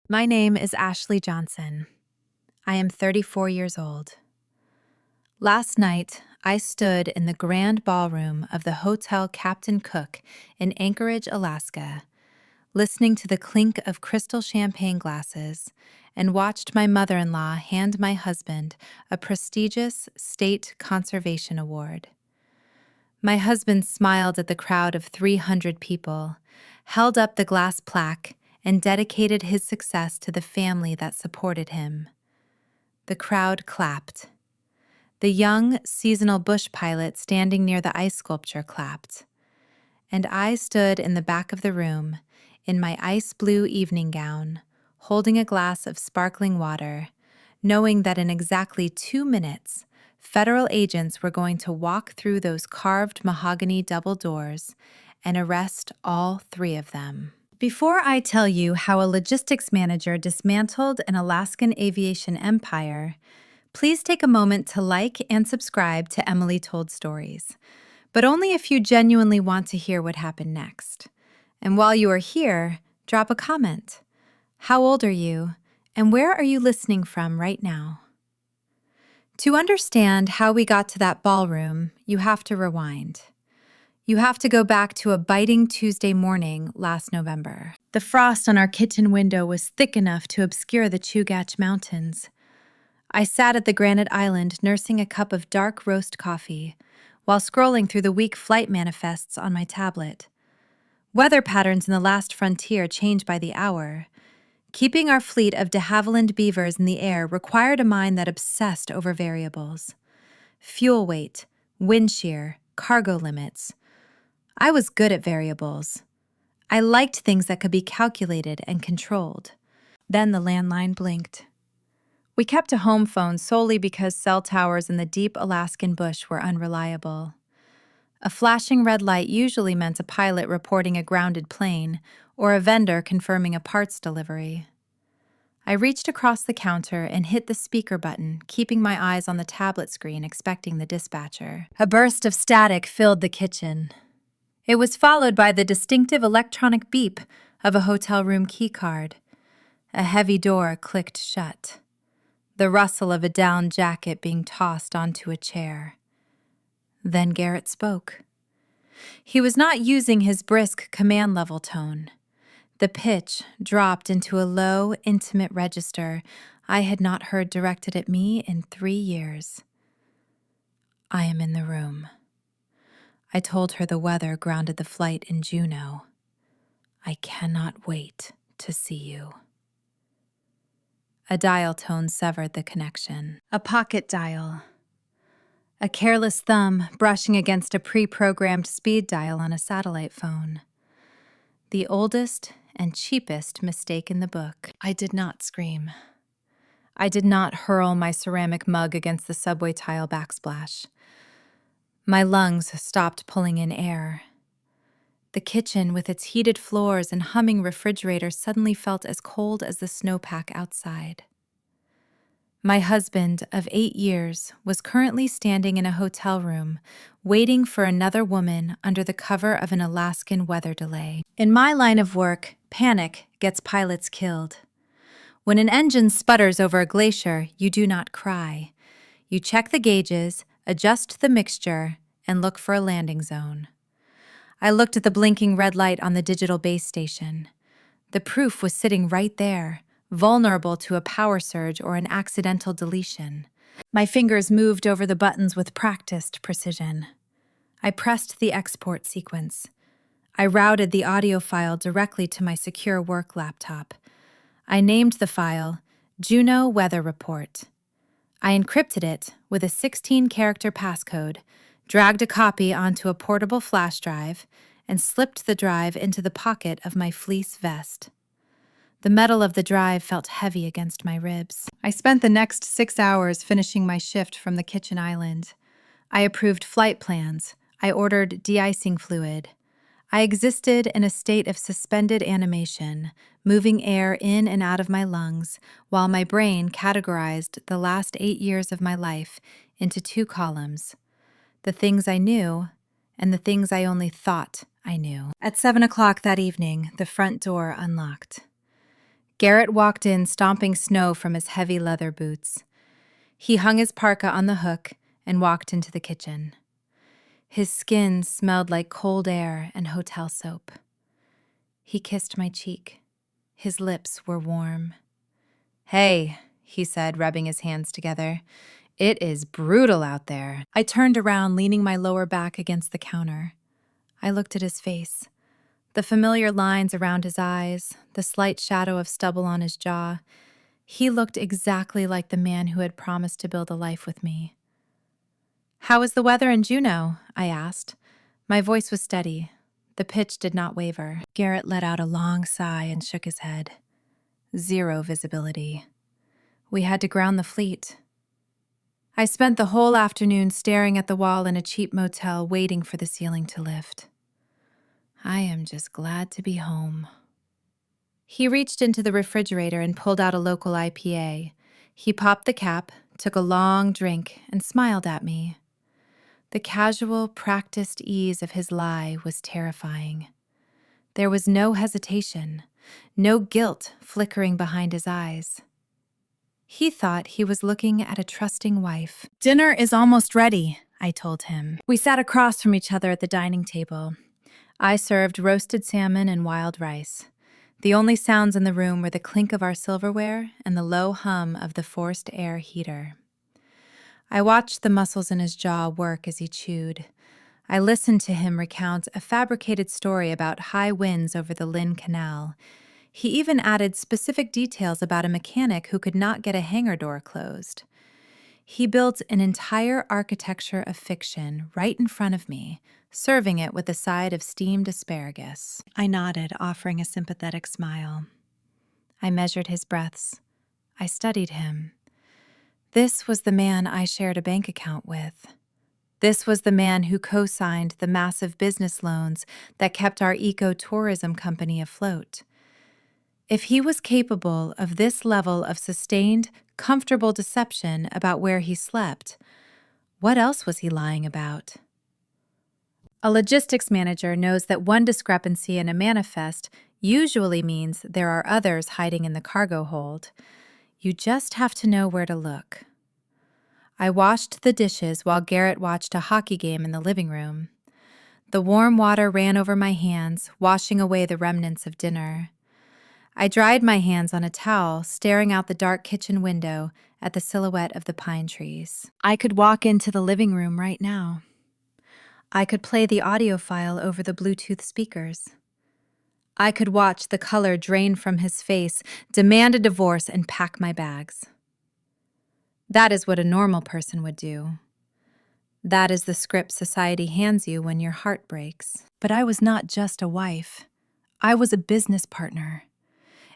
My name is Ashley Johnson. I am 34 years old. Last night, I stood in the grand ballroom of the Hotel Captain Cook in Anchorage, Alaska, listening to the clink of crystal champagne glasses and watched my mother-in-law hand my husband a prestigious state conservation award. My husband smiled at the crowd of 300 people, held up the glass plaque, and dedicated his success to the family that supported him. The crowd clapped. The young, seasonal bush pilot standing near the ice sculpture clapped. And I stood in the back of the room, in my ice blue evening gown, holding a glass of sparkling water, knowing that in exactly 2 minutes, federal agents were going to walk through those carved mahogany double doors and arrest all 3 of them. Before I tell you how a logistics manager dismantled an Alaskan aviation empire, please take a moment to like and subscribe to Emily Told Stories, but only if you genuinely want to hear what happened next. And while you are here, drop a comment. How old are you, and where are you listening from right now? To understand how we got to that ballroom, you have to rewind. You have to go back to a biting Tuesday morning last November. The frost on our kitchen window was thick enough to obscure the Chugach Mountains. I sat at the granite island nursing a cup of dark roast coffee while scrolling through the week flight manifests on my tablet. Weather patterns in the last frontier change by the hour. Keeping our fleet of de Havilland beavers in the air required a mind that obsessed over variables. Fuel weight, wind shear, cargo limits. I was good at variables. I liked things that could be calculated and controlled. Then the landline blinked. We kept a home phone solely because cell towers in the deep Alaskan bush were unreliable. A flashing red light usually meant a pilot reporting a grounded plane or a vendor confirming a parts delivery. I reached across the counter and hit the speaker button, keeping my eyes on the tablet screen, expecting the dispatcher. A burst of static filled the kitchen. It was followed by the distinctive electronic beep of a hotel room keycard. A heavy door clicked shut. The rustle of a down jacket being tossed onto a chair. Then Garrett spoke. He was not using his brisk command-level tone. The pitch dropped into a low, intimate register I had not heard directed at me in 3 years. I am in the room. I told her the weather grounded the flight in Juneau. I cannot wait to see you. A dial tone severed the connection. A pocket dial. A careless thumb brushing against a pre-programmed speed dial on a satellite phone. The oldest and cheapest mistake in the book. I did not scream. I did not hurl my ceramic mug against the subway tile backsplash. My lungs stopped pulling in air. The kitchen, with its heated floors and humming refrigerator, suddenly felt as cold as the snowpack outside. My husband of 8 years was currently standing in a hotel room, waiting for another woman under the cover of an Alaskan weather delay. In my line of work, panic gets pilots killed. When an engine sputters over a glacier, you do not cry. You check the gauges, adjust the mixture, and look for a landing zone. I looked at the blinking red light on the digital base station. The proof was sitting right there, vulnerable to a power surge or an accidental deletion. My fingers moved over the buttons with practiced precision. I pressed the export sequence. I routed the audio file directly to my secure work laptop. I named the file Juneau Weather Report. I encrypted it with a 16-character passcode, dragged a copy onto a portable flash drive, and slipped the drive into the pocket of my fleece vest. The metal of the drive felt heavy against my ribs. I spent the next 6 hours finishing my shift from the kitchen island. I approved flight plans. I ordered de-icing fluid. I existed in a state of suspended animation, moving air in and out of my lungs, while my brain categorized the last 8 years of my life into 2 columns: the things I knew and the things I only thought I knew. At 7 o'clock that evening, the front door unlocked. Garrett walked in, stomping snow from his heavy leather boots. He hung his parka on the hook and walked into the kitchen. His skin smelled like cold air and hotel soap. He kissed my cheek. His lips were warm. "Hey," he said, rubbing his hands together. "It is brutal out there." I turned around, leaning my lower back against the counter. I looked at his face. The familiar lines around his eyes, the slight shadow of stubble on his jaw. He looked exactly like the man who had promised to build a life with me. "How is the weather in Juneau?" I asked. My voice was steady. The pitch did not waver. Garrett let out a long sigh and shook his head. Zero visibility. We had to ground the fleet. I spent the whole afternoon staring at the wall in a cheap motel, waiting for the ceiling to lift. I am just glad to be home. He reached into the refrigerator and pulled out a local IPA. He popped the cap, took a long drink, and smiled at me. The casual, practiced ease of his lie was terrifying. There was no hesitation, no guilt flickering behind his eyes. He thought he was looking at a trusting wife. "Dinner is almost ready," I told him. We sat across from each other at the dining table. I served roasted salmon and wild rice. The only sounds in the room were the clink of our silverware and the low hum of the forced air heater. I watched the muscles in his jaw work as he chewed. I listened to him recount a fabricated story about high winds over the Lynn Canal. He even added specific details about a mechanic who could not get a hangar door closed. He built an entire architecture of fiction right in front of me, serving it with a side of steamed asparagus. I nodded, offering a sympathetic smile. I measured his breaths. I studied him. This was the man I shared a bank account with. This was the man who co-signed the massive business loans that kept our eco-tourism company afloat. If he was capable of this level of sustained, comfortable deception about where he slept, what else was he lying about? A logistics manager knows that one discrepancy in a manifest usually means there are others hiding in the cargo hold. You just have to know where to look. I washed the dishes while Garrett watched a hockey game in the living room. The warm water ran over my hands, washing away the remnants of dinner. I dried my hands on a towel, staring out the dark kitchen window at the silhouette of the pine trees. I could walk into the living room right now. I could play the audio file over the Bluetooth speakers. I could watch the color drain from his face, demand a divorce, and pack my bags. That is what a normal person would do. That is the script society hands you when your heart breaks. But I was not just a wife. I was a business partner.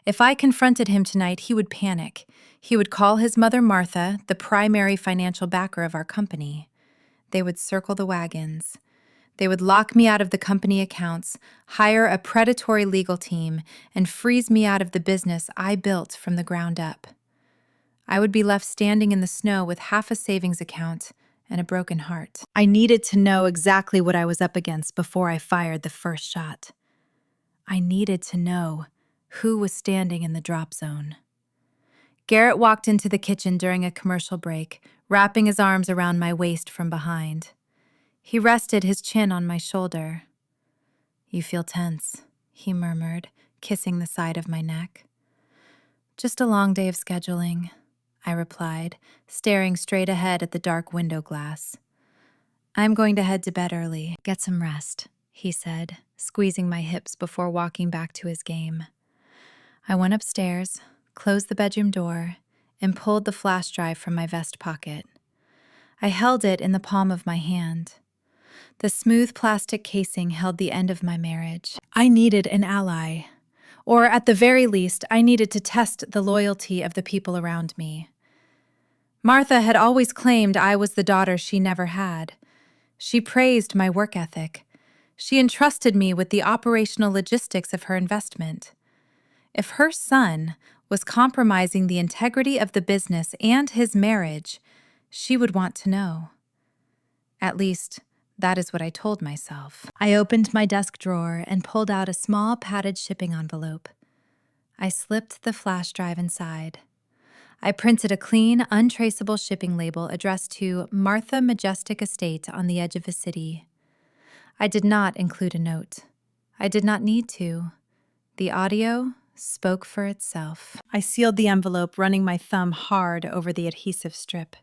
If I confronted him tonight, he would panic. He would call his mother Martha, the primary financial backer of our company. They would circle the wagons. They would lock me out of the company accounts, hire a predatory legal team, and freeze me out of the business I built from the ground up. I would be left standing in the snow with half a savings account and a broken heart. I needed to know exactly what I was up against before I fired the first shot. I needed to know who was standing in the drop zone. Garrett walked into the kitchen during a commercial break, wrapping his arms around my waist from behind. He rested his chin on my shoulder. "You feel tense," he murmured, kissing the side of my neck. "Just a long day of scheduling," I replied, staring straight ahead at the dark window glass. "I'm going to head to bed early. Get some rest," he said, squeezing my hips before walking back to his game. I went upstairs, closed the bedroom door, and pulled the flash drive from my vest pocket. I held it in the palm of my hand. The smooth plastic casing held the end of my marriage. I needed an ally. Or at the very least, I needed to test the loyalty of the people around me. Martha had always claimed I was the daughter she never had. She praised my work ethic. She entrusted me with the operational logistics of her investment. If her son was compromising the integrity of the business and his marriage, she would want to know. At least, that is what I told myself. I opened my desk drawer and pulled out a small padded shipping envelope. I slipped the flash drive inside. I printed a clean, untraceable shipping label addressed to Martha Majestic Estate on the edge of a city. I did not include a note. I did not need to. The audio spoke for itself. I sealed the envelope, running my thumb hard over the adhesive strip.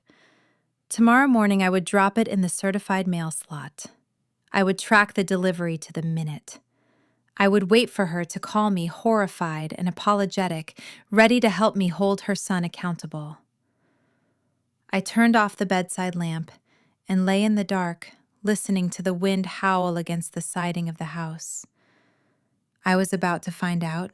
Tomorrow morning, I would drop it in the certified mail slot. I would track the delivery to the minute. I would wait for her to call me horrified and apologetic, ready to help me hold her son accountable. I turned off the bedside lamp and lay in the dark, listening to the wind howl against the siding of the house. I was about to find out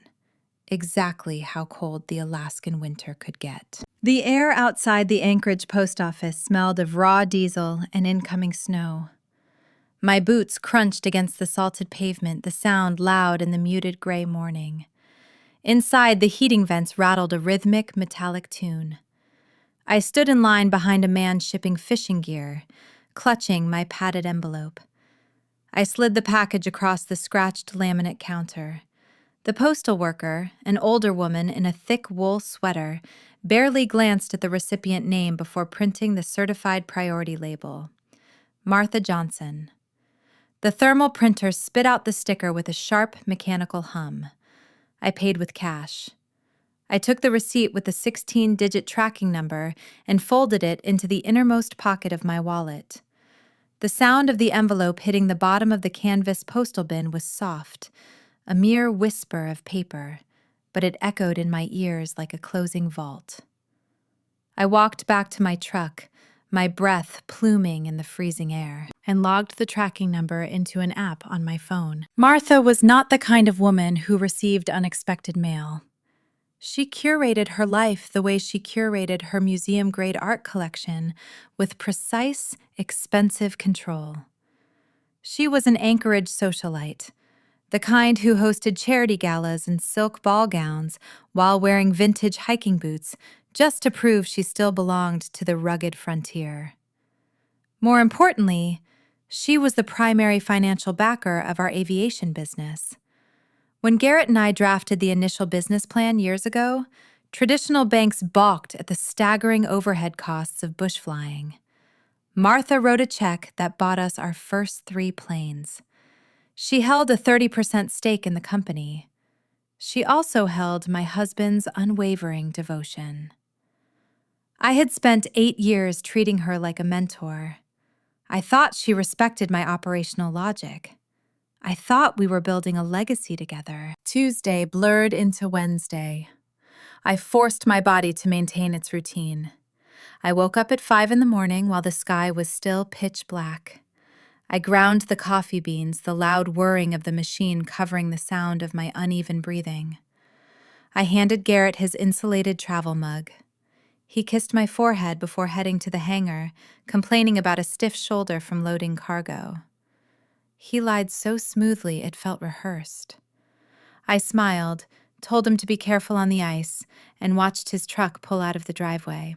exactly how cold the Alaskan winter could get. The air outside the Anchorage post office smelled of raw diesel and incoming snow. My boots crunched against the salted pavement, the sound loud in the muted gray morning. Inside, the heating vents rattled a rhythmic, metallic tune. I stood in line behind a man shipping fishing gear, clutching my padded envelope. I slid the package across the scratched laminate counter. The postal worker, an older woman in a thick wool sweater, barely glanced at the recipient name before printing the certified priority label. Martha Johnson. The thermal printer spit out the sticker with a sharp mechanical hum. I paid with cash. I took the receipt with the 16-digit tracking number and folded it into the innermost pocket of my wallet. The sound of the envelope hitting the bottom of the canvas postal bin was soft, a mere whisper of paper, but it echoed in my ears like a closing vault. I walked back to my truck, my breath pluming in the freezing air, and logged the tracking number into an app on my phone. Martha was not the kind of woman who received unexpected mail. She curated her life the way she curated her museum-grade art collection, with precise, expensive control. She was an Anchorage socialite, the kind who hosted charity galas in silk ball gowns while wearing vintage hiking boots just to prove she still belonged to the rugged frontier. More importantly, she was the primary financial backer of our aviation business. When Garrett and I drafted the initial business plan years ago, traditional banks balked at the staggering overhead costs of bush flying. Martha wrote a check that bought us our first 3 planes. She held a 30% stake in the company. She also held my husband's unwavering devotion. I had spent 8 years treating her like a mentor. I thought she respected my operational logic. I thought we were building a legacy together. Tuesday blurred into Wednesday. I forced my body to maintain its routine. I woke up at 5 in the morning while the sky was still pitch black. I ground the coffee beans, the loud whirring of the machine covering the sound of my uneven breathing. I handed Garrett his insulated travel mug. He kissed my forehead before heading to the hangar, complaining about a stiff shoulder from loading cargo. He lied so smoothly it felt rehearsed. I smiled, told him to be careful on the ice, and watched his truck pull out of the driveway.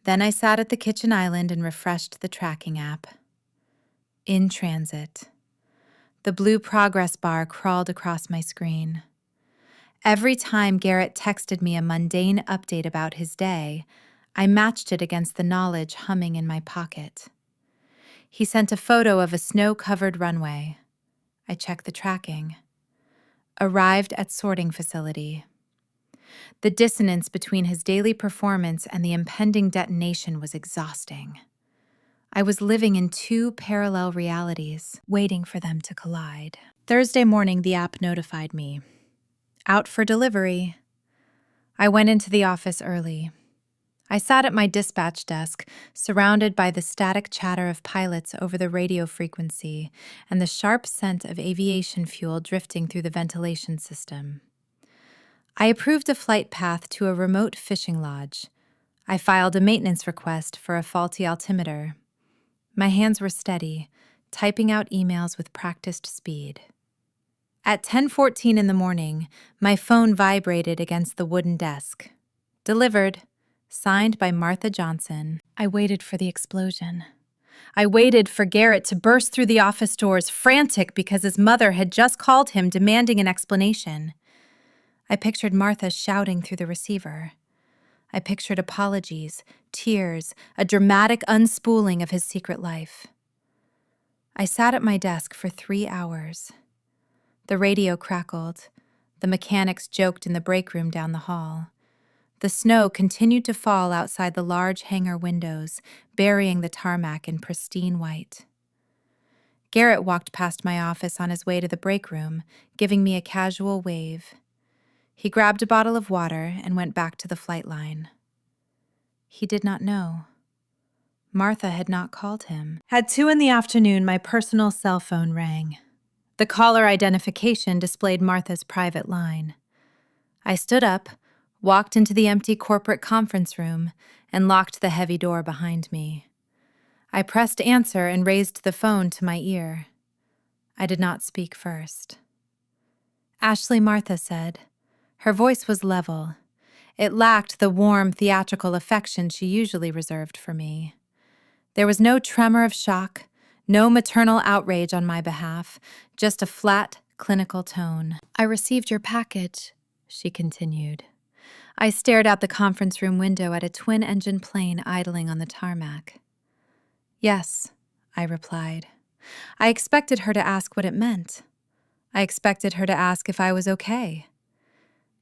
Then I sat at the kitchen island and refreshed the tracking app. In transit. The blue progress bar crawled across my screen. Every time Garrett texted me a mundane update about his day, I matched it against the knowledge humming in my pocket. He sent a photo of a snow-covered runway. I checked the tracking. Arrived at sorting facility. The dissonance between his daily performance and the impending detonation was exhausting. I was living in 2 parallel realities, waiting for them to collide. Thursday morning, the app notified me. Out for delivery. I went into the office early. I sat at my dispatch desk, surrounded by the static chatter of pilots over the radio frequency and the sharp scent of aviation fuel drifting through the ventilation system. I approved a flight path to a remote fishing lodge. I filed a maintenance request for a faulty altimeter. My hands were steady, typing out emails with practiced speed. At 10:14 in the morning, my phone vibrated against the wooden desk. Delivered. Signed by Martha Johnson. I waited for the explosion. I waited for Garrett to burst through the office doors, frantic because his mother had just called him demanding an explanation. I pictured Martha shouting through the receiver. I pictured apologies, tears, a dramatic unspooling of his secret life. I sat at my desk for 3 hours. The radio crackled. The mechanics joked in the break room down the hall. The snow continued to fall outside the large hangar windows, burying the tarmac in pristine white. Garrett walked past my office on his way to the break room, giving me a casual wave. He grabbed a bottle of water and went back to the flight line. He did not know. Martha had not called him. At 2 p.m, my personal cell phone rang. The caller identification displayed Martha's private line. I stood up, walked into the empty corporate conference room, and locked the heavy door behind me. I pressed answer and raised the phone to my ear. I did not speak first. Ashley, Martha said. Her voice was level. It lacked the warm, theatrical affection she usually reserved for me. There was no tremor of shock, no maternal outrage on my behalf, just a flat, clinical tone. I received your package, she continued. I stared out the conference room window at a twin-engine plane idling on the tarmac. Yes, I replied. I expected her to ask what it meant. I expected her to ask if I was okay.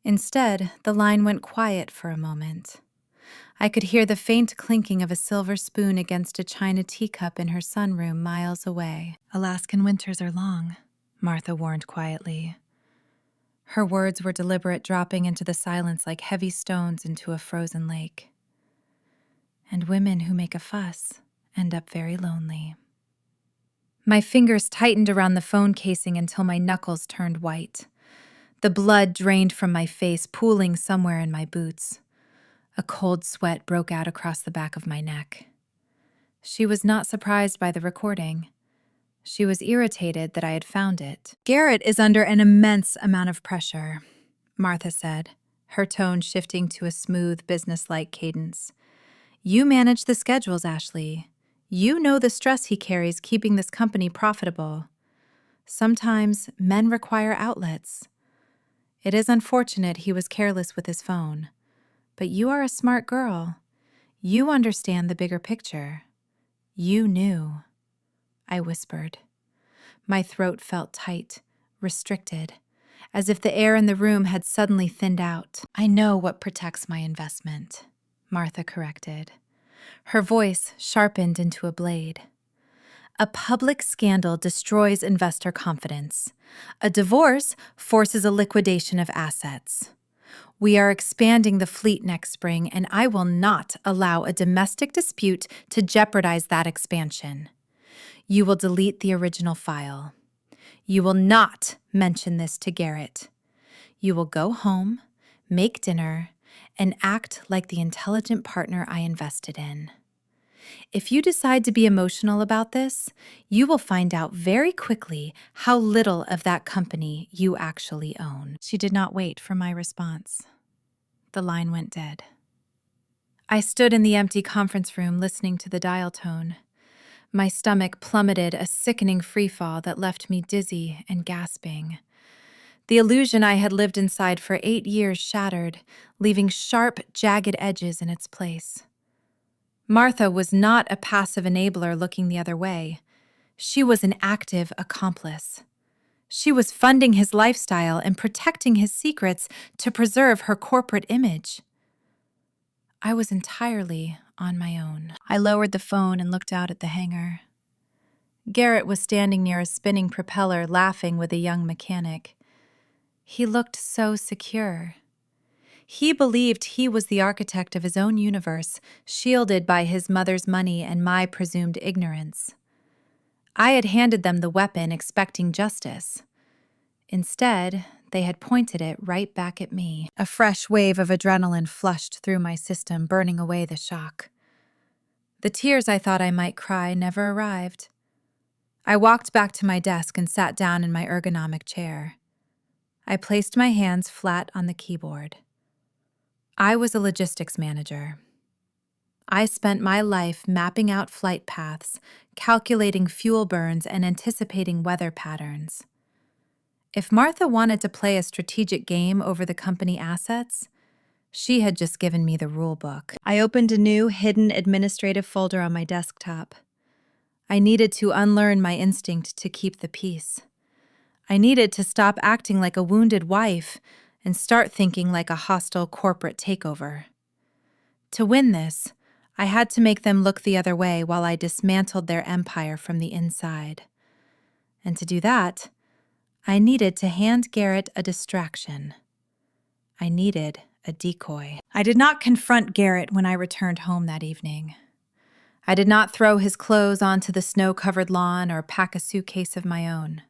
Instead, the line went quiet for a moment. I could hear the faint clinking of a silver spoon against a china teacup in her sunroom miles away. Alaskan winters are long, Martha warned quietly. Her words were deliberate, dropping into the silence like heavy stones into a frozen lake. And women who make a fuss end up very lonely. My fingers tightened around the phone casing until my knuckles turned white. The blood drained from my face, pooling somewhere in my boots. A cold sweat broke out across the back of my neck. She was not surprised by the recording. She was irritated that I had found it. Garrett is under an immense amount of pressure, Martha said, her tone shifting to a smooth, businesslike cadence. You manage the schedules, Ashley. You know the stress he carries keeping this company profitable. Sometimes men require outlets. It is unfortunate he was careless with his phone. But you are a smart girl. You understand the bigger picture. You knew. I whispered. My throat felt tight, restricted, as if the air in the room had suddenly thinned out. I know what protects my investment, Martha corrected. Her voice sharpened into a blade. A public scandal destroys investor confidence. A divorce forces a liquidation of assets. We are expanding the fleet next spring, and I will not allow a domestic dispute to jeopardize that expansion. You will delete the original file. You will not mention this to Garrett. You will go home, make dinner, and act like the intelligent partner I invested in. If you decide to be emotional about this, you will find out very quickly how little of that company you actually own. She did not wait for my response. The line went dead. I stood in the empty conference room listening to the dial tone. My stomach plummeted a sickening freefall that left me dizzy and gasping. The illusion I had lived inside for 8 years shattered, leaving sharp, jagged edges in its place. Martha was not a passive enabler looking the other way. She was an active accomplice. She was funding his lifestyle and protecting his secrets to preserve her corporate image. I was entirely on my own. I lowered the phone and looked out at the hangar. Garrett was standing near a spinning propeller, laughing with a young mechanic. He looked so secure. He believed he was the architect of his own universe, shielded by his mother's money and my presumed ignorance. I had handed them the weapon expecting justice. Instead, they had pointed it right back at me. A fresh wave of adrenaline flushed through my system, burning away the shock. The tears I thought I might cry never arrived. I walked back to my desk and sat down in my ergonomic chair. I placed my hands flat on the keyboard. I was a logistics manager. I spent my life mapping out flight paths, calculating fuel burns, and anticipating weather patterns. If Martha wanted to play a strategic game over the company assets, she had just given me the rule book. I opened a new hidden administrative folder on my desktop. I needed to unlearn my instinct to keep the peace. I needed to stop acting like a wounded wife and start thinking like a hostile corporate takeover. To win this, I had to make them look the other way while I dismantled their empire from the inside. And to do that, I needed to hand Garrett a distraction. I needed a decoy. I did not confront Garrett when I returned home that evening. I did not throw his clothes onto the snow-covered lawn or pack a suitcase of my own.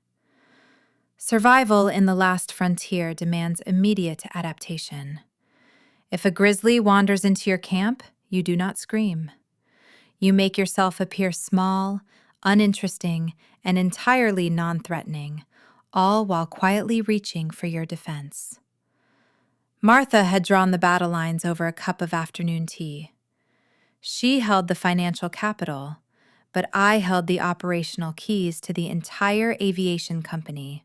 Survival in the last frontier demands immediate adaptation. If a grizzly wanders into your camp, you do not scream. You make yourself appear small, uninteresting, and entirely non-threatening, all while quietly reaching for your defense. Martha had drawn the battle lines over a cup of afternoon tea. She held the financial capital, but I held the operational keys to the entire aviation company.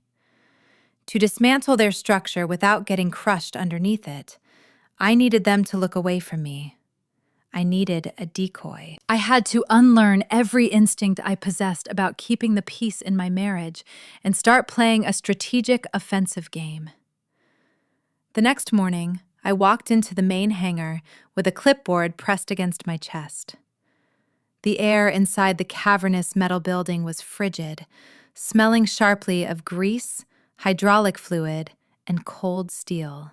To dismantle their structure without getting crushed underneath it, I needed them to look away from me. I needed a decoy. I had to unlearn every instinct I possessed about keeping the peace in my marriage and start playing a strategic offensive game. The next morning, I walked into the main hangar with a clipboard pressed against my chest. The air inside the cavernous metal building was frigid, smelling sharply of grease, hydraulic fluid, and cold steel.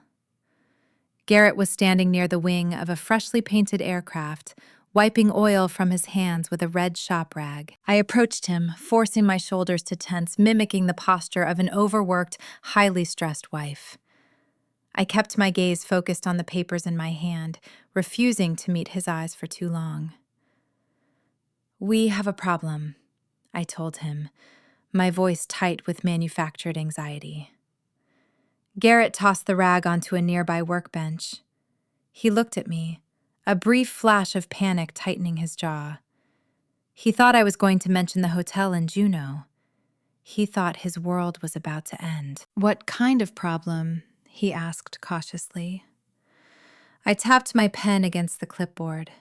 Garrett was standing near the wing of a freshly painted aircraft, wiping oil from his hands with a red shop rag. I approached him, forcing my shoulders to tense, mimicking the posture of an overworked, highly stressed wife. I kept my gaze focused on the papers in my hand, refusing to meet his eyes for too long. "We have a problem," I told him, my voice tight with manufactured anxiety. Garrett tossed the rag onto a nearby workbench. He looked at me, a brief flash of panic tightening his jaw. He thought I was going to mention the hotel in Juneau. He thought his world was about to end. "What kind of problem?" he asked cautiously. I tapped my pen against the clipboard.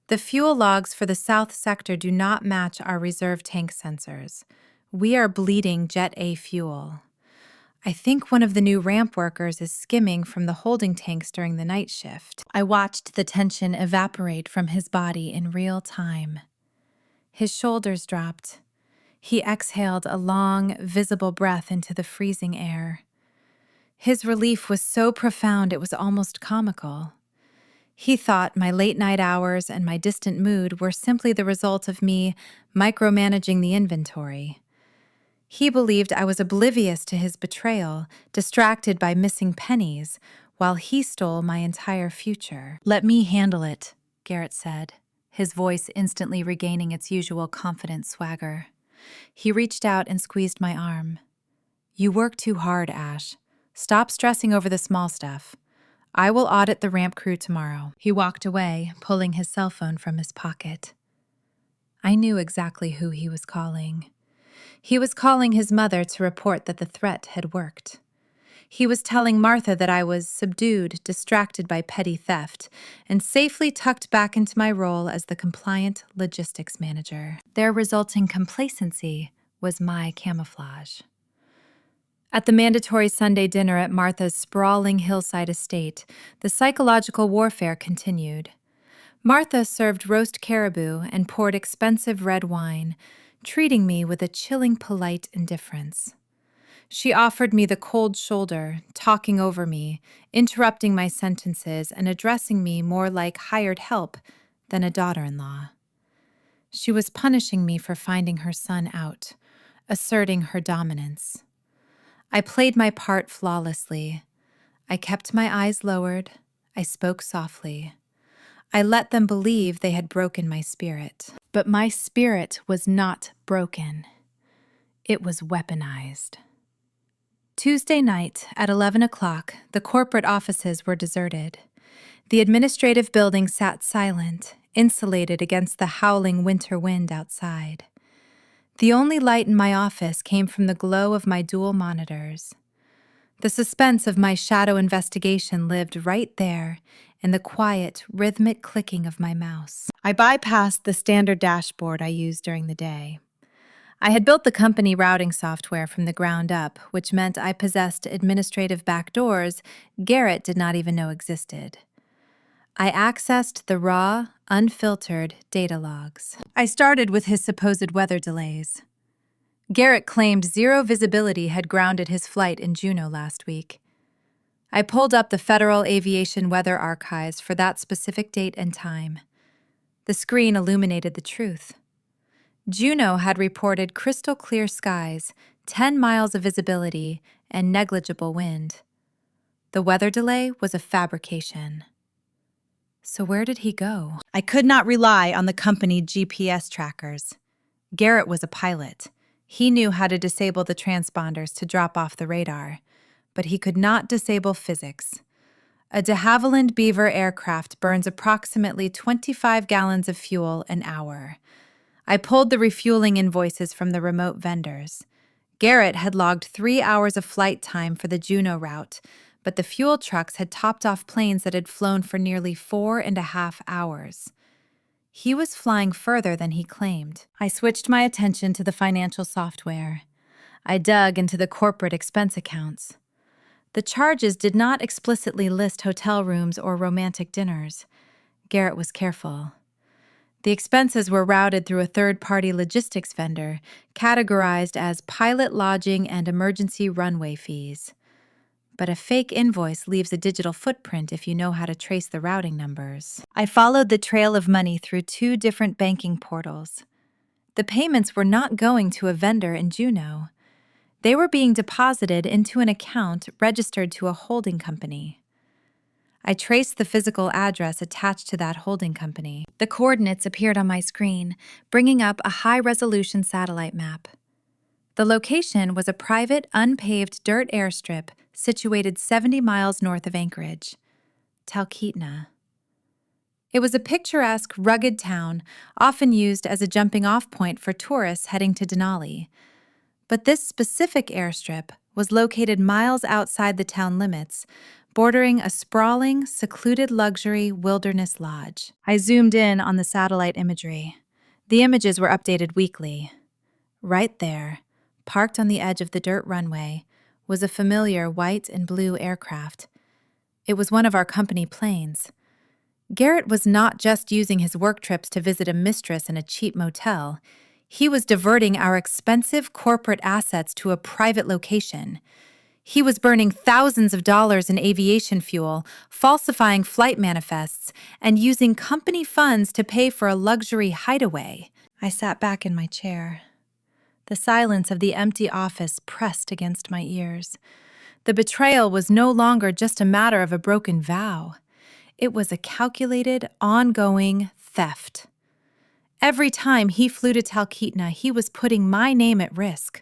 "The fuel logs for the South Sector do not match our reserve tank sensors. We are bleeding Jet A fuel. I think one of the new ramp workers is skimming from the holding tanks during the night shift." I watched the tension evaporate from his body in real time. His shoulders dropped. He exhaled a long, visible breath into the freezing air. His relief was so profound it was almost comical. He thought my late-night hours and my distant mood were simply the result of me micromanaging the inventory. He believed I was oblivious to his betrayal, distracted by missing pennies, while he stole my entire future. "Let me handle it," Garrett said, his voice instantly regaining its usual confident swagger. He reached out and squeezed my arm. "You work too hard, Ash. Stop stressing over the small stuff. I will audit the ramp crew tomorrow." He walked away, pulling his cell phone from his pocket. I knew exactly who he was calling. He was calling his mother to report that the threat had worked. He was telling Martha that I was subdued, distracted by petty theft, and safely tucked back into my role as the compliant logistics manager. Their resulting complacency was my camouflage. At the mandatory Sunday dinner at Martha's sprawling hillside estate, the psychological warfare continued. Martha served roast caribou and poured expensive red wine, treating me with a chilling polite indifference. She offered me the cold shoulder, talking over me, interrupting my sentences, and addressing me more like hired help than a daughter-in-law. She was punishing me for finding her son out, asserting her dominance. I played my part flawlessly. I kept my eyes lowered. I spoke softly. I let them believe they had broken my spirit. But my spirit was not broken. It was weaponized. Tuesday night at 11 o'clock, the corporate offices were deserted. The administrative building sat silent, insulated against the howling winter wind outside. The only light in my office came from the glow of my dual monitors. The suspense of my shadow investigation lived right there in the quiet, rhythmic clicking of my mouse. I bypassed the standard dashboard I used during the day. I had built the company routing software from the ground up, which meant I possessed administrative backdoors Garrett did not even know existed. I accessed the raw, unfiltered data logs. I started with his supposed weather delays. Garrett claimed zero visibility had grounded his flight in Juneau last week. I pulled up the Federal Aviation Weather Archives for that specific date and time. The screen illuminated the truth. Juneau had reported crystal clear skies, 10 miles of visibility, and negligible wind. The weather delay was a fabrication. So where did he go? I could not rely on the company GPS trackers. Garrett was a pilot. He knew how to disable the transponders to drop off the radar, but he could not disable physics. A de Havilland Beaver aircraft burns approximately 25 gallons of fuel an hour. I pulled the refueling invoices from the remote vendors. Garrett had logged 3 hours of flight time for the Juneau route, but the fuel trucks had topped off planes that had flown for nearly 4.5 hours. He was flying further than he claimed. I switched my attention to the financial software. I dug into the corporate expense accounts. The charges did not explicitly list hotel rooms or romantic dinners. Garrett was careful. The expenses were routed through a third-party logistics vendor, categorized as pilot lodging and emergency runway fees. But a fake invoice leaves a digital footprint if you know how to trace the routing numbers. I followed the trail of money through 2 different banking portals. The payments were not going to a vendor in Juneau. They were being deposited into an account registered to a holding company. I traced the physical address attached to that holding company. The coordinates appeared on my screen, bringing up a high-resolution satellite map. The location was a private, unpaved dirt airstrip situated 70 miles north of Anchorage, Talkeetna. It was a picturesque, rugged town, often used as a jumping-off point for tourists heading to Denali. But this specific airstrip was located miles outside the town limits, bordering a sprawling, secluded luxury wilderness lodge. I zoomed in on the satellite imagery. The images were updated weekly. Right there, parked on the edge of the dirt runway, was a familiar white and blue aircraft. It was one of our company planes. Garrett was not just using his work trips to visit a mistress in a cheap motel. He was diverting our expensive corporate assets to a private location. He was burning thousands of dollars in aviation fuel, falsifying flight manifests, and using company funds to pay for a luxury hideaway. I sat back in my chair. The silence of the empty office pressed against my ears. The betrayal was no longer just a matter of a broken vow. It was a calculated, ongoing theft. Every time he flew to Talkeetna, he was putting my name at risk.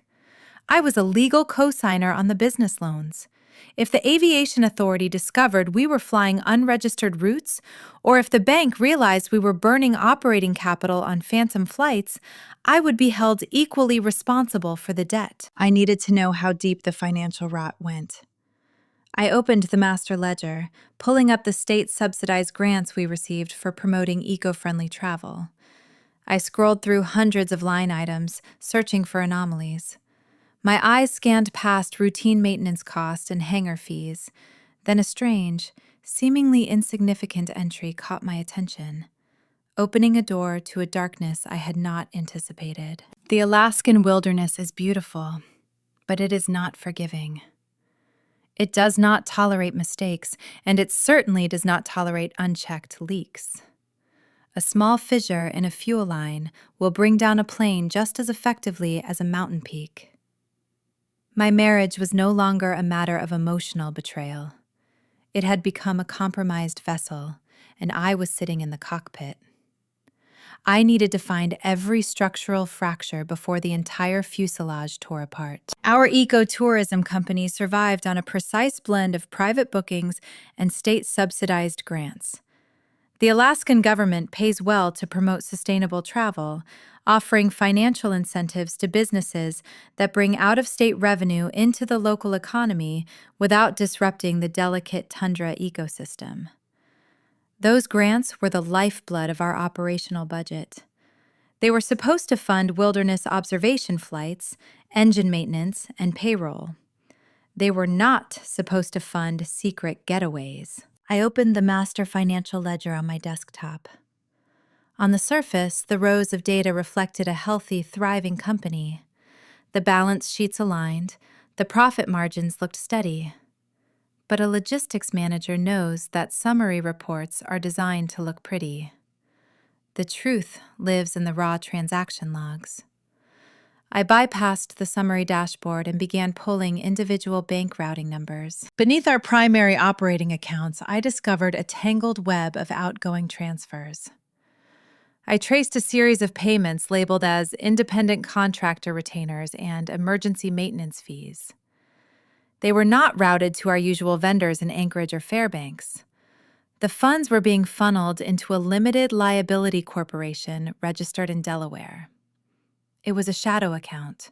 I was a legal co-signer on the business loans. If the aviation authority discovered we were flying unregistered routes, or if the bank realized we were burning operating capital on phantom flights, I would be held equally responsible for the debt. I needed to know how deep the financial rot went. I opened the master ledger, pulling up the state-subsidized grants we received for promoting eco-friendly travel. I scrolled through hundreds of line items, searching for anomalies. My eyes scanned past routine maintenance costs and hangar fees. Then a strange, seemingly insignificant entry caught my attention, opening a door to a darkness I had not anticipated. The Alaskan wilderness is beautiful, but it is not forgiving. It does not tolerate mistakes, and it certainly does not tolerate unchecked leaks. A small fissure in a fuel line will bring down a plane just as effectively as a mountain peak. My marriage was no longer a matter of emotional betrayal. It had become a compromised vessel, and I was sitting in the cockpit. I needed to find every structural fracture before the entire fuselage tore apart. Our eco-tourism company survived on a precise blend of private bookings and state-subsidized grants. The Alaskan government pays well to promote sustainable travel, offering financial incentives to businesses that bring out of state revenue into the local economy without disrupting the delicate tundra ecosystem. Those grants were the lifeblood of our operational budget. They were supposed to fund wilderness observation flights, engine maintenance, and payroll. They were not supposed to fund secret getaways. I opened the master financial ledger on my desktop. On the surface, the rows of data reflected a healthy, thriving company. The balance sheets aligned, the profit margins looked steady. But a logistics manager knows that summary reports are designed to look pretty. The truth lives in the raw transaction logs. I bypassed the summary dashboard and began pulling individual bank routing numbers. Beneath our primary operating accounts, I discovered a tangled web of outgoing transfers. I traced a series of payments labeled as independent contractor retainers and emergency maintenance fees. They were not routed to our usual vendors in Anchorage or Fairbanks. The funds were being funneled into a limited liability corporation registered in Delaware. It was a shadow account.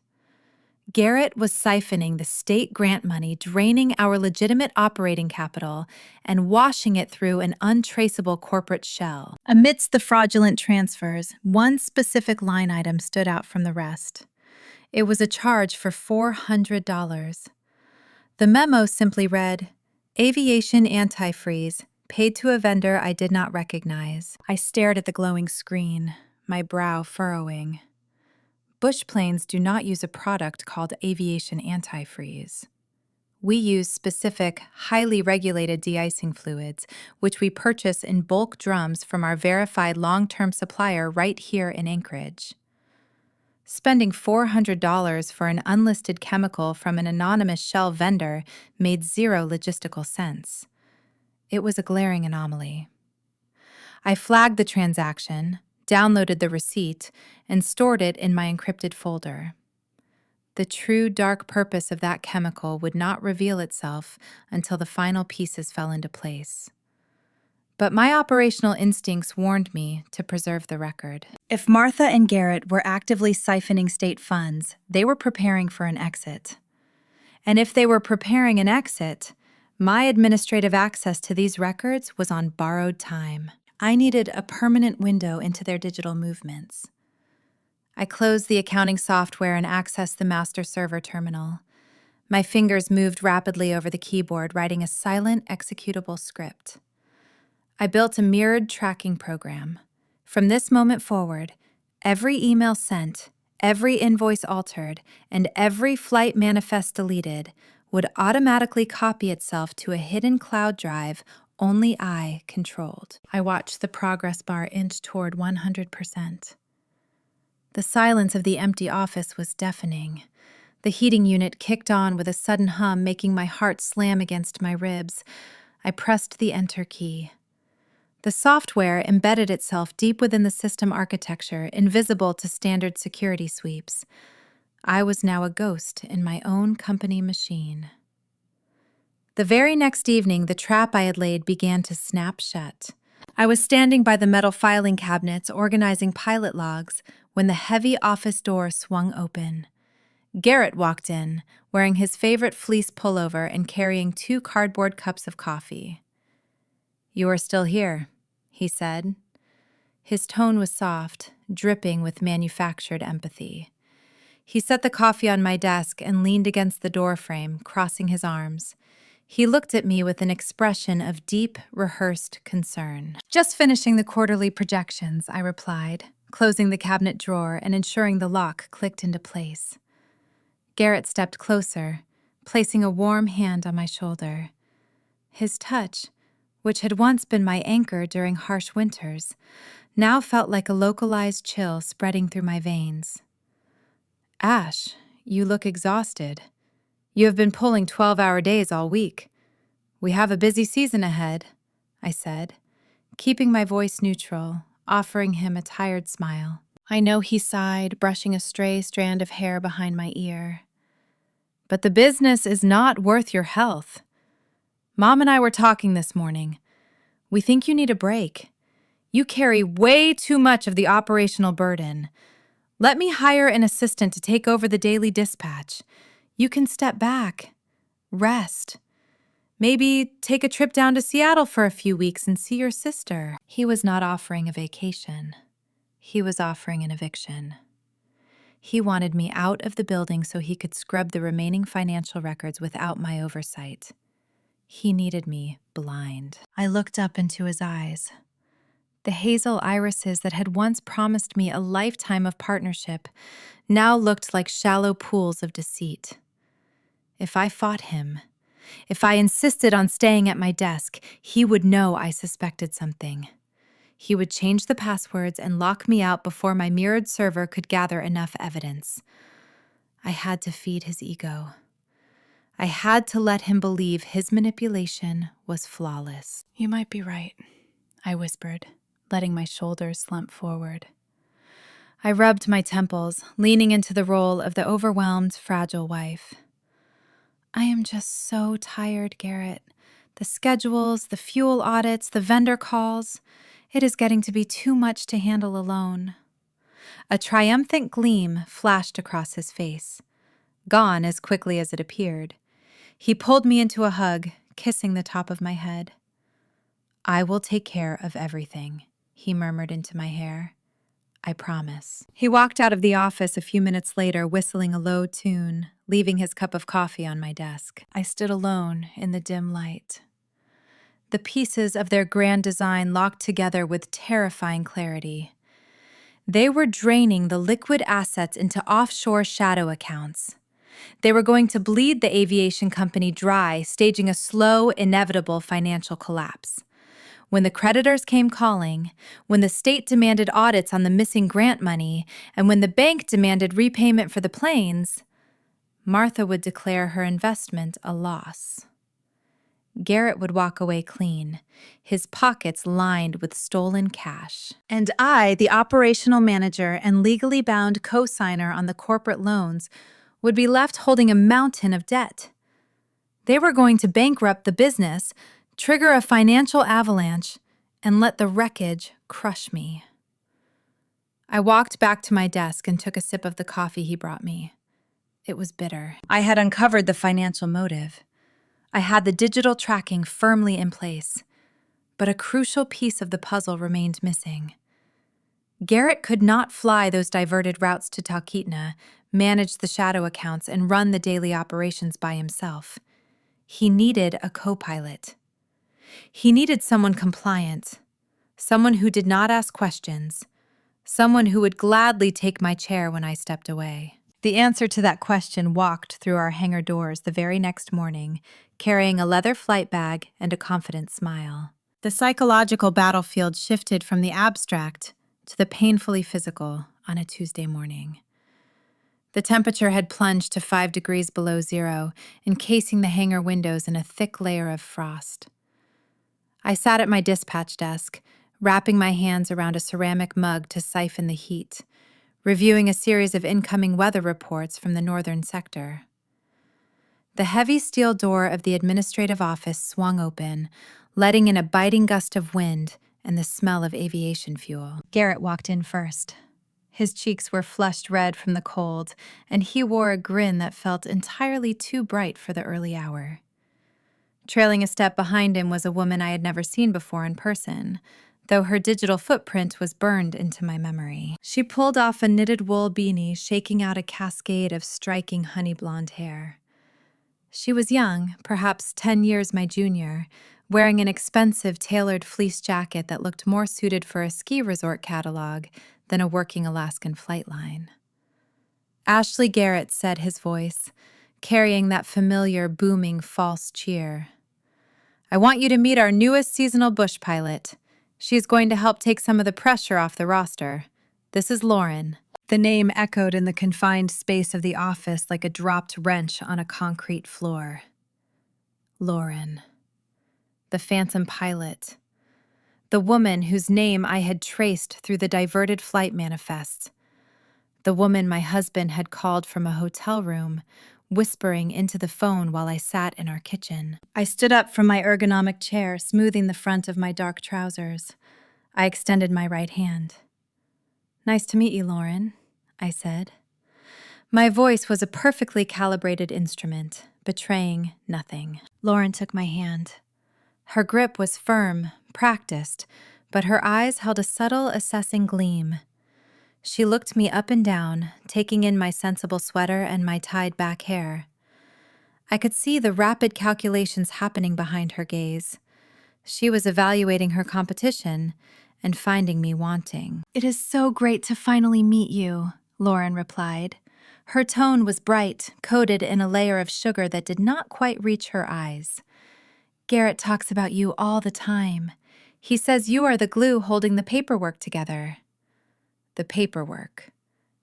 Garrett was siphoning the state grant money, draining our legitimate operating capital, and washing it through an untraceable corporate shell. Amidst the fraudulent transfers, one specific line item stood out from the rest. It was a charge for $400. The memo simply read, "Aviation antifreeze, paid to a vendor I did not recognize." I stared at the glowing screen, my brow furrowing. Bush planes do not use a product called aviation antifreeze. We use specific, highly regulated de-icing fluids, which we purchase in bulk drums from our verified long-term supplier right here in Anchorage. Spending $400 for an unlisted chemical from an anonymous shell vendor made zero logistical sense. It was a glaring anomaly. I flagged the transaction, downloaded the receipt, and stored it in my encrypted folder. The true dark purpose of that chemical would not reveal itself until the final pieces fell into place. But my operational instincts warned me to preserve the record. If Martha and Garrett were actively siphoning state funds, they were preparing for an exit. And if they were preparing an exit, my administrative access to these records was on borrowed time. I needed a permanent window into their digital movements. I closed the accounting software and accessed the master server terminal. My fingers moved rapidly over the keyboard, writing a silent, executable script. I built a mirrored tracking program. From this moment forward, every email sent, every invoice altered, and every flight manifest deleted would automatically copy itself to a hidden cloud drive only I controlled. I watched the progress bar inch toward 100%. The silence of the empty office was deafening. The heating unit kicked on with a sudden hum, making my heart slam against my ribs. I pressed the enter key. The software embedded itself deep within the system architecture, invisible to standard security sweeps. I was now a ghost in my own company machine. The very next evening, the trap I had laid began to snap shut. I was standing by the metal filing cabinets, organizing pilot logs, when the heavy office door swung open. Garrett walked in, wearing his favorite fleece pullover and carrying 2 cardboard cups of coffee. "You are still here," he said. His tone was soft, dripping with manufactured empathy. He set the coffee on my desk and leaned against the doorframe, crossing his arms. He looked at me with an expression of deep, rehearsed concern. "Just finishing the quarterly projections," I replied, closing the cabinet drawer and ensuring the lock clicked into place. Garrett stepped closer, placing a warm hand on my shoulder. His touch, which had once been my anchor during harsh winters, now felt like a localized chill spreading through my veins. "Ash, you look exhausted. You have been pulling 12-hour days all week. We have a busy season ahead," I said, keeping my voice neutral, offering him a tired smile. I know he sighed, brushing a stray strand of hair behind my ear. "But the business is not worth your health. Mom and I were talking this morning. We think you need a break. You carry way too much of the operational burden. Let me hire an assistant to take over the daily dispatch. You can step back, rest. Maybe take a trip down to Seattle for a few weeks and see your sister." He was not offering a vacation. He was offering an eviction. He wanted me out of the building so he could scrub the remaining financial records without my oversight. He needed me blind. I looked up into his eyes. The hazel irises that had once promised me a lifetime of partnership now looked like shallow pools of deceit. If I fought him, if I insisted on staying at my desk, he would know I suspected something. He would change the passwords and lock me out before my mirrored server could gather enough evidence. I had to feed his ego. I had to let him believe his manipulation was flawless. "You might be right," I whispered, letting my shoulders slump forward. I rubbed my temples, leaning into the role of the overwhelmed, fragile wife. "I am just so tired, Garrett. The schedules, the fuel audits, the vendor calls. It is getting to be too much to handle alone." A triumphant gleam flashed across his face, gone as quickly as it appeared. He pulled me into a hug, kissing the top of my head. "I will take care of everything," he murmured into my hair. "I promise." He walked out of the office a few minutes later, whistling a low tune, leaving his cup of coffee on my desk. I stood alone in the dim light. The pieces of their grand design locked together with terrifying clarity. They were draining the liquid assets into offshore shadow accounts. They were going to bleed the aviation company dry, staging a slow, inevitable financial collapse. When the creditors came calling, when the state demanded audits on the missing grant money, and when the bank demanded repayment for the planes, Martha would declare her investment a loss. Garrett would walk away clean, his pockets lined with stolen cash. And I, the operational manager and legally bound co-signer on the corporate loans, would be left holding a mountain of debt. They were going to bankrupt the business, trigger a financial avalanche, and let the wreckage crush me. I walked back to my desk and took a sip of the coffee he brought me. It was bitter. I had uncovered the financial motive. I had the digital tracking firmly in place, but a crucial piece of the puzzle remained missing. Garrett could not fly those diverted routes to Talkeetna, manage the shadow accounts, and run the daily operations by himself. He needed a co-pilot. He needed someone compliant, someone who did not ask questions, someone who would gladly take my chair when I stepped away. The answer to that question walked through our hangar doors the very next morning, carrying a leather flight bag and a confident smile. The psychological battlefield shifted from the abstract to the painfully physical on a Tuesday morning. The temperature had plunged to 5 degrees below zero, encasing the hangar windows in a thick layer of frost. I sat at my dispatch desk, wrapping my hands around a ceramic mug to siphon the heat, reviewing a series of incoming weather reports from the northern sector. The heavy steel door of the administrative office swung open, letting in a biting gust of wind and the smell of aviation fuel. Garrett walked in first. His cheeks were flushed red from the cold, and he wore a grin that felt entirely too bright for the early hour. Trailing a step behind him was a woman I had never seen before in person, though her digital footprint was burned into my memory. She pulled off a knitted wool beanie, shaking out a cascade of striking honey blonde hair. She was young, perhaps 10 years my junior, wearing an expensive tailored fleece jacket that looked more suited for a ski resort catalog than a working Alaskan flight line. "Ashley Garrett," said his voice, carrying that familiar, booming, false cheer. "I want you to meet our newest seasonal bush pilot. She's going to help take some of the pressure off the roster. This is Lauren." The name echoed in the confined space of the office like a dropped wrench on a concrete floor. Lauren. The phantom pilot. The woman whose name I had traced through the diverted flight manifests. The woman my husband had called from a hotel room, whispering into the phone while I sat in our kitchen. I stood up from my ergonomic chair, smoothing the front of my dark trousers. I extended my right hand. "Nice to meet you, Lauren," I said. My voice was a perfectly calibrated instrument, betraying nothing. Lauren took my hand. Her grip was firm, practiced, but her eyes held a subtle, assessing gleam. She looked me up and down, taking in my sensible sweater and my tied-back hair. I could see the rapid calculations happening behind her gaze. She was evaluating her competition and finding me wanting. "It is so great to finally meet you," Lauren replied. Her tone was bright, coated in a layer of sugar that did not quite reach her eyes. "Garrett talks about you all the time. He says you are the glue holding the paperwork together." The paperwork.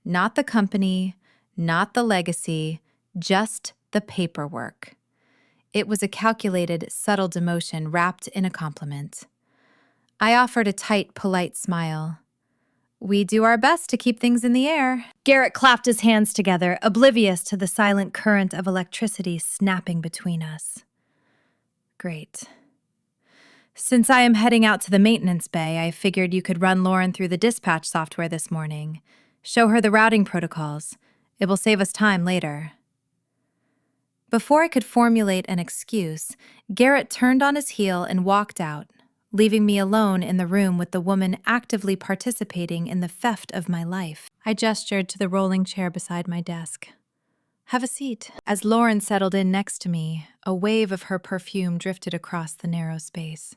Not the company, not the legacy, just the paperwork. It was a calculated, subtle demotion wrapped in a compliment. I offered a tight, polite smile. "We do our best to keep things in the air." Garrett clapped his hands together, oblivious to the silent current of electricity snapping between us. "Great. Since I am heading out to the maintenance bay, I figured you could run Lauren through the dispatch software this morning. Show her the routing protocols. It will save us time later." Before I could formulate an excuse, Garrett turned on his heel and walked out, leaving me alone in the room with the woman actively participating in the theft of my life. I gestured to the rolling chair beside my desk. "Have a seat." As Lauren settled in next to me, a wave of her perfume drifted across the narrow space.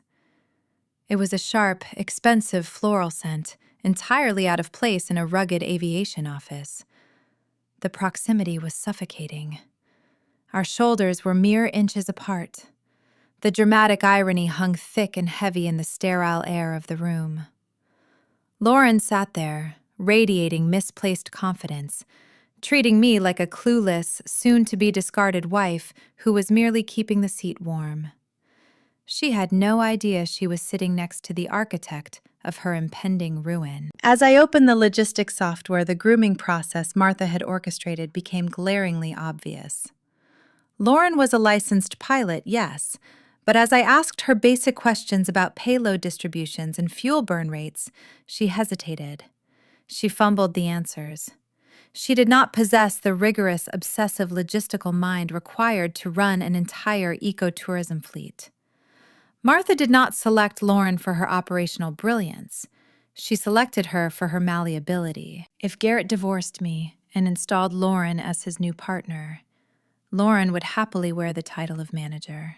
It was a sharp, expensive floral scent, entirely out of place in a rugged aviation office. The proximity was suffocating. Our shoulders were mere inches apart. The dramatic irony hung thick and heavy in the sterile air of the room. Lauren sat there, radiating misplaced confidence, treating me like a clueless, soon-to-be-discarded wife who was merely keeping the seat warm. She had no idea she was sitting next to the architect of her impending ruin. As I opened the logistics software, the grooming process Martha had orchestrated became glaringly obvious. Lauren was a licensed pilot, yes, but as I asked her basic questions about payload distributions and fuel burn rates, she hesitated. She fumbled the answers. She did not possess the rigorous, obsessive logistical mind required to run an entire ecotourism fleet. Martha did not select Lauren for her operational brilliance. She selected her for her malleability. If Garrett divorced me and installed Lauren as his new partner, Lauren would happily wear the title of manager.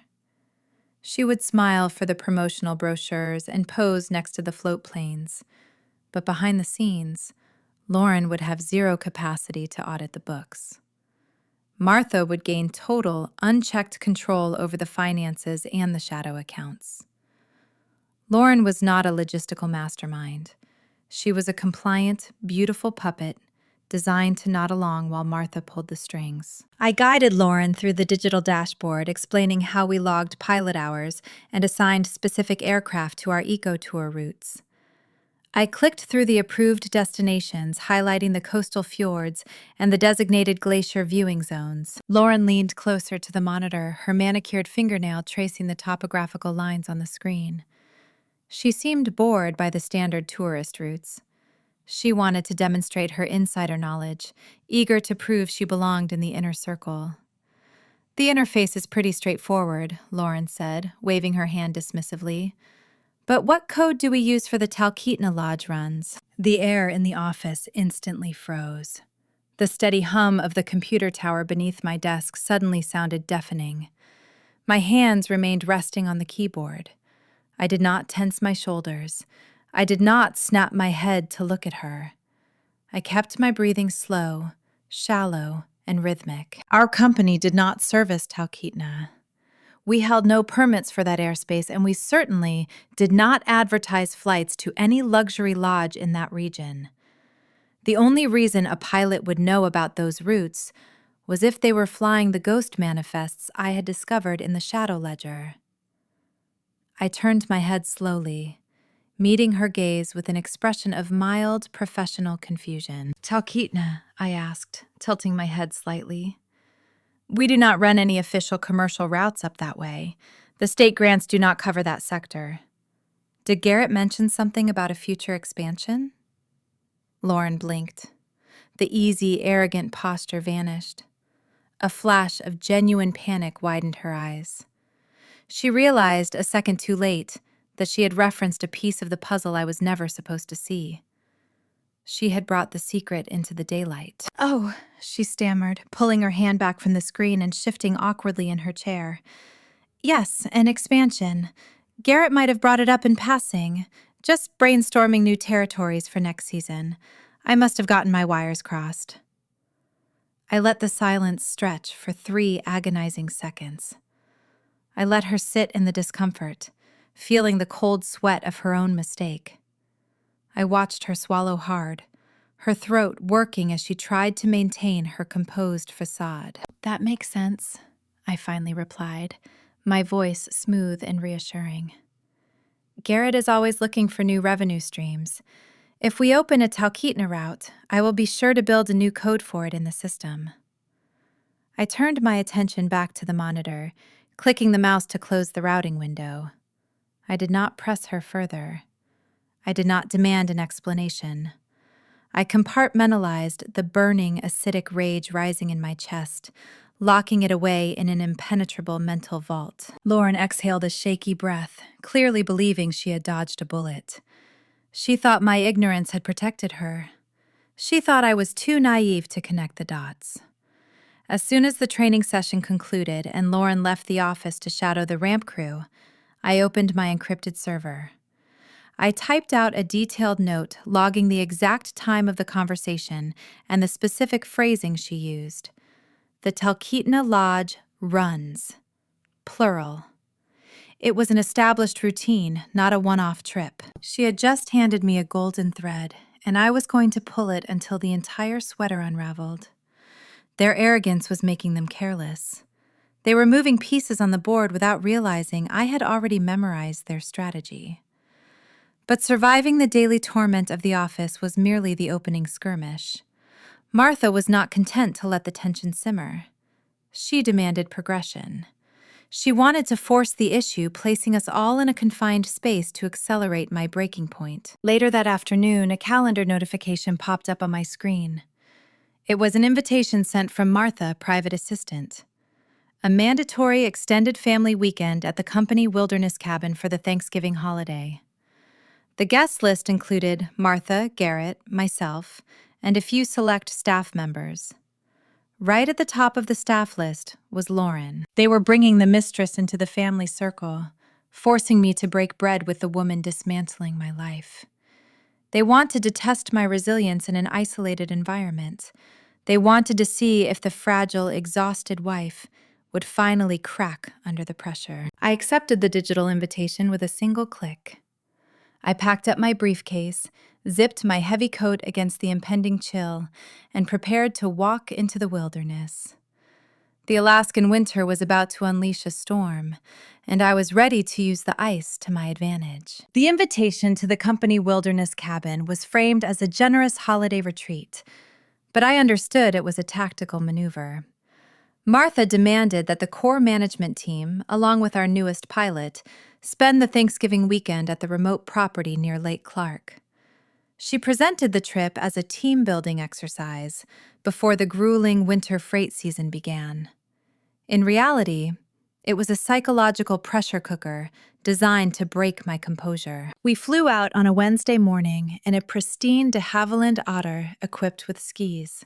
She would smile for the promotional brochures and pose next to the float planes. But behind the scenes, Lauren would have zero capacity to audit the books. Martha would gain total, unchecked control over the finances and the shadow accounts. Lauren was not a logistical mastermind. She was a compliant, beautiful puppet designed to nod along while Martha pulled the strings. I guided Lauren through the digital dashboard, explaining how we logged pilot hours and assigned specific aircraft to our eco-tour routes. I clicked through the approved destinations, highlighting the coastal fjords and the designated glacier viewing zones. Lauren leaned closer to the monitor, her manicured fingernail tracing the topographical lines on the screen. She seemed bored by the standard tourist routes. She wanted to demonstrate her insider knowledge, eager to prove she belonged in the inner circle. "The interface is pretty straightforward," Lauren said, waving her hand dismissively. "But what code do we use for the Talkeetna Lodge runs?" The air in the office instantly froze. The steady hum of the computer tower beneath my desk suddenly sounded deafening. My hands remained resting on the keyboard. I did not tense my shoulders. I did not snap my head to look at her. I kept my breathing slow, shallow, and rhythmic. Our company did not service Talkeetna. We held no permits for that airspace, and we certainly did not advertise flights to any luxury lodge in that region. The only reason a pilot would know about those routes was if they were flying the ghost manifests I had discovered in the Shadow Ledger. I turned my head slowly, meeting her gaze with an expression of mild, professional confusion. "Talkeetna?" I asked, tilting my head slightly. "We do not run any official commercial routes up that way. The state grants do not cover that sector." Did Garrett mention something about a future expansion? Lauren blinked. The easy, arrogant posture vanished. A flash of genuine panic widened her eyes. She realized, a second too late, that she had referenced a piece of the puzzle I was never supposed to see. She had brought the secret into the daylight. "Oh," she stammered, pulling her hand back from the screen and shifting awkwardly in her chair. "Yes, an expansion. Garrett might have brought it up in passing, just brainstorming new territories for next season. I must have gotten my wires crossed." I let the silence stretch for 3 agonizing seconds. I let her sit in the discomfort, feeling the cold sweat of her own mistake. I watched her swallow hard, her throat working as she tried to maintain her composed facade. "That makes sense," I finally replied, my voice smooth and reassuring. "Garrett is always looking for new revenue streams. If we open a Talkeetna route, I will be sure to build a new code for it in the system." I turned my attention back to the monitor, clicking the mouse to close the routing window. I did not press her further. I did not demand an explanation. I compartmentalized the burning, acidic rage rising in my chest, locking it away in an impenetrable mental vault. Lauren exhaled a shaky breath, clearly believing she had dodged a bullet. She thought my ignorance had protected her. She thought I was too naive to connect the dots. As soon as the training session concluded and Lauren left the office to shadow the ramp crew, I opened my encrypted server. I typed out a detailed note logging the exact time of the conversation and the specific phrasing she used. "The Talkeetna Lodge runs." Plural. It was an established routine, not a one-off trip. She had just handed me a golden thread, and I was going to pull it until the entire sweater unraveled. Their arrogance was making them careless. They were moving pieces on the board without realizing I had already memorized their strategy. But surviving the daily torment of the office was merely the opening skirmish. Martha was not content to let the tension simmer. She demanded progression. She wanted to force the issue, placing us all in a confined space to accelerate my breaking point. Later that afternoon, a calendar notification popped up on my screen. It was an invitation sent from Martha, private assistant. A mandatory extended family weekend at the company wilderness cabin for the Thanksgiving holiday. The guest list included Martha, Garrett, myself, and a few select staff members. Right at the top of the staff list was Lauren. They were bringing the mistress into the family circle, forcing me to break bread with the woman dismantling my life. They wanted to test my resilience in an isolated environment. They wanted to see if the fragile, exhausted wife would finally crack under the pressure. I accepted the digital invitation with a single click. I packed up my briefcase, zipped my heavy coat against the impending chill, and prepared to walk into the wilderness. The Alaskan winter was about to unleash a storm, and I was ready to use the ice to my advantage. The invitation to the company wilderness cabin was framed as a generous holiday retreat, but I understood it was a tactical maneuver. Martha demanded that the core management team, along with our newest pilot, spend the Thanksgiving weekend at the remote property near Lake Clark. She presented the trip as a team-building exercise before the grueling winter freight season began. In reality, it was a psychological pressure cooker designed to break my composure. We flew out on a Wednesday morning in a pristine de Havilland Otter equipped with skis.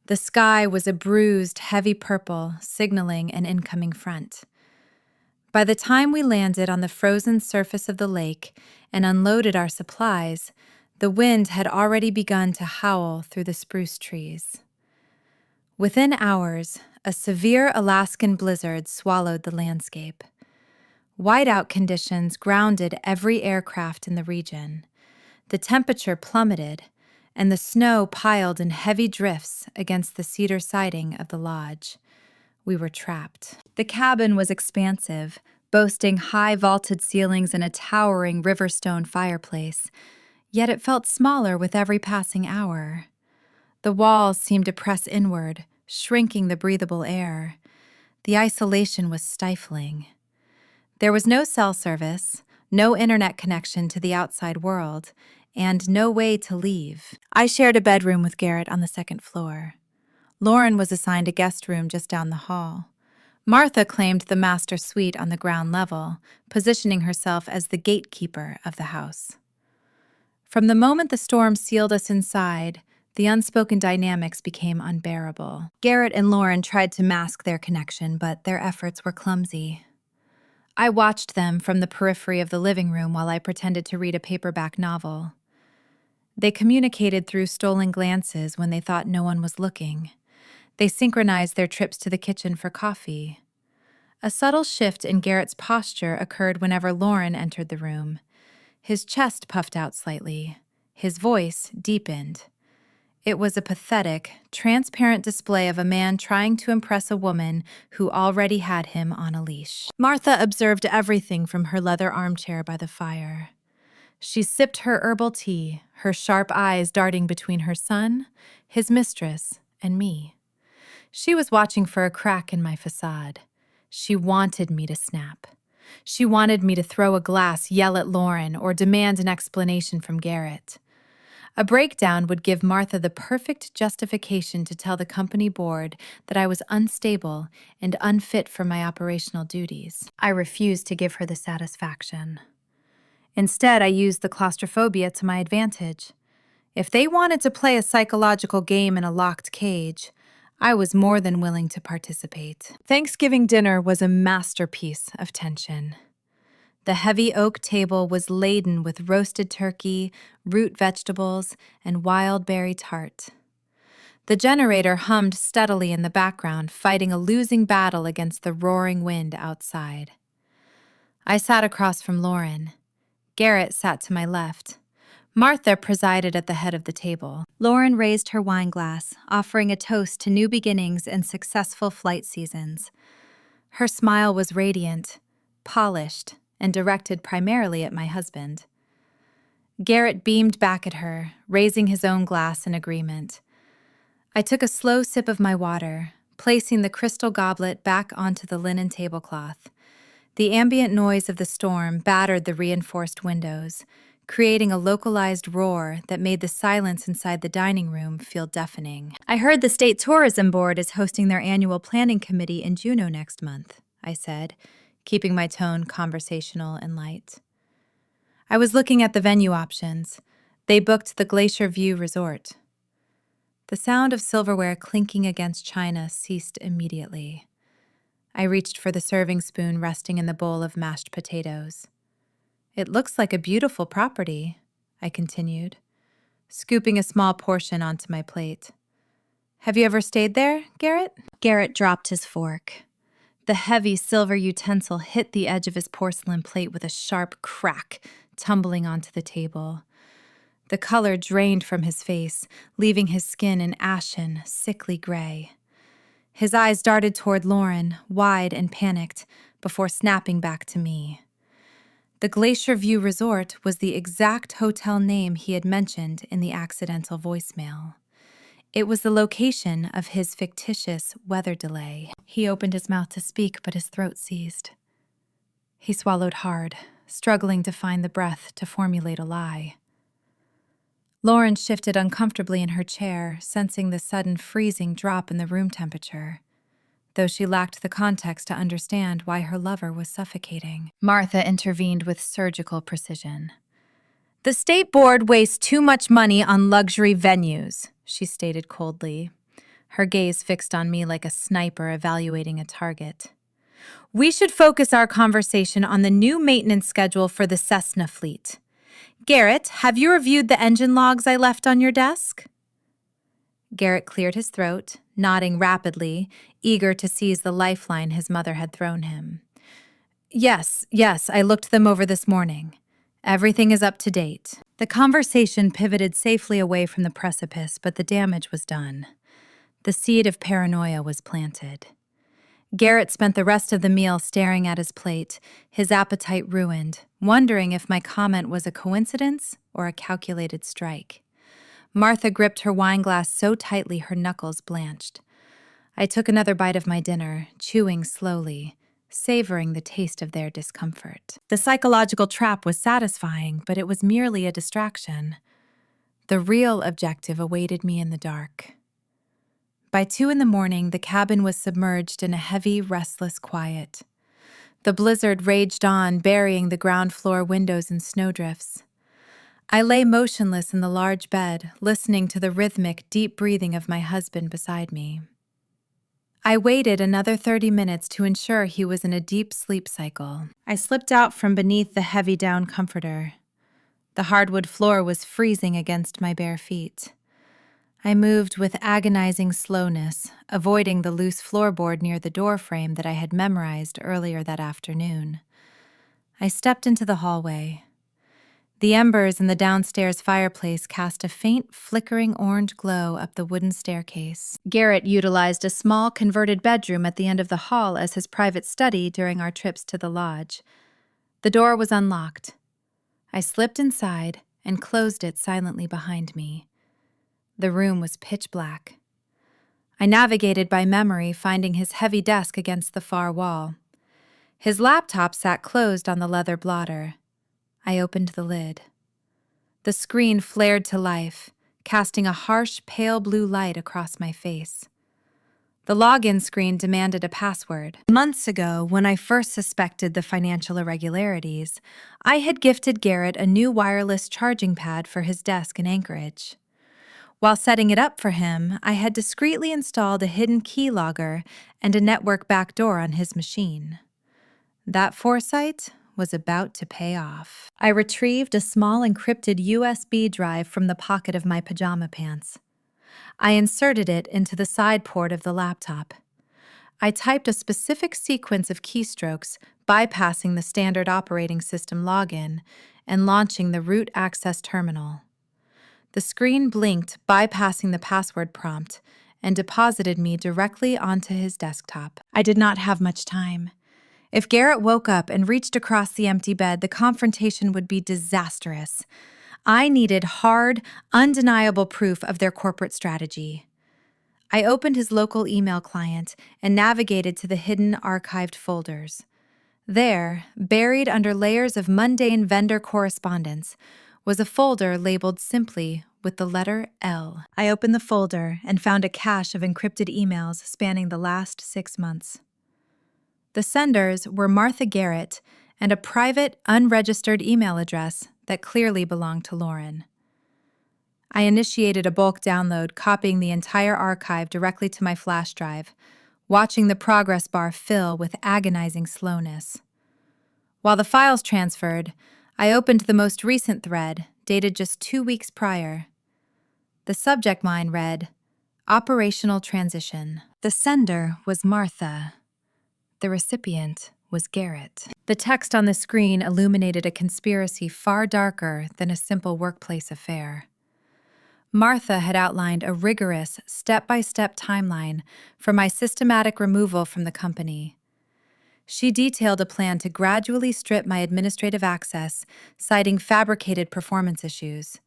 The sky was a bruised, heavy purple, signaling an incoming front. By the time we landed on the frozen surface of the lake and unloaded our supplies, the wind had already begun to howl through the spruce trees. Within hours, a severe Alaskan blizzard swallowed the landscape. Whiteout conditions grounded every aircraft in the region. The temperature plummeted, and the snow piled in heavy drifts against the cedar siding of the lodge. We were trapped. The cabin was expansive, boasting high vaulted ceilings and a towering riverstone fireplace, yet it felt smaller with every passing hour. The walls seemed to press inward, shrinking the breathable air. The isolation was stifling. There was no cell service, no internet connection to the outside world, and no way to leave. I shared a bedroom with Garrett on the second floor. Lauren was assigned a guest room just down the hall. Martha claimed the master suite on the ground level, positioning herself as the gatekeeper of the house. From the moment the storm sealed us inside, the unspoken dynamics became unbearable. Garrett and Lauren tried to mask their connection, but their efforts were clumsy. I watched them from the periphery of the living room while I pretended to read a paperback novel. They communicated through stolen glances when they thought no one was looking. They synchronized their trips to the kitchen for coffee. A subtle shift in Garrett's posture occurred whenever Lauren entered the room. His chest puffed out slightly. His voice deepened. It was a pathetic, transparent display of a man trying to impress a woman who already had him on a leash. Martha observed everything from her leather armchair by the fire. She sipped her herbal tea, her sharp eyes darting between her son, his mistress, and me. She was watching for a crack in my facade. She wanted me to snap. She wanted me to throw a glass, yell at Lauren, or demand an explanation from Garrett. A breakdown would give Martha the perfect justification to tell the company board that I was unstable and unfit for my operational duties. I refused to give her the satisfaction. Instead, I used the claustrophobia to my advantage. If they wanted to play a psychological game in a locked cage, I was more than willing to participate. Thanksgiving dinner was a masterpiece of tension. The heavy oak table was laden with roasted turkey, root vegetables, and wild berry tart. The generator hummed steadily in the background, fighting a losing battle against the roaring wind outside. I sat across from Lauren. Garrett sat to my left. Martha presided at the head of the table. Lauren raised her wine glass, offering a toast to new beginnings and successful flight seasons. Her smile was radiant, polished, and directed primarily at my husband. Garrett beamed back at her, raising his own glass in agreement. I took a slow sip of my water, placing the crystal goblet back onto the linen tablecloth. The ambient noise of the storm battered the reinforced windows, creating a localized roar that made the silence inside the dining room feel deafening. I heard the State Tourism Board is hosting their annual planning committee in Juneau next month, I said, keeping my tone conversational and light. I was looking at the venue options. They booked the Glacier View Resort. The sound of silverware clinking against china ceased immediately. I reached for the serving spoon resting in the bowl of mashed potatoes. It looks like a beautiful property, I continued, scooping a small portion onto my plate. Have you ever stayed there, Garrett? Garrett dropped his fork. The heavy silver utensil hit the edge of his porcelain plate with a sharp crack, tumbling onto the table. The color drained from his face, leaving his skin an ashen, sickly gray. His eyes darted toward Lauren, wide and panicked, before snapping back to me. The Glacier View Resort was the exact hotel name he had mentioned in the accidental voicemail. It was the location of his fictitious weather delay. He opened his mouth to speak, but his throat seized. He swallowed hard, struggling to find the breath to formulate a lie. Lauren shifted uncomfortably in her chair, sensing the sudden freezing drop in the room temperature, though she lacked the context to understand why her lover was suffocating. Martha intervened with surgical precision. The state board wastes too much money on luxury venues, she stated coldly, her gaze fixed on me like a sniper evaluating a target. We should focus our conversation on the new maintenance schedule for the Cessna fleet. Garrett, have you reviewed the engine logs I left on your desk? Garrett cleared his throat, nodding rapidly, eager to seize the lifeline his mother had thrown him. Yes, I looked them over this morning. Everything is up to date. The conversation pivoted safely away from the precipice, but the damage was done. The seed of paranoia was planted. Garrett spent the rest of the meal staring at his plate, his appetite ruined, wondering if my comment was a coincidence or a calculated strike. Martha gripped her wine glass so tightly her knuckles blanched. I took another bite of my dinner, chewing slowly, savoring the taste of their discomfort. The psychological trap was satisfying, but it was merely a distraction. The real objective awaited me in the dark. By 2 a.m, the cabin was submerged in a heavy, restless quiet. The blizzard raged on, burying the ground floor windows in snowdrifts. I lay motionless in the large bed, listening to the rhythmic, deep breathing of my husband beside me. I waited another 30 minutes to ensure he was in a deep sleep cycle. I slipped out from beneath the heavy down comforter. The hardwood floor was freezing against my bare feet. I moved with agonizing slowness, avoiding the loose floorboard near the door frame that I had memorized earlier that afternoon. I stepped into the hallway. The embers in the downstairs fireplace cast a faint, flickering orange glow up the wooden staircase. Garrett utilized a small, converted bedroom at the end of the hall as his private study during our trips to the lodge. The door was unlocked. I slipped inside and closed it silently behind me. The room was pitch black. I navigated by memory, finding his heavy desk against the far wall. His laptop sat closed on the leather blotter. I opened the lid. The screen flared to life, casting a harsh, pale blue light across my face. The login screen demanded a password. Months ago, when I first suspected the financial irregularities, I had gifted Garrett a new wireless charging pad for his desk in Anchorage. While setting it up for him, I had discreetly installed a hidden keylogger and a network backdoor on his machine. That foresight was about to pay off. I retrieved a small encrypted USB drive from the pocket of my pajama pants. I inserted it into the side port of the laptop. I typed a specific sequence of keystrokes, bypassing the standard operating system login and launching the root access terminal. The screen blinked, bypassing the password prompt, and deposited me directly onto his desktop. I did not have much time. If Garrett woke up and reached across the empty bed, the confrontation would be disastrous. I needed hard, undeniable proof of their corporate strategy. I opened his local email client and navigated to the hidden archived folders. There, buried under layers of mundane vendor correspondence, was a folder labeled simply with the letter L. I opened the folder and found a cache of encrypted emails spanning the last 6 months. The senders were Martha Garrett and a private, unregistered email address that clearly belonged to Lauren. I initiated a bulk download, copying the entire archive directly to my flash drive, watching the progress bar fill with agonizing slowness. While the files transferred, I opened the most recent thread, dated just 2 weeks prior. The subject line read, Operational Transition. The sender was Martha. The recipient was Garrett. The text on the screen illuminated a conspiracy far darker than a simple workplace affair. Martha had outlined a rigorous, step-by-step timeline for my systematic removal from the company. She detailed a plan to gradually strip my administrative access, citing fabricated performance issues.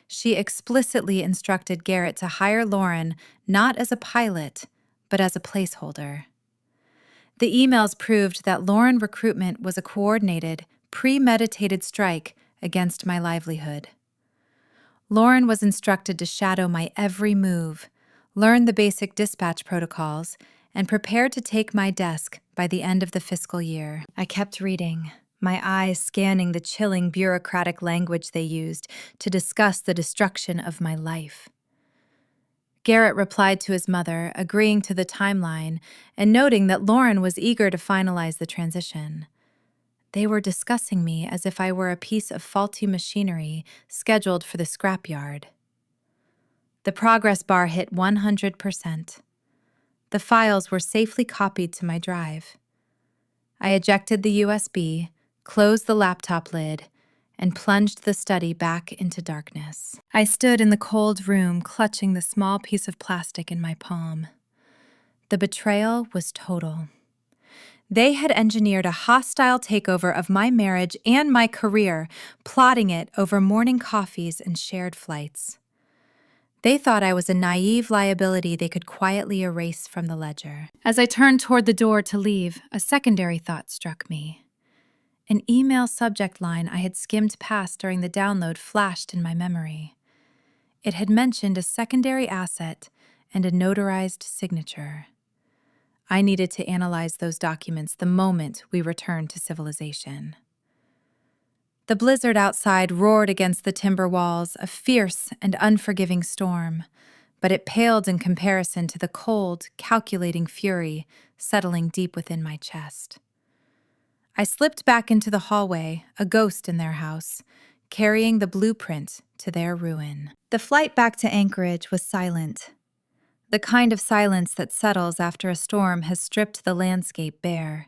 She explicitly instructed Garrett to hire Lauren not as a pilot, but as a placeholder. The emails proved that Lauren recruitment was a coordinated, premeditated strike against my livelihood. Lauren was instructed to shadow my every move, learn the basic dispatch protocols, and prepare to take my desk by the end of the fiscal year. I kept reading, my eyes scanning the chilling bureaucratic language they used to discuss the destruction of my life. Garrett replied to his mother, agreeing to the timeline and noting that Lauren was eager to finalize the transition. They were discussing me as if I were a piece of faulty machinery scheduled for the scrapyard. The progress bar hit 100%. The files were safely copied to my drive. I ejected the USB, closed the laptop lid, and plunged the study back into darkness. I stood in the cold room, clutching the small piece of plastic in my palm. The betrayal was total. They had engineered a hostile takeover of my marriage and my career, plotting it over morning coffees and shared flights. They thought I was a naive liability they could quietly erase from the ledger. As I turned toward the door to leave, a secondary thought struck me. An email subject line I had skimmed past during the download flashed in my memory. It had mentioned a secondary asset and a notarized signature. I needed to analyze those documents the moment we returned to civilization. The blizzard outside roared against the timber walls, a fierce and unforgiving storm, but it paled in comparison to the cold, calculating fury settling deep within my chest. I slipped back into the hallway, a ghost in their house, carrying the blueprint to their ruin. The flight back to Anchorage was silent. The kind of silence that settles after a storm has stripped the landscape bare.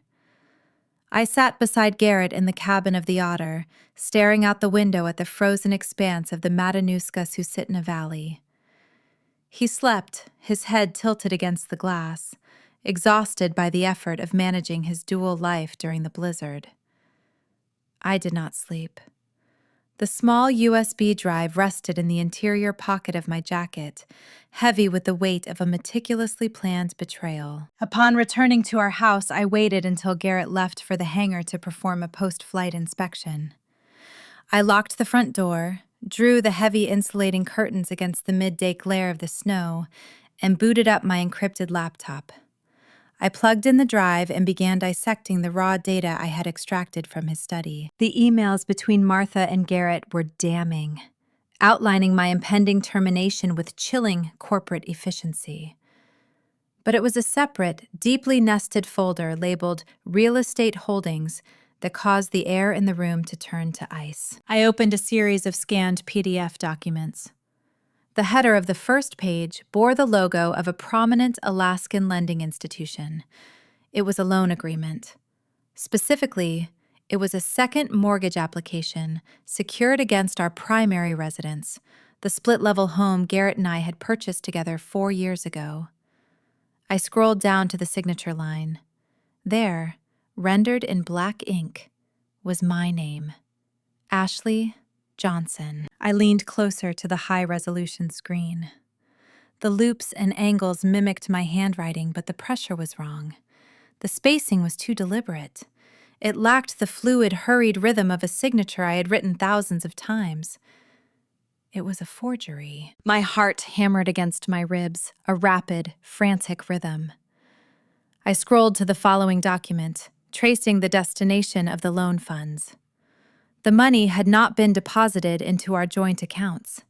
I sat beside Garrett in the cabin of the Otter, staring out the window at the frozen expanse of the Matanuska Susitna Valley. He slept, his head tilted against the glass, exhausted by the effort of managing his dual life during the blizzard. I did not sleep. The small USB drive rested in the interior pocket of my jacket, heavy with the weight of a meticulously planned betrayal. Upon returning to our house, I waited until Garrett left for the hangar to perform a post-flight inspection. I locked the front door, drew the heavy insulating curtains against the midday glare of the snow, and booted up my encrypted laptop. I plugged in the drive and began dissecting the raw data I had extracted from his study. The emails between Martha and Garrett were damning, outlining my impending termination with chilling corporate efficiency. But it was a separate, deeply nested folder labeled Real Estate Holdings that caused the air in the room to turn to ice. I opened a series of scanned PDF documents. The header of the first page bore the logo of a prominent Alaskan lending institution. It was a loan agreement. Specifically, it was a second mortgage application secured against our primary residence, the split-level home Garrett and I had purchased together 4 years ago. I scrolled down to the signature line. There, rendered in black ink, was my name, Ashley Johnson. I leaned closer to the high-resolution screen. The loops and angles mimicked my handwriting, but the pressure was wrong. The spacing was too deliberate. It lacked the fluid, hurried rhythm of a signature I had written thousands of times. It was a forgery. My heart hammered against my ribs, a rapid, frantic rhythm. I scrolled to the following document, tracing the destination of the loan funds. The money had not been deposited into our joint accounts.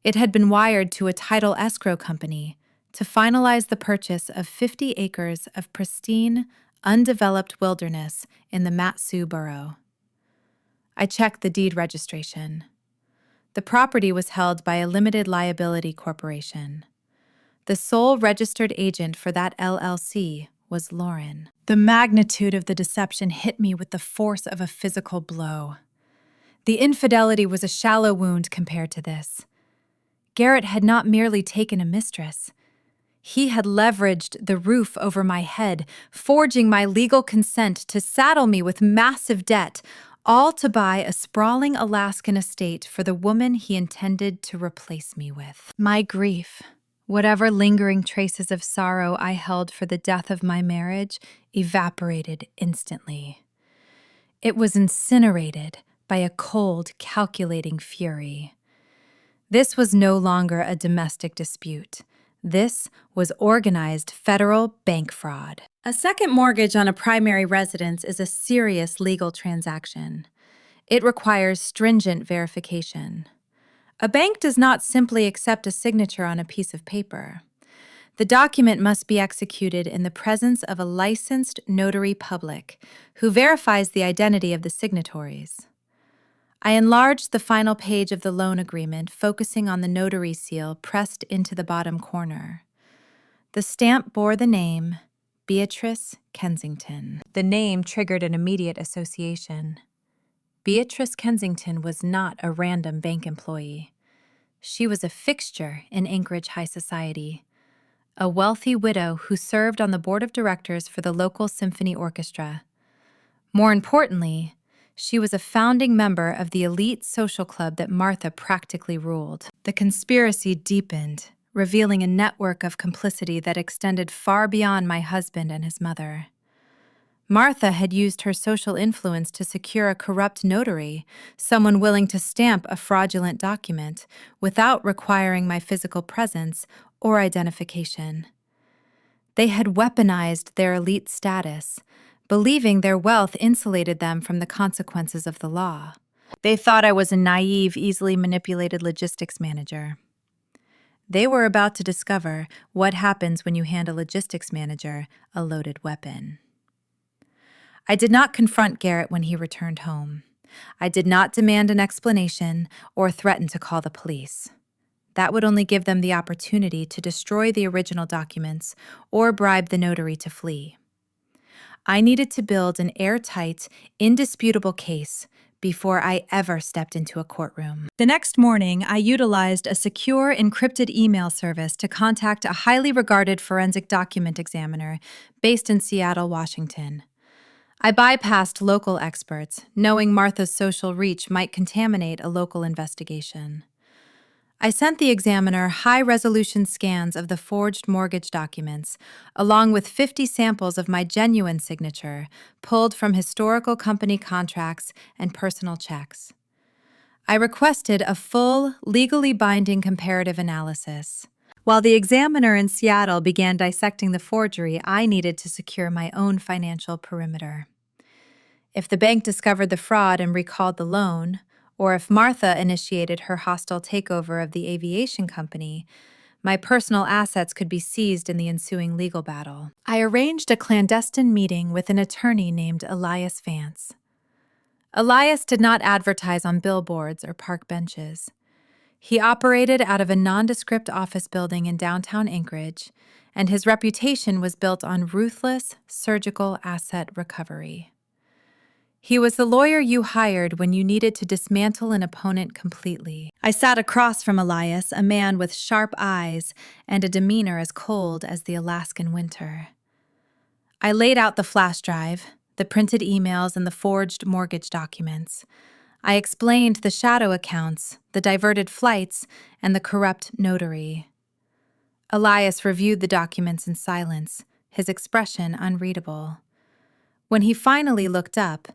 It had been wired to a title escrow company to finalize the purchase of 50 acres of pristine, undeveloped wilderness in the Mat-Su borough. I checked the deed registration. The property was held by a limited liability corporation. The sole registered agent for that LLC was Lauren. The magnitude of the deception hit me with the force of a physical blow. The infidelity was a shallow wound compared to this. Garrett had not merely taken a mistress. He had leveraged the roof over my head, forging my legal consent to saddle me with massive debt, all to buy a sprawling Alaskan estate for the woman he intended to replace me with. My grief, whatever lingering traces of sorrow I held for the death of my marriage, evaporated instantly. It was incinerated by a cold, calculating fury. This was no longer a domestic dispute. This was organized federal bank fraud. A second mortgage on a primary residence is a serious legal transaction. It requires stringent verification. A bank does not simply accept a signature on a piece of paper. The document must be executed in the presence of a licensed notary public who verifies the identity of the signatories. I enlarged the final page of the loan agreement, focusing on the notary seal pressed into the bottom corner. The stamp bore the name Beatrice Kensington. The name triggered an immediate association. Beatrice Kensington was not a random bank employee. She was a fixture in Anchorage high society, a wealthy widow who served on the board of directors for the local symphony orchestra. More importantly, She was a founding member of the elite social club that Martha practically ruled. The conspiracy deepened, revealing a network of complicity that extended far beyond my husband and his mother. Martha had used her social influence to secure a corrupt notary, someone willing to stamp a fraudulent document without requiring my physical presence or identification. They had weaponized their elite status, believing their wealth insulated them from the consequences of the law. They thought I was a naive, easily manipulated logistics manager. They were about to discover what happens when you hand a logistics manager a loaded weapon. I did not confront Garrett when he returned home. I did not demand an explanation or threaten to call the police. That would only give them the opportunity to destroy the original documents or bribe the notary to flee. I needed to build an airtight, indisputable case before I ever stepped into a courtroom. The next morning, I utilized a secure, encrypted email service to contact a highly regarded forensic document examiner based in Seattle, Washington. I bypassed local experts, knowing Martha's social reach might contaminate a local investigation. I sent the examiner high-resolution scans of the forged mortgage documents, along with 50 samples of my genuine signature, pulled from historical company contracts and personal checks. I requested a full, legally binding comparative analysis. While the examiner in Seattle began dissecting the forgery, I needed to secure my own financial perimeter. If the bank discovered the fraud and recalled the loan, or if Martha initiated her hostile takeover of the aviation company, my personal assets could be seized in the ensuing legal battle. I arranged a clandestine meeting with an attorney named Elias Vance. Elias did not advertise on billboards or park benches. He operated out of a nondescript office building in downtown Anchorage, and his reputation was built on ruthless, surgical asset recovery. He was the lawyer you hired when you needed to dismantle an opponent completely. I sat across from Elias, a man with sharp eyes and a demeanor as cold as the Alaskan winter. I laid out the flash drive, the printed emails, and the forged mortgage documents. I explained the shadow accounts, the diverted flights, and the corrupt notary. Elias reviewed the documents in silence, his expression unreadable. When he finally looked up,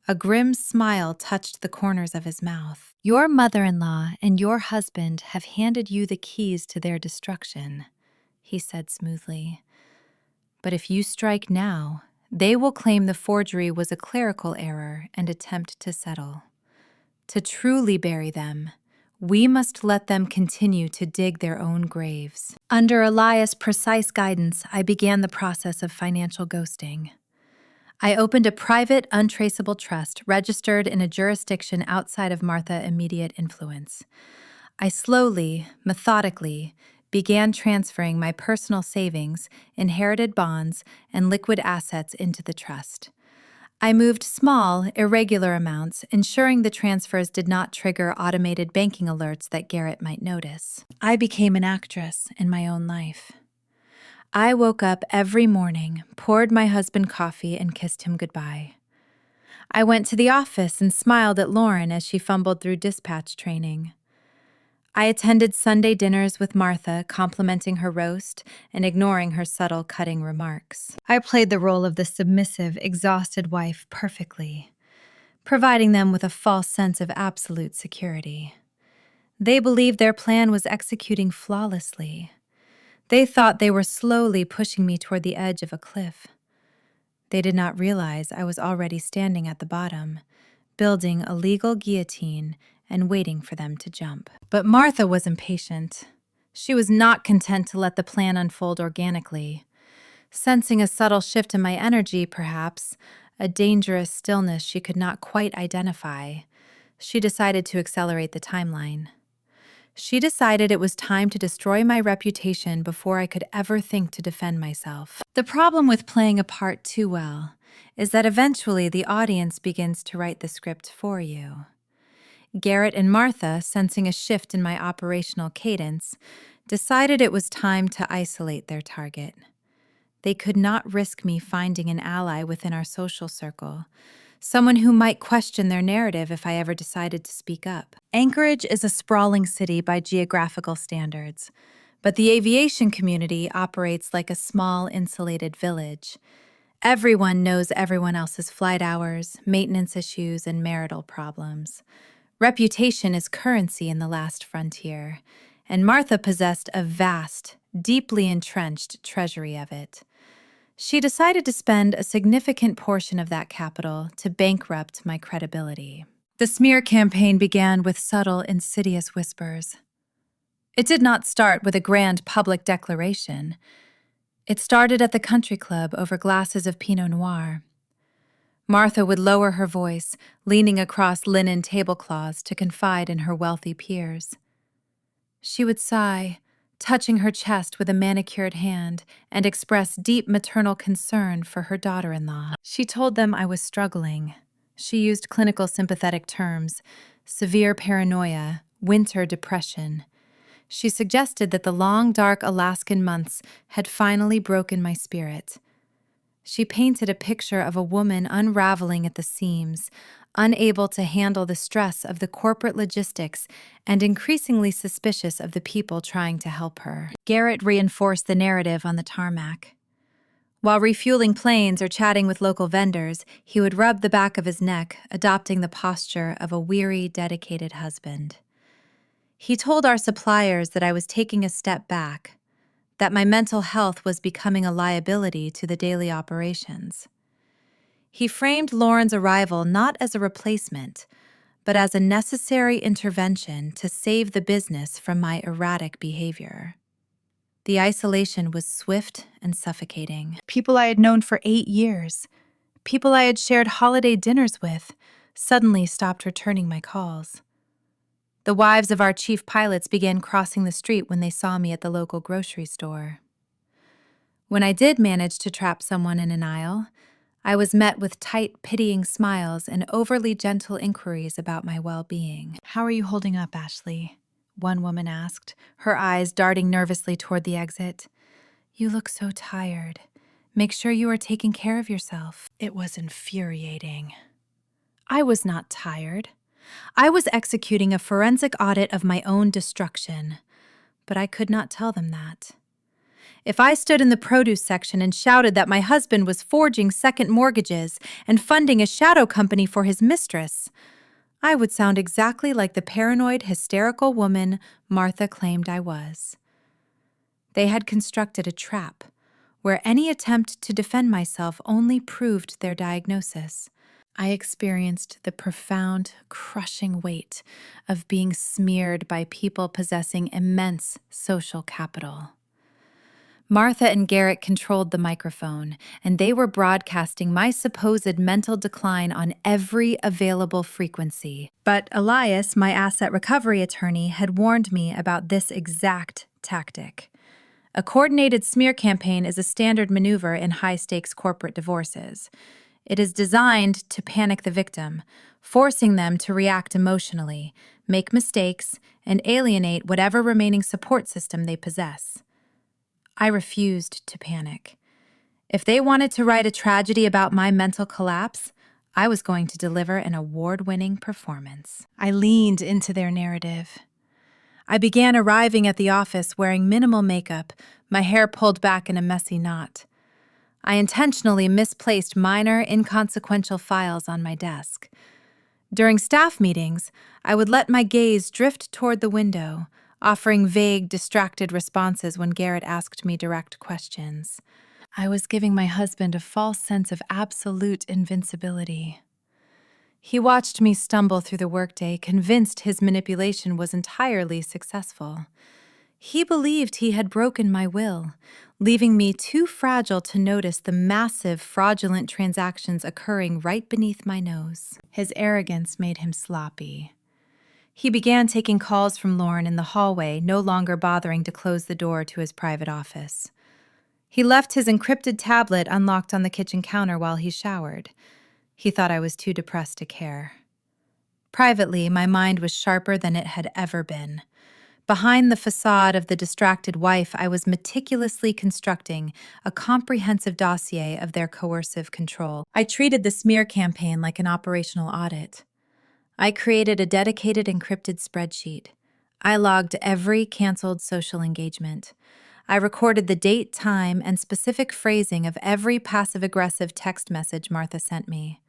a grim smile touched the corners of his mouth. "Your mother-in-law and your husband have handed you the keys to their destruction," he said smoothly. "But if you strike now, they will claim the forgery was a clerical error and attempt to settle. To truly bury them, we must let them continue to dig their own graves." Under Elias' precise guidance, I began the process of financial ghosting. I opened a private, untraceable trust registered in a jurisdiction outside of Martha's immediate influence. I slowly, methodically, began transferring my personal savings, inherited bonds, and liquid assets into the trust. I moved small, irregular amounts, ensuring the transfers did not trigger automated banking alerts that Garrett might notice. I became an actress in my own life. I woke up every morning, poured my husband coffee, and kissed him goodbye. I went to the office and smiled at Lauren as she fumbled through dispatch training. I attended Sunday dinners with Martha, complimenting her roast and ignoring her subtle, cutting remarks. I played the role of the submissive, exhausted wife perfectly, providing them with a false sense of absolute security. They believed their plan was executing flawlessly. They thought they were slowly pushing me toward the edge of a cliff. They did not realize I was already standing at the bottom, building a legal guillotine and waiting for them to jump. But Martha was impatient. She was not content to let the plan unfold organically. Sensing a subtle shift in my energy, perhaps, a dangerous stillness she could not quite identify, she decided to accelerate the timeline. She decided it was time to destroy my reputation before I could ever think to defend myself. The problem with playing a part too well is that eventually the audience begins to write the script for you. Garrett and Martha, sensing a shift in my operational cadence, decided it was time to isolate their target. They could not risk me finding an ally within our social circle, someone who might question their narrative if I ever decided to speak up. Anchorage is a sprawling city by geographical standards, but the aviation community operates like a small, insulated village. Everyone knows everyone else's flight hours, maintenance issues, and marital problems. Reputation is currency in the last frontier, and Martha possessed a vast, deeply entrenched treasury of it. She decided to spend a significant portion of that capital to bankrupt my credibility. The smear campaign began with subtle, insidious whispers. It did not start with a grand public declaration. It started at the country club over glasses of Pinot Noir. Martha would lower her voice, leaning across linen tablecloths to confide in her wealthy peers. She would sigh, touching her chest with a manicured hand, and express deep maternal concern for her daughter-in-law. She told them I was struggling. She used clinical sympathetic terms: severe paranoia, winter depression. She suggested that the long, dark Alaskan months had finally broken my spirit. She painted a picture of a woman unraveling at the seams, unable to handle the stress of the corporate logistics and increasingly suspicious of the people trying to help her. Garrett reinforced the narrative on the tarmac. While refueling planes or chatting with local vendors, he would rub the back of his neck, adopting the posture of a weary, dedicated husband. He told our suppliers that I was taking a step back, that my mental health was becoming a liability to the daily operations. He framed Lauren's arrival not as a replacement, but as a necessary intervention to save the business from my erratic behavior. The isolation was swift and suffocating. People I had known for 8 years, people I had shared holiday dinners with, suddenly stopped returning my calls. The wives of our chief pilots began crossing the street when they saw me at the local grocery store. When I did manage to trap someone in an aisle, I was met with tight, pitying smiles and overly gentle inquiries about my well-being. "How are you holding up, Ashley?" one woman asked, her eyes darting nervously toward the exit. "You look so tired. Make sure you are taking care of yourself." It was infuriating. I was not tired. I was executing a forensic audit of my own destruction, but I could not tell them that. If I stood in the produce section and shouted that my husband was forging second mortgages and funding a shadow company for his mistress, I would sound exactly like the paranoid, hysterical woman Martha claimed I was. They had constructed a trap where any attempt to defend myself only proved their diagnosis. I experienced the profound, crushing weight of being smeared by people possessing immense social capital. Martha and Garrett controlled the microphone, and they were broadcasting my supposed mental decline on every available frequency. But Elias, my asset recovery attorney, had warned me about this exact tactic. A coordinated smear campaign is a standard maneuver in high-stakes corporate divorces. It is designed to panic the victim, forcing them to react emotionally, make mistakes, and alienate whatever remaining support system they possess. I refused to panic. If they wanted to write a tragedy about my mental collapse, I was going to deliver an award-winning performance. I leaned into their narrative. I began arriving at the office wearing minimal makeup, my hair pulled back in a messy knot. I intentionally misplaced minor, inconsequential files on my desk. During staff meetings, I would let my gaze drift toward the window, offering vague, distracted responses when Garrett asked me direct questions. I was giving my husband a false sense of absolute invincibility. He watched me stumble through the workday, convinced his manipulation was entirely successful. He believed he had broken my will, leaving me too fragile to notice the massive, fraudulent transactions occurring right beneath my nose. His arrogance made him sloppy. He began taking calls from Lauren in the hallway, no longer bothering to close the door to his private office. He left his encrypted tablet unlocked on the kitchen counter while he showered. He thought I was too depressed to care. Privately, my mind was sharper than it had ever been. Behind the facade of the distracted wife, I was meticulously constructing a comprehensive dossier of their coercive control. I treated the smear campaign like an operational audit. I created a dedicated encrypted spreadsheet. I logged every canceled social engagement. I recorded the date, time, and specific phrasing of every passive-aggressive text message Martha sent me.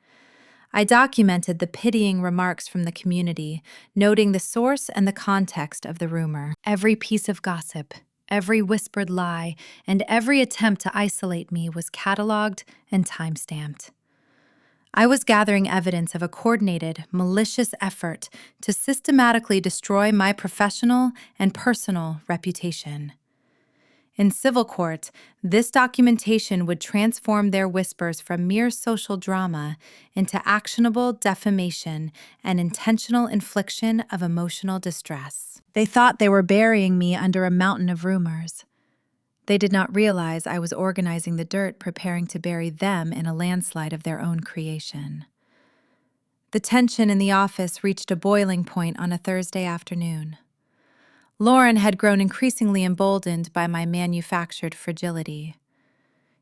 I documented the pitying remarks from the community, noting the source and the context of the rumor. Every piece of gossip, every whispered lie, and every attempt to isolate me was cataloged and timestamped. I was gathering evidence of a coordinated, malicious effort to systematically destroy my professional and personal reputation. In civil court, this documentation would transform their whispers from mere social drama into actionable defamation and intentional infliction of emotional distress. They thought they were burying me under a mountain of rumors. They did not realize I was organizing the dirt, preparing to bury them in a landslide of their own creation. The tension in the office reached a boiling point on a Thursday afternoon. Lauren had grown increasingly emboldened by my manufactured fragility.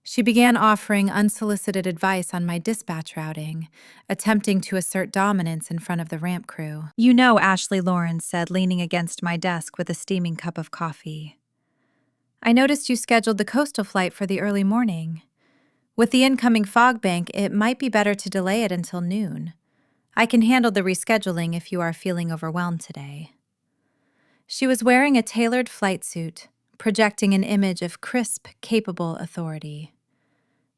She began offering unsolicited advice on my dispatch routing, attempting to assert dominance in front of the ramp crew. "You know," Ashley Lawrence said, leaning against my desk with a steaming cup of coffee. "I noticed you scheduled the coastal flight for the early morning. With the incoming fog bank, it might be better to delay it until noon. I can handle the rescheduling if you are feeling overwhelmed today." She was wearing a tailored flight suit, projecting an image of crisp, capable authority.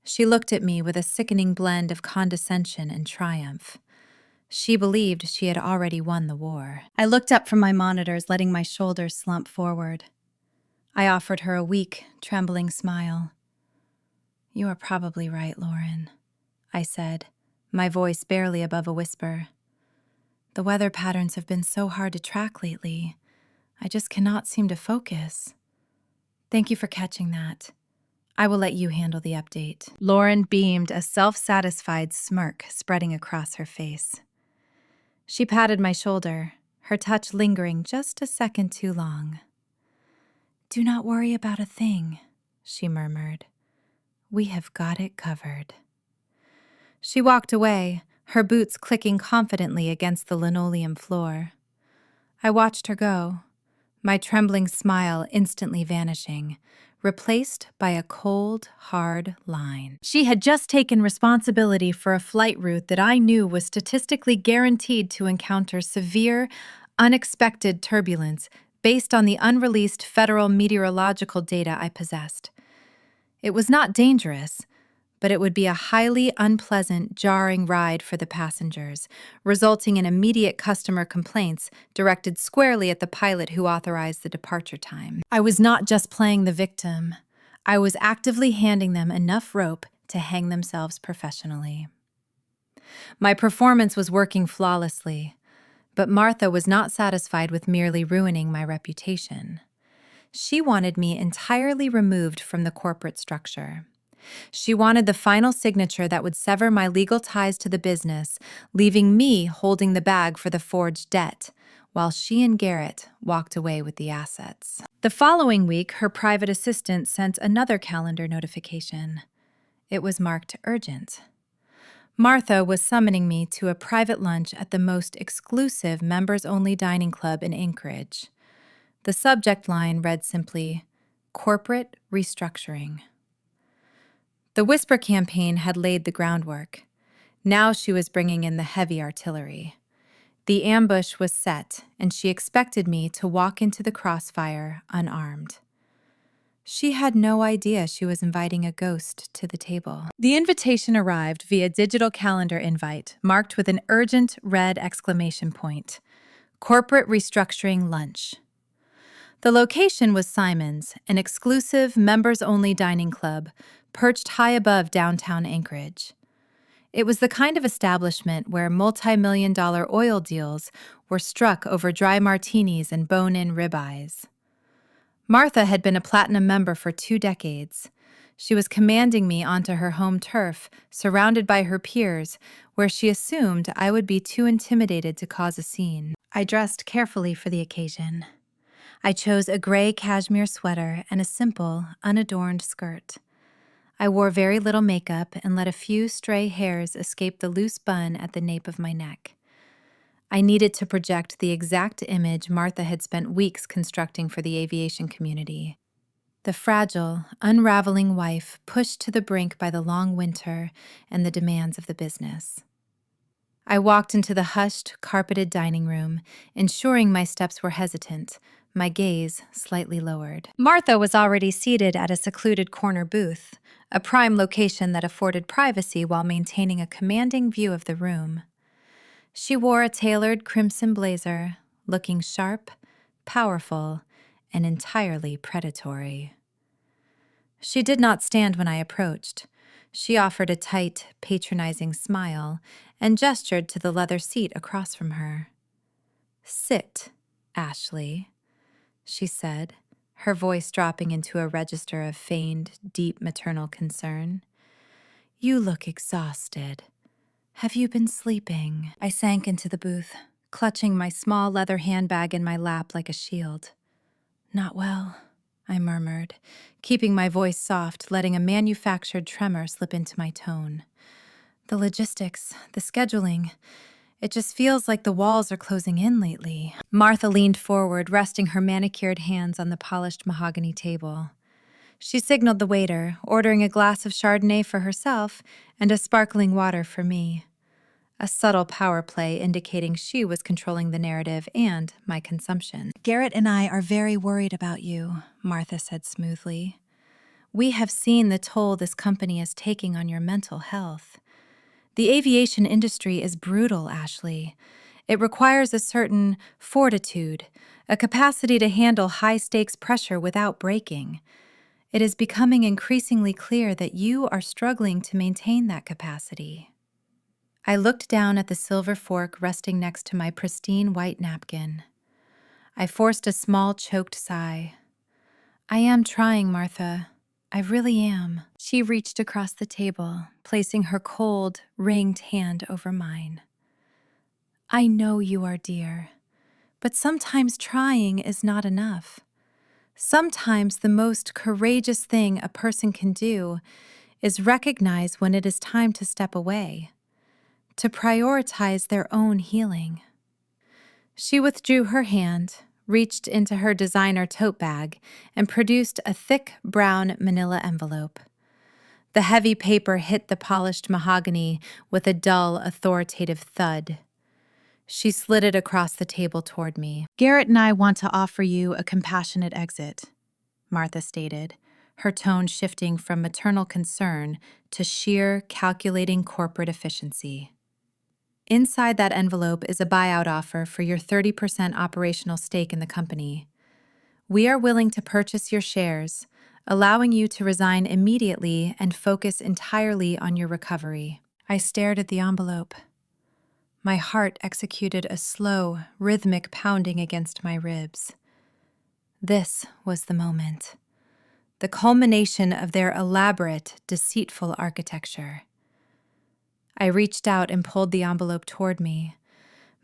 She looked at me with a sickening blend of condescension and triumph. She believed she had already won the war. I looked up from my monitors, letting my shoulders slump forward. I offered her a weak, trembling smile. "You are probably right, Lauren," I said, my voice barely above a whisper. "The weather patterns have been so hard to track lately. I just cannot seem to focus. Thank you for catching that. I will let you handle the update." Lauren beamed, a self-satisfied smirk spreading across her face. She patted my shoulder, her touch lingering just a second too long. "Do not worry about a thing," she murmured. "We have got it covered." She walked away, her boots clicking confidently against the linoleum floor. I watched her go, my trembling smile instantly vanishing, replaced by a cold, hard line. She had just taken responsibility for a flight route that I knew was statistically guaranteed to encounter severe, unexpected turbulence based on the unreleased federal meteorological data I possessed. It was not dangerous, but it would be a highly unpleasant, jarring ride for the passengers, resulting in immediate customer complaints directed squarely at the pilot who authorized the departure time. I was not just playing the victim. I was actively handing them enough rope to hang themselves professionally. My performance was working flawlessly, but Martha was not satisfied with merely ruining my reputation. She wanted me entirely removed from the corporate structure. She wanted the final signature that would sever my legal ties to the business, leaving me holding the bag for the forged debt, while she and Garrett walked away with the assets. The following week, her private assistant sent another calendar notification. It was marked urgent. Martha was summoning me to a private lunch at the most exclusive members-only dining club in Anchorage. The subject line read simply, "Corporate Restructuring." The Whisper campaign had laid the groundwork. Now she was bringing in the heavy artillery. The ambush was set, and she expected me to walk into the crossfire unarmed. She had no idea she was inviting a ghost to the table. The invitation arrived via digital calendar invite, marked with an urgent red exclamation point. Corporate Restructuring Lunch. The location was Simon's, an exclusive, members-only dining club, perched high above downtown Anchorage. It was the kind of establishment where multi-million-dollar oil deals were struck over dry martinis and bone-in ribeyes. Martha had been a platinum member for 2 decades. She was commanding me onto her home turf, surrounded by her peers, where she assumed I would be too intimidated to cause a scene. I dressed carefully for the occasion. I chose a gray cashmere sweater and a simple, unadorned skirt. I wore very little makeup and let a few stray hairs escape the loose bun at the nape of my neck. I needed to project the exact image Martha had spent weeks constructing for the aviation community. The fragile, unraveling wife pushed to the brink by the long winter and the demands of the business. I walked into the hushed, carpeted dining room, ensuring my steps were hesitant, my gaze slightly lowered. Martha was already seated at a secluded corner booth, a prime location that afforded privacy while maintaining a commanding view of the room. She wore a tailored crimson blazer, looking sharp, powerful, and entirely predatory. She did not stand when I approached. She offered a tight, patronizing smile and gestured to the leather seat across from her. "Sit, Ashley," she said, her voice dropping into a register of feigned, deep maternal concern. "You look exhausted. Have you been sleeping?" I sank into the booth, clutching my small leather handbag in my lap like a shield. "Not well," I murmured, keeping my voice soft, letting a manufactured tremor slip into my tone. "The logistics, the scheduling, it just feels like the walls are closing in lately." Martha leaned forward, resting her manicured hands on the polished mahogany table. She signaled the waiter, ordering a glass of Chardonnay for herself and a sparkling water for me. A subtle power play indicating she was controlling the narrative and my consumption. "Garrett and I are very worried about you," Martha said smoothly. "We have seen the toll this company is taking on your mental health. The aviation industry is brutal, Ashley. It requires a certain fortitude, a capacity to handle high-stakes pressure without breaking. It is becoming increasingly clear that you are struggling to maintain that capacity." I looked down at the silver fork resting next to my pristine white napkin. I forced a small, choked sigh. "I am trying, Martha. I really am." She reached across the table, placing her cold, ringed hand over mine. "I know you are dear, but sometimes trying is not enough. Sometimes the most courageous thing a person can do is recognize when it is time to step away, to prioritize their own healing." She withdrew her hand, reached into her designer tote bag, and produced a thick brown manila envelope. The heavy paper hit the polished mahogany with a dull, authoritative thud. She slid it across the table toward me. "Garrett and I want to offer you a compassionate exit," Martha stated, her tone shifting from maternal concern to sheer, calculating corporate efficiency. Inside that envelope is a buyout offer for your 30% operational stake in the company. We are willing to purchase your shares, allowing you to resign immediately and focus entirely on your recovery. I stared at the envelope. My heart executed a slow, rhythmic pounding against my ribs. This was the moment. The culmination of their elaborate, deceitful architecture. I reached out and pulled the envelope toward me.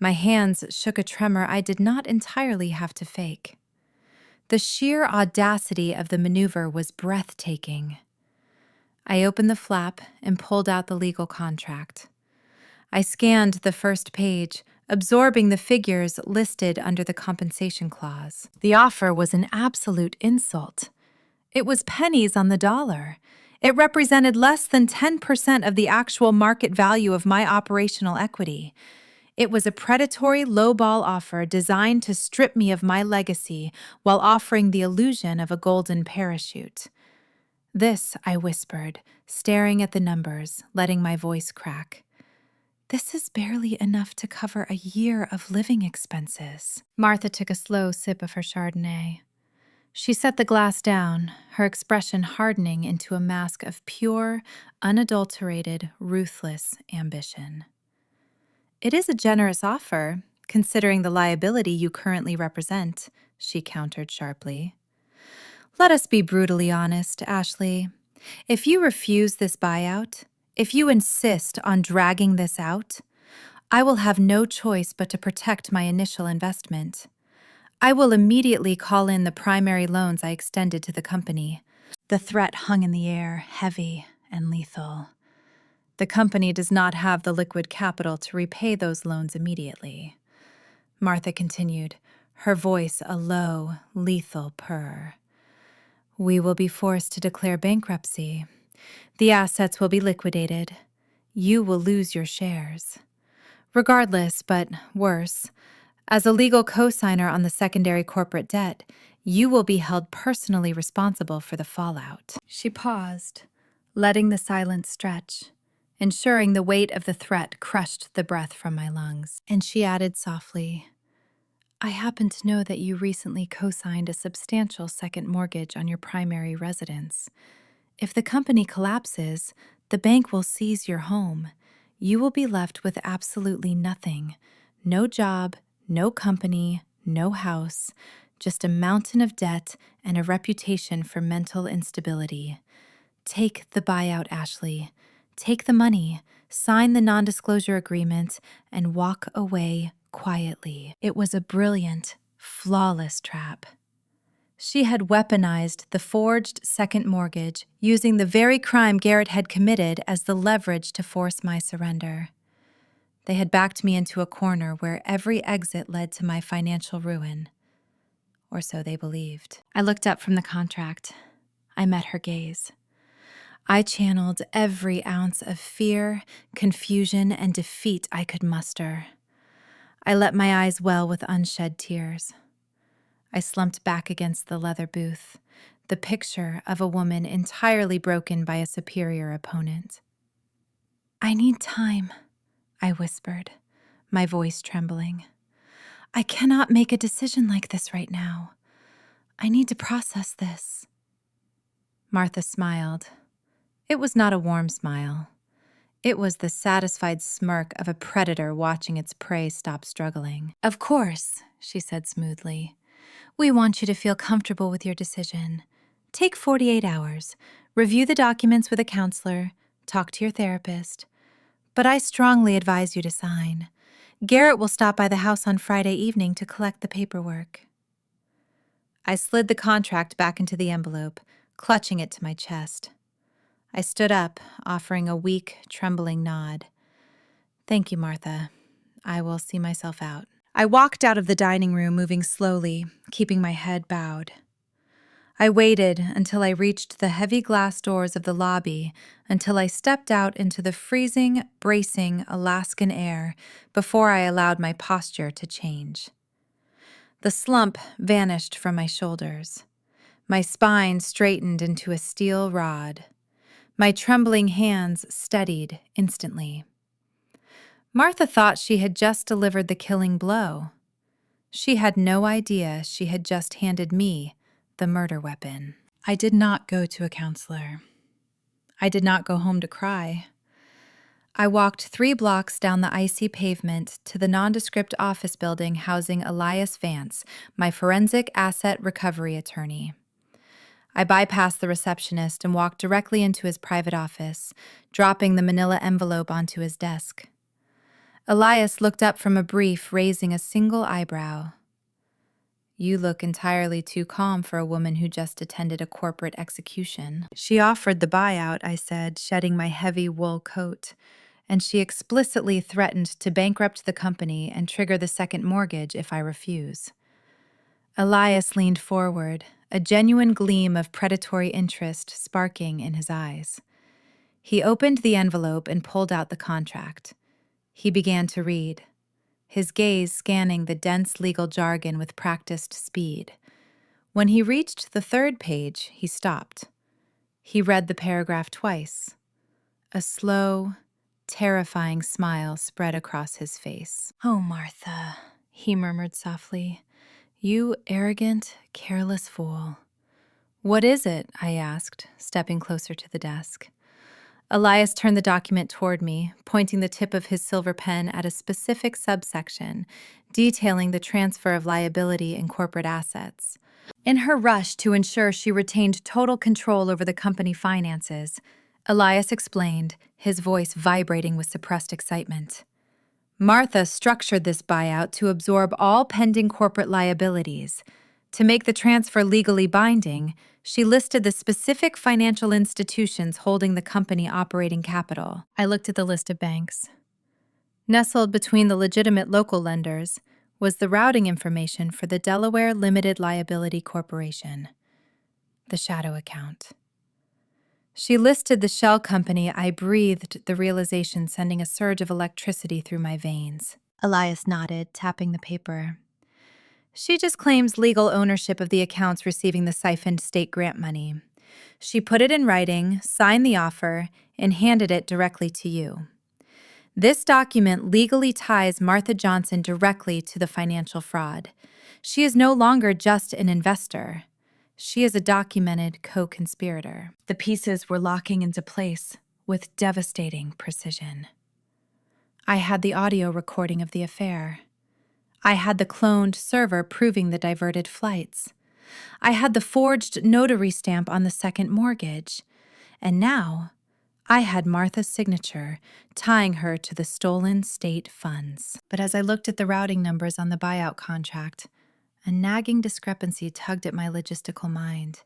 My hands shook a tremor I did not entirely have to fake. The sheer audacity of the maneuver was breathtaking. I opened the flap and pulled out the legal contract. I scanned the first page, absorbing the figures listed under the compensation clause. The offer was an absolute insult. It was pennies on the dollar. It represented less than 10% of the actual market value of my operational equity. It was a predatory lowball offer designed to strip me of my legacy while offering the illusion of a golden parachute. "This," I whispered, staring at the numbers, letting my voice crack. "This is barely enough to cover a year of living expenses." Martha took a slow sip of her Chardonnay. She set the glass down, her expression hardening into a mask of pure, unadulterated, ruthless ambition. "It is a generous offer, considering the liability you currently represent," she countered sharply. "Let us be brutally honest, Ashley. If you refuse this buyout, if you insist on dragging this out, I will have no choice but to protect my initial investment. I will immediately call in the primary loans I extended to the company. The threat hung in the air, heavy and lethal. The company does not have the liquid capital to repay those loans immediately. Martha continued, her voice a low, lethal purr. We will be forced to declare bankruptcy. The assets will be liquidated. You will lose your shares. Regardless, but worse, as a legal co-signer on the secondary corporate debt, you will be held personally responsible for the fallout. She paused, letting the silence stretch, ensuring the weight of the threat crushed the breath from my lungs. And she added softly, I happen to know that you recently co-signed a substantial second mortgage on your primary residence. If the company collapses, the bank will seize your home. You will be left with absolutely nothing. No job, no company, no house, just a mountain of debt and a reputation for mental instability. Take the buyout, Ashley. Take the money, sign the non-disclosure agreement, and walk away quietly. It was a brilliant, flawless trap. She had weaponized the forged second mortgage, using the very crime Garrett had committed as the leverage to force my surrender. They had backed me into a corner where every exit led to my financial ruin. Or so they believed. I looked up from the contract. I met her gaze. I channeled every ounce of fear, confusion, and defeat I could muster. I let my eyes well with unshed tears. I slumped back against the leather booth, the picture of a woman entirely broken by a superior opponent. I need time, I whispered, my voice trembling. I cannot make a decision like this right now. I need to process this. Martha smiled. It was not a warm smile. It was the satisfied smirk of a predator watching its prey stop struggling. Of course, she said smoothly. We want you to feel comfortable with your decision. Take 48 hours, review the documents with a counselor, talk to your therapist. But I strongly advise you to sign. Garrett will stop by the house on Friday evening to collect the paperwork. I slid the contract back into the envelope, clutching it to my chest. I stood up, offering a weak, trembling nod. Thank you, Martha. I will see myself out. I walked out of the dining room, moving slowly, keeping my head bowed. I waited until I reached the heavy glass doors of the lobby, until I stepped out into the freezing, bracing Alaskan air before I allowed my posture to change. The slump vanished from my shoulders. My spine straightened into a steel rod. My trembling hands steadied instantly. Martha thought she had just delivered the killing blow. She had no idea she had just handed me the murder weapon. I did not go to a counselor. I did not go home to cry. I walked 3 blocks down the icy pavement to the nondescript office building housing Elias Vance, my forensic asset recovery attorney. I bypassed the receptionist and walked directly into his private office, dropping the manila envelope onto his desk. Elias looked up from a brief, raising a single eyebrow. You look entirely too calm for a woman who just attended a corporate execution. She offered the buyout, I said, shedding my heavy wool coat, and she explicitly threatened to bankrupt the company and trigger the second mortgage if I refuse. Elias leaned forward, a genuine gleam of predatory interest sparking in his eyes. He opened the envelope and pulled out the contract. He began to read, his gaze scanning the dense legal jargon with practiced speed. When he reached the 3rd page, he stopped. He read the paragraph twice. A slow, terrifying smile spread across his face. "Oh, Martha," he murmured softly. "You arrogant, careless fool." "What is it?" I asked, stepping closer to the desk. Elias turned the document toward me, pointing the tip of his silver pen at a specific subsection, detailing the transfer of liability and corporate assets. In her rush to ensure she retained total control over the company finances, Elias explained, his voice vibrating with suppressed excitement. Martha structured this buyout to absorb all pending corporate liabilities. To make the transfer legally binding, she listed the specific financial institutions holding the company operating capital. I looked at the list of banks. Nestled between the legitimate local lenders was the routing information for the Delaware Limited Liability Corporation, the shadow account. She listed the shell company. I breathed the realization, sending a surge of electricity through my veins. Elias nodded, tapping the paper. She just claims legal ownership of the accounts receiving the siphoned state grant money. She put it in writing, signed the offer, and handed it directly to you. This document legally ties Martha Johnson directly to the financial fraud. She is no longer just an investor. She is a documented co-conspirator. The pieces were locking into place with devastating precision. I had the audio recording of the affair. I had the cloned server proving the diverted flights. I had the forged notary stamp on the second mortgage. And now, I had Martha's signature, tying her to the stolen state funds. But as I looked at the routing numbers on the buyout contract, a nagging discrepancy tugged at my logistical mind.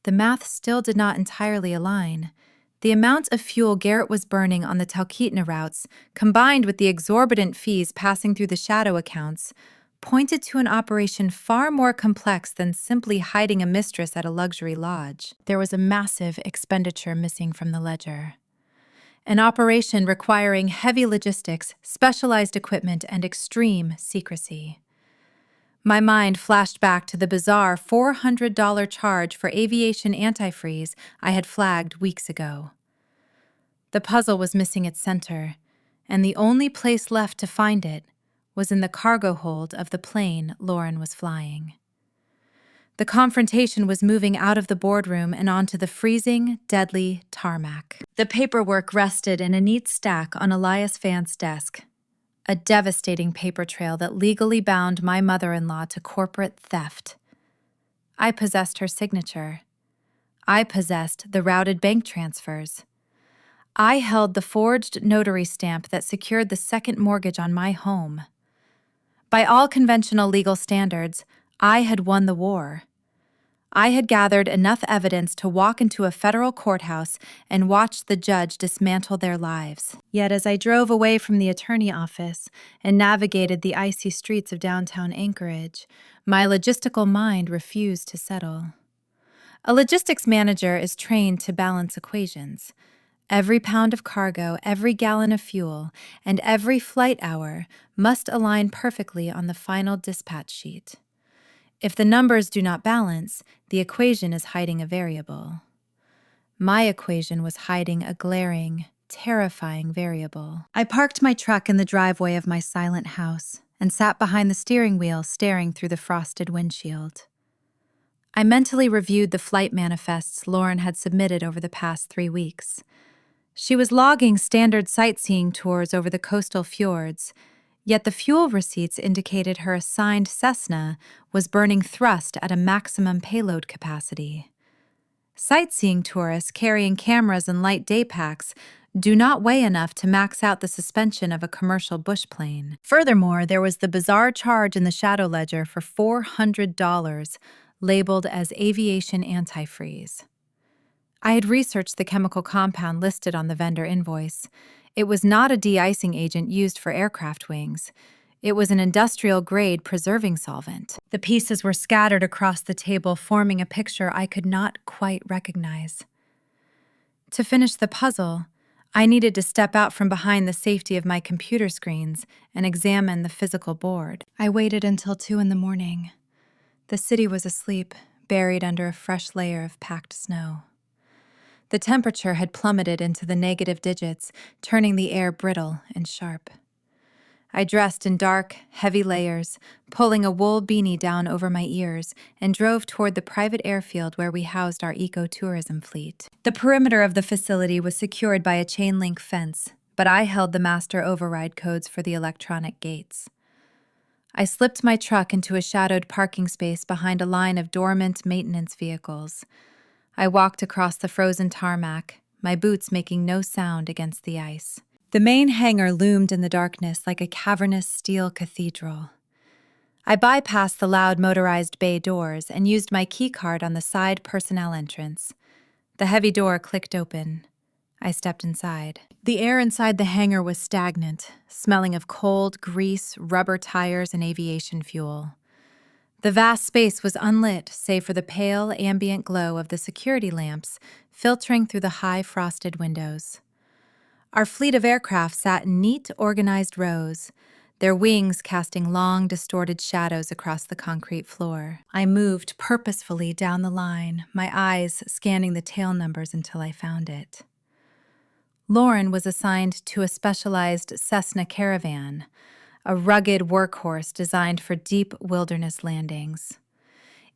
The math still did not entirely align. The amount of fuel Garrett was burning on the Talkeetna routes, combined with the exorbitant fees passing through the shadow accounts, pointed to an operation far more complex than simply hiding a mistress at a luxury lodge. There was a massive expenditure missing from the ledger. An operation requiring heavy logistics, specialized equipment, and extreme secrecy. My mind flashed back to the bizarre $400 charge for aviation antifreeze I had flagged weeks ago. The puzzle was missing its center, and the only place left to find it was in the cargo hold of the plane Lauren was flying. The confrontation was moving out of the boardroom and onto the freezing, deadly tarmac. The paperwork rested in a neat stack on Elias Vance's desk, a devastating paper trail that legally bound my mother-in-law to corporate theft. I possessed her signature. I possessed the routed bank transfers. I held the forged notary stamp that secured the second mortgage on my home. By all conventional legal standards, I had won the war. I had gathered enough evidence to walk into a federal courthouse and watch the judge dismantle their lives. Yet as I drove away from the attorney office and navigated the icy streets of downtown Anchorage, my logistical mind refused to settle. A logistics manager is trained to balance equations. Every pound of cargo, every gallon of fuel, and every flight hour must align perfectly on the final dispatch sheet. If the numbers do not balance, the equation is hiding a variable. My equation was hiding a glaring, terrifying variable. I parked my truck in the driveway of my silent house and sat behind the steering wheel staring through the frosted windshield. I mentally reviewed the flight manifests Lauren had submitted over the past 3 weeks. She was logging standard sightseeing tours over the coastal fjords, yet the fuel receipts indicated her assigned Cessna was burning thrust at a maximum payload capacity. Sightseeing tourists carrying cameras and light day packs do not weigh enough to max out the suspension of a commercial bush plane. Furthermore, there was the bizarre charge in the shadow ledger for $400, labeled as aviation antifreeze. I had researched the chemical compound listed on the vendor invoice. It was not a de-icing agent used for aircraft wings. It was an industrial-grade preserving solvent. The pieces were scattered across the table, forming a picture I could not quite recognize. To finish the puzzle, I needed to step out from behind the safety of my computer screens and examine the physical board. I waited until 2 a.m. The city was asleep, buried under a fresh layer of packed snow. The temperature had plummeted into the negative digits, turning the air brittle and sharp. I dressed in dark, heavy layers, pulling a wool beanie down over my ears, and drove toward the private airfield where we housed our ecotourism fleet. The perimeter of the facility was secured by a chain-link fence, but I held the master override codes for the electronic gates. I slipped my truck into a shadowed parking space behind a line of dormant maintenance vehicles. I walked across the frozen tarmac, my boots making no sound against the ice. The main hangar loomed in the darkness like a cavernous steel cathedral. I bypassed the loud motorized bay doors and used my keycard on the side personnel entrance. The heavy door clicked open. I stepped inside. The air inside the hangar was stagnant, smelling of cold, grease, rubber tires, and aviation fuel. The vast space was unlit save for the pale, ambient glow of the security lamps filtering through the high frosted windows. Our fleet of aircraft sat in neat, organized rows, their wings casting long, distorted shadows across the concrete floor. I moved purposefully down the line, my eyes scanning the tail numbers until I found it. Lauren was assigned to a specialized Cessna Caravan, a rugged workhorse designed for deep wilderness landings.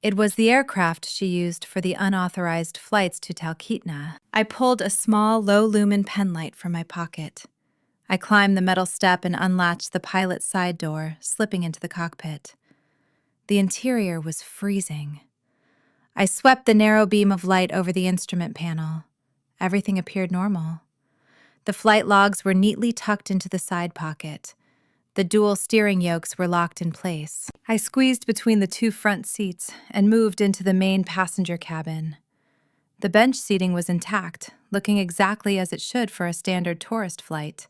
It was the aircraft she used for the unauthorized flights to Talkeetna. I pulled a small, low-lumen penlight from my pocket. I climbed the metal step and unlatched the pilot's side door, slipping into the cockpit. The interior was freezing. I swept the narrow beam of light over the instrument panel. Everything appeared normal. The flight logs were neatly tucked into the side pocket. The dual steering yokes were locked in place. I squeezed between the two front seats and moved into the main passenger cabin. The bench seating was intact, looking exactly as it should for a standard tourist flight.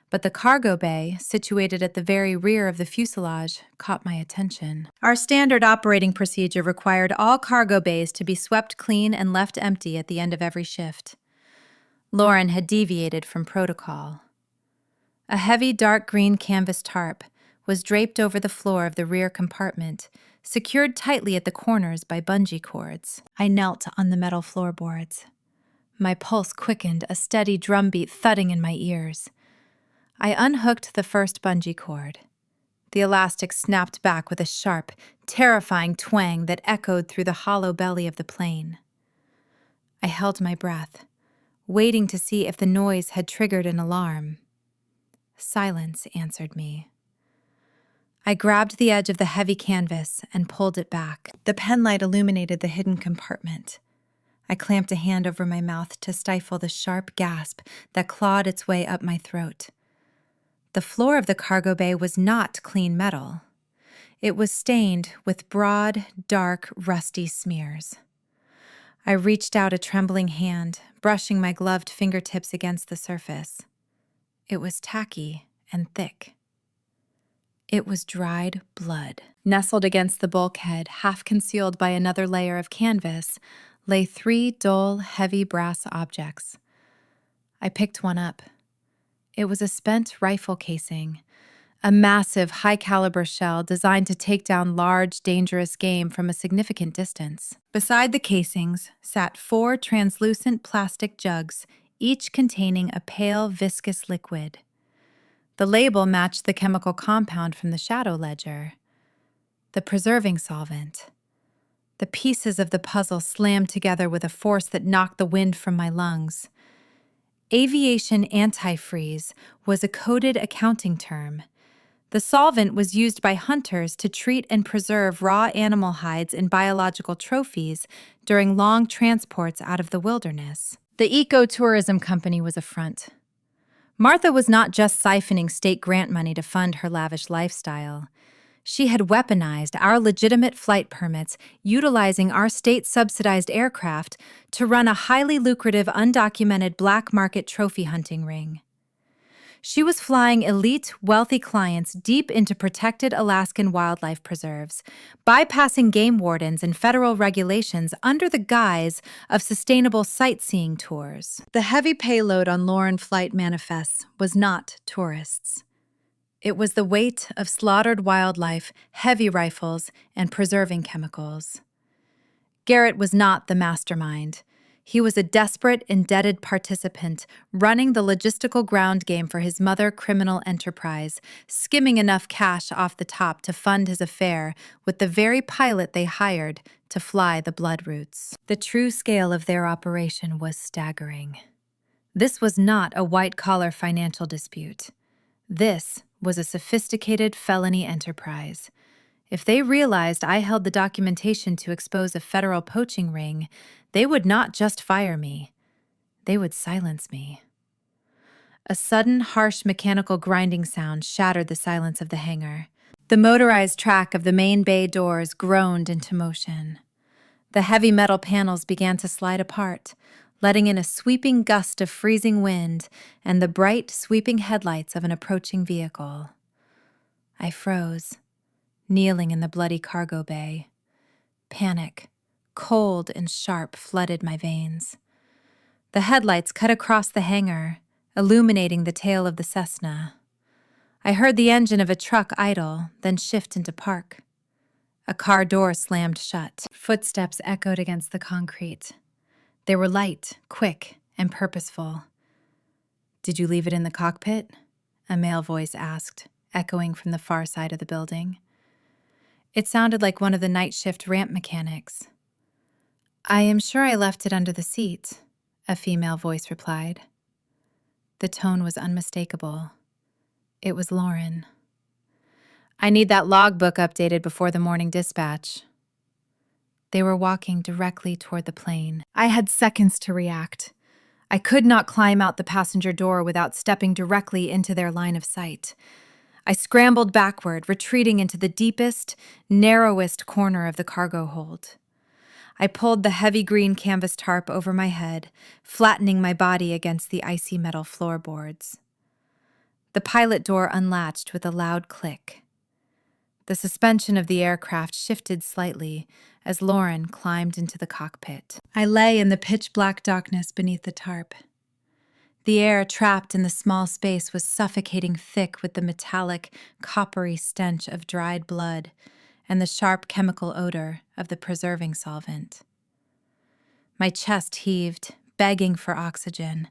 But the cargo bay, situated at the very rear of the fuselage, caught my attention. Our standard operating procedure required all cargo bays to be swept clean and left empty at the end of every shift. Lauren had deviated from protocol. A heavy dark green canvas tarp was draped over the floor of the rear compartment, secured tightly at the corners by bungee cords. I knelt on the metal floorboards. My pulse quickened, a steady drumbeat thudding in my ears. I unhooked the first bungee cord. The elastic snapped back with a sharp, terrifying twang that echoed through the hollow belly of the plane. I held my breath, waiting to see if the noise had triggered an alarm. Silence answered me. I grabbed the edge of the heavy canvas and pulled it back. The penlight illuminated the hidden compartment. I clamped a hand over my mouth to stifle the sharp gasp that clawed its way up my throat. The floor of the cargo bay was not clean metal. It was stained with broad, dark, rusty smears. I reached out a trembling hand, brushing my gloved fingertips against the surface. It was tacky and thick. It was dried blood. Nestled against the bulkhead, half concealed by another layer of canvas, lay 3 dull, heavy brass objects. I picked one up. It was a spent rifle casing, a massive, high-caliber shell designed to take down large, dangerous game from a significant distance. Beside the casings sat 4 translucent plastic jugs, each containing a pale, viscous liquid. The label matched the chemical compound from the shadow ledger. The preserving solvent. The pieces of the puzzle slammed together with a force that knocked the wind from my lungs. Aviation antifreeze was a coded accounting term. The solvent was used by hunters to treat and preserve raw animal hides in biological trophies during long transports out of the wilderness. The ecotourism company was a front. Martha was not just siphoning state grant money to fund her lavish lifestyle. She had weaponized our legitimate flight permits, utilizing our state-subsidized aircraft to run a highly lucrative, undocumented black market trophy hunting ring. She was flying elite, wealthy clients deep into protected Alaskan wildlife preserves, bypassing game wardens and federal regulations under the guise of sustainable sightseeing tours. The heavy payload on Lauren flight manifests was not tourists. It was the weight of slaughtered wildlife, heavy rifles, and preserving chemicals. Garrett was not the mastermind. He was a desperate, indebted participant, running the logistical ground game for his mother criminal enterprise, skimming enough cash off the top to fund his affair with the very pilot they hired to fly the Bloodroots. The true scale of their operation was staggering. This was not a white-collar financial dispute. This was a sophisticated felony enterprise. If they realized I held the documentation to expose a federal poaching ring, they would not just fire me. They would silence me. A sudden, harsh mechanical grinding sound shattered the silence of the hangar. The motorized track of the main bay doors groaned into motion. The heavy metal panels began to slide apart, letting in a sweeping gust of freezing wind and the bright, sweeping headlights of an approaching vehicle. I froze, kneeling in the bloody cargo bay. Panic, cold and sharp, flooded my veins. The headlights cut across the hangar, illuminating the tail of the Cessna. I heard the engine of a truck idle, then shift into park. A car door slammed shut. Footsteps echoed against the concrete. They were light, quick, and purposeful. "Did you leave it in the cockpit?" a male voice asked, echoing from the far side of the building. It sounded like one of the night shift ramp mechanics. "I am sure I left it under the seat," a female voice replied. The tone was unmistakable. It was Lauren. "I need that logbook updated before the morning dispatch." They were walking directly toward the plane. I had seconds to react. I could not climb out the passenger door without stepping directly into their line of sight. I scrambled backward, retreating into the deepest, narrowest corner of the cargo hold. I pulled the heavy green canvas tarp over my head, flattening my body against the icy metal floorboards. The pilot door unlatched with a loud click. The suspension of the aircraft shifted slightly as Lauren climbed into the cockpit. I lay in the pitch-black darkness beneath the tarp. The air trapped in the small space was suffocating thick with the metallic, coppery stench of dried blood and the sharp chemical odor of the preserving solvent. My chest heaved, begging for oxygen,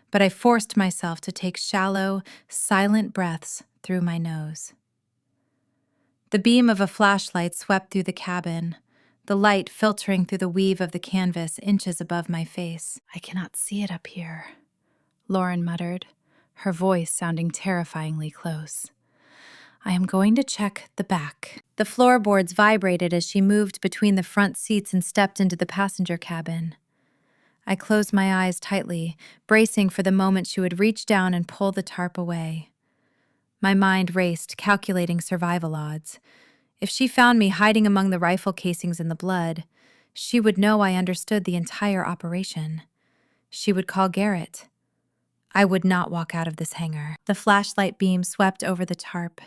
but I forced myself to take shallow, silent breaths through my nose. The beam of a flashlight swept through the cabin, the light filtering through the weave of the canvas inches above my face. "I cannot see it up here," Lauren muttered, her voice sounding terrifyingly close. "I am going to check the back." The floorboards vibrated as she moved between the front seats and stepped into the passenger cabin. I closed my eyes tightly, bracing for the moment she would reach down and pull the tarp away. My mind raced, calculating survival odds. If she found me hiding among the rifle casings in the blood, she would know I understood the entire operation. She would call Garrett. I would not walk out of this hangar. The flashlight beam swept over the tarp.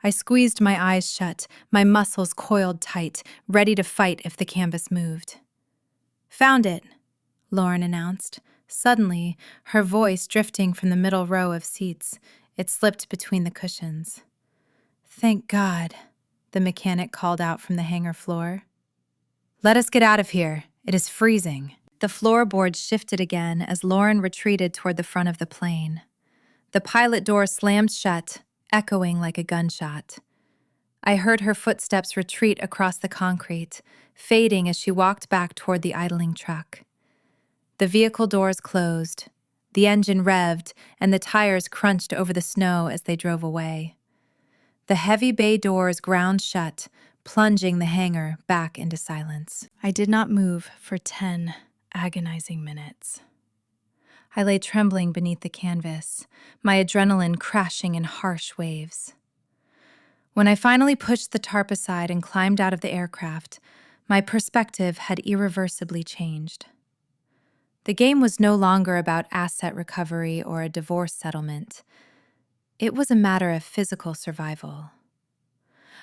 I squeezed my eyes shut, my muscles coiled tight, ready to fight if the canvas moved. "Found it," Lauren announced. Suddenly, her voice drifting from the middle row of seats, it slipped between the cushions. "Thank God," the mechanic called out from the hangar floor. "Let us get out of here. It is freezing." The floorboards shifted again as Lauren retreated toward the front of the plane. The pilot door slammed shut, echoing like a gunshot. I heard her footsteps retreat across the concrete, fading as she walked back toward the idling truck. The vehicle doors closed, the engine revved, and the tires crunched over the snow as they drove away. The heavy bay doors ground shut, plunging the hangar back into silence. I did not move for 10 agonizing minutes. I lay trembling beneath the canvas, my adrenaline crashing in harsh waves. When I finally pushed the tarp aside and climbed out of the aircraft, my perspective had irreversibly changed. The game was no longer about asset recovery or a divorce settlement. It was a matter of physical survival.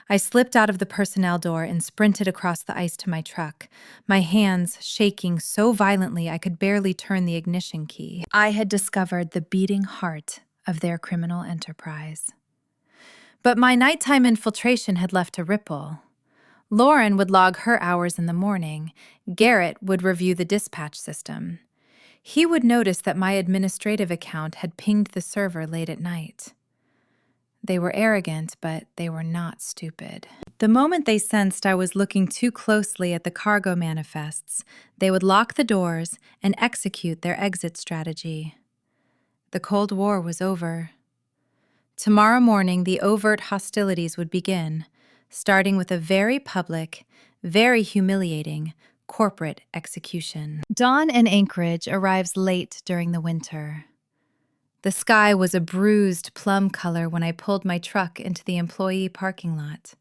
I slipped out of the personnel door and sprinted across the ice to my truck, my hands shaking so violently I could barely turn the ignition key. I had discovered the beating heart of their criminal enterprise. But my nighttime infiltration had left a ripple. Lauren would log her hours in the morning. Garrett would review the dispatch system. He would notice that my administrative account had pinged the server late at night. They were arrogant, but they were not stupid. The moment they sensed I was looking too closely at the cargo manifests, they would lock the doors and execute their exit strategy. The Cold War was over. Tomorrow morning, the overt hostilities would begin, starting with a very public, very humiliating corporate execution. Dawn in Anchorage arrives late during the winter. The sky was a bruised plum color when I pulled my truck into the employee parking lot.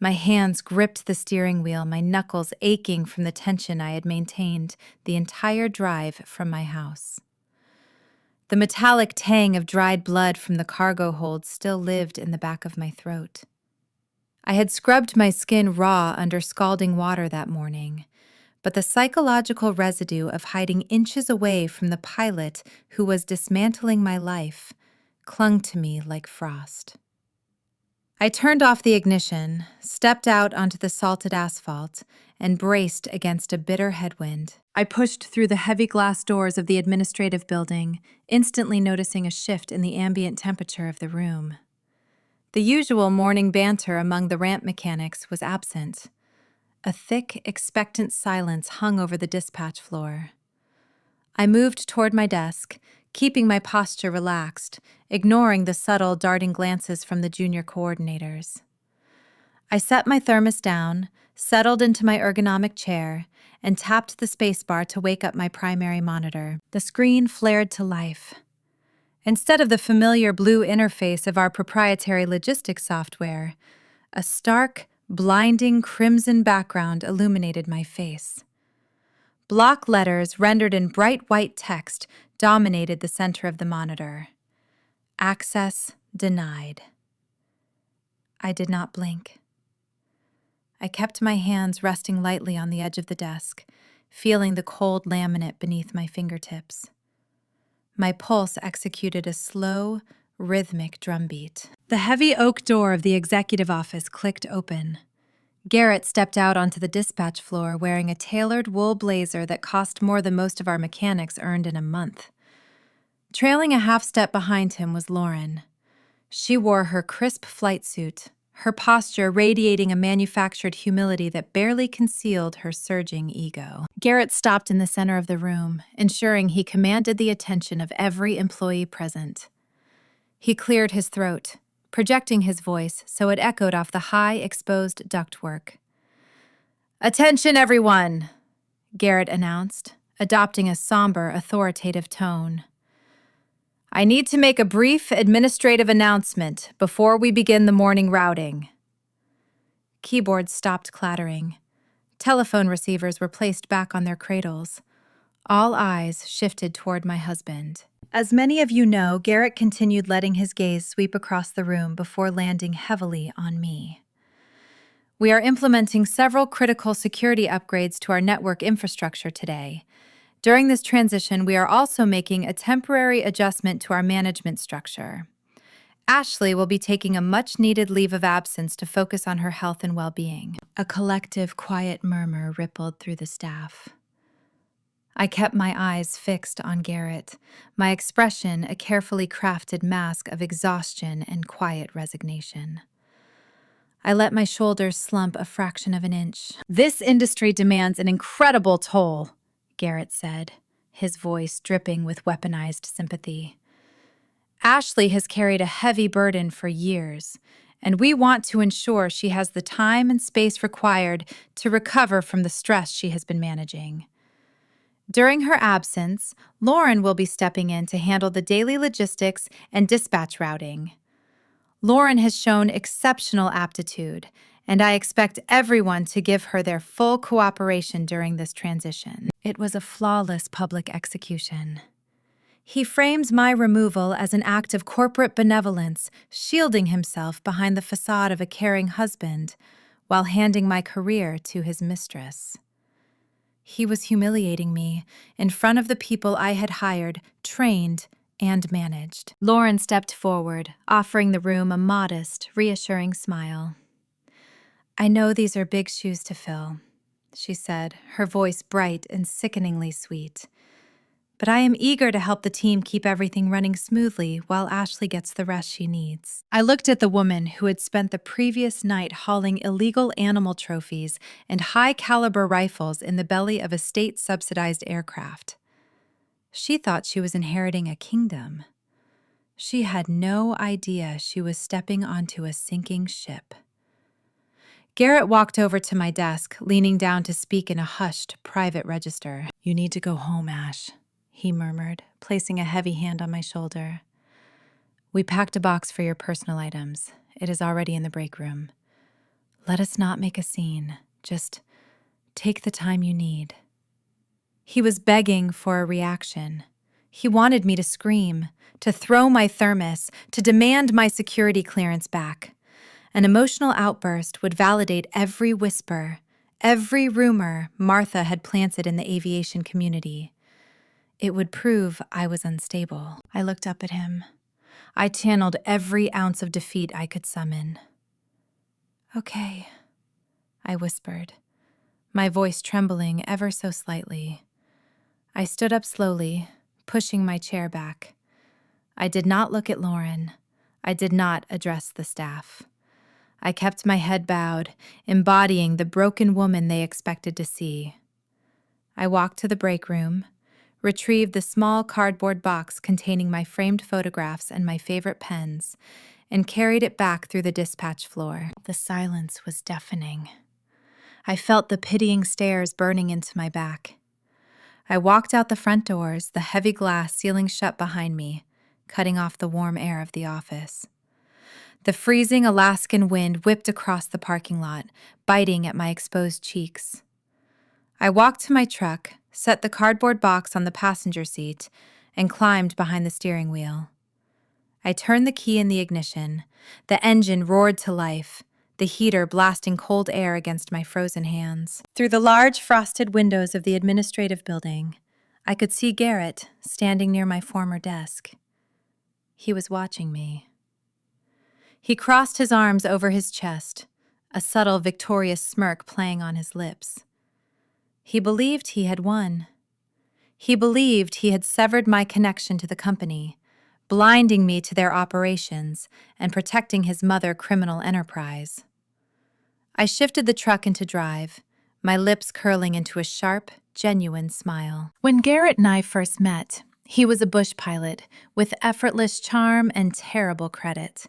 My hands gripped the steering wheel, my knuckles aching from the tension I had maintained the entire drive from my house. The metallic tang of dried blood from the cargo hold still lived in the back of my throat. I had scrubbed my skin raw under scalding water that morning, but the psychological residue of hiding inches away from the pilot who was dismantling my life clung to me like frost. I turned off the ignition, stepped out onto the salted asphalt, and braced against a bitter headwind. I pushed through the heavy glass doors of the administrative building, instantly noticing a shift in the ambient temperature of the room. The usual morning banter among the ramp mechanics was absent. A thick, expectant silence hung over the dispatch floor. I moved toward my desk, keeping my posture relaxed, ignoring the subtle, darting glances from the junior coordinators. I set my thermos down, settled into my ergonomic chair, and tapped the spacebar to wake up my primary monitor. The screen flared to life. Instead of the familiar blue interface of our proprietary logistics software, a stark, blinding crimson background illuminated my face. Block letters rendered in bright white text dominated the center of the monitor. Access denied. I did not blink. I kept my hands resting lightly on the edge of the desk, feeling the cold laminate beneath my fingertips. My pulse executed a slow, rhythmic drumbeat. The heavy oak door of the executive office clicked open. Garrett stepped out onto the dispatch floor wearing a tailored wool blazer that cost more than most of our mechanics earned in a month. Trailing a half step behind him was Lauren. She wore her crisp flight suit, her posture radiating a manufactured humility that barely concealed her surging ego. Garrett stopped in the center of the room, ensuring he commanded the attention of every employee present. He cleared his throat, projecting his voice so it echoed off the high, exposed ductwork. "Attention, everyone," Garrett announced, adopting a somber, authoritative tone. "I need to make a brief administrative announcement before we begin the morning routing." Keyboards stopped clattering. Telephone receivers were placed back on their cradles. All eyes shifted toward my husband. As many of you know, Garrett continued letting his gaze sweep across the room before landing heavily on me. We are implementing several critical security upgrades to our network infrastructure today. During this transition, we are also making a temporary adjustment to our management structure. Ashley will be taking a much-needed leave of absence to focus on her health and well-being. A collective, quiet murmur rippled through the staff. I kept my eyes fixed on Garrett, my expression a carefully crafted mask of exhaustion and quiet resignation. I let my shoulders slump a fraction of an inch. "This industry demands an incredible toll," Garrett said, his voice dripping with weaponized sympathy. "Ashley has carried a heavy burden for years, and we want to ensure she has the time and space required to recover from the stress she has been managing. During her absence, Lauren will be stepping in to handle the daily logistics and dispatch routing. Lauren has shown exceptional aptitude, and I expect everyone to give her their full cooperation during this transition." It was a flawless public execution. He frames my removal as an act of corporate benevolence, shielding himself behind the facade of a caring husband, while handing my career to his mistress. He was humiliating me in front of the people I had hired, trained, and managed. Lauren stepped forward, offering the room a modest, reassuring smile. "I know these are big shoes to fill," she said, her voice bright and sickeningly sweet. "But I am eager to help the team keep everything running smoothly while Ashley gets the rest she needs." I looked at the woman who had spent the previous night hauling illegal animal trophies and high-caliber rifles in the belly of a state-subsidized aircraft. She thought she was inheriting a kingdom. She had no idea she was stepping onto a sinking ship. Garrett walked over to my desk, leaning down to speak in a hushed, private register. "You need to go home, Ash," he murmured, placing a heavy hand on my shoulder. We packed a box for your personal items. It is already in the break room. Let us not make a scene. Just take the time you need. He was begging for a reaction. He wanted me to scream, to throw my thermos, to demand my security clearance back. An emotional outburst would validate every whisper, every rumor Martha had planted in the aviation community. It would prove I was unstable. I looked up at him. I channeled every ounce of defeat I could summon. Okay, I whispered, my voice trembling ever so slightly. I stood up slowly, pushing my chair back. I did not look at Lauren. I did not address the staff. I kept my head bowed, embodying the broken woman they expected to see. I walked to the break room, retrieved the small cardboard box containing my framed photographs and my favorite pens, and carried it back through the dispatch floor. The silence was deafening. I felt the pitying stares burning into my back. I walked out the front doors, the heavy glass sealing shut behind me, cutting off the warm air of the office. The freezing Alaskan wind whipped across the parking lot, biting at my exposed cheeks. I walked to my truck, set the cardboard box on the passenger seat, and climbed behind the steering wheel. I turned the key in the ignition. The engine roared to life, the heater blasting cold air against my frozen hands. Through the large frosted windows of the administrative building, I could see Garrett standing near my former desk. He was watching me. He crossed his arms over his chest, a subtle, victorious smirk playing on his lips. He believed he had won. He believed he had severed my connection to the company, blinding me to their operations and protecting his mother criminal enterprise. I shifted the truck into drive, my lips curling into a sharp, genuine smile. When Garrett and I first met, he was a bush pilot with effortless charm and terrible credit.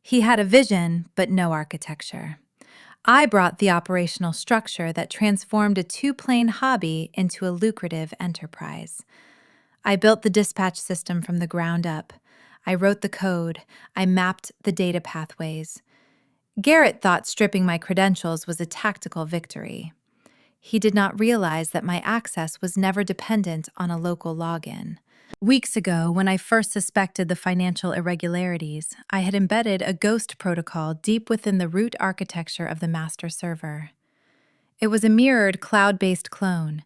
He had a vision, but no architecture. I brought the operational structure that transformed a two-plane hobby into a lucrative enterprise. I built the dispatch system from the ground up. I wrote the code. I mapped the data pathways. Garrett thought stripping my credentials was a tactical victory. He did not realize that my access was never dependent on a local login. Weeks ago, when I first suspected the financial irregularities, I had embedded a ghost protocol deep within the root architecture of the master server. It was a mirrored cloud-based clone.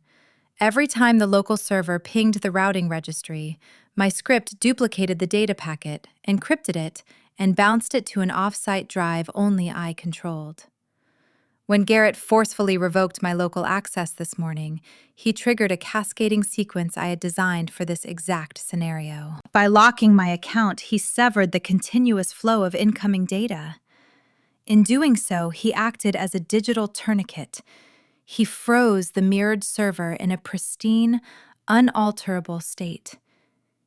Every time the local server pinged the routing registry, my script duplicated the data packet, encrypted it, and bounced it to an off-site drive only I controlled. When Garrett forcefully revoked my local access this morning, he triggered a cascading sequence I had designed for this exact scenario. By locking my account, he severed the continuous flow of incoming data. In doing so, he acted as a digital tourniquet. He froze the mirrored server in a pristine, unalterable state.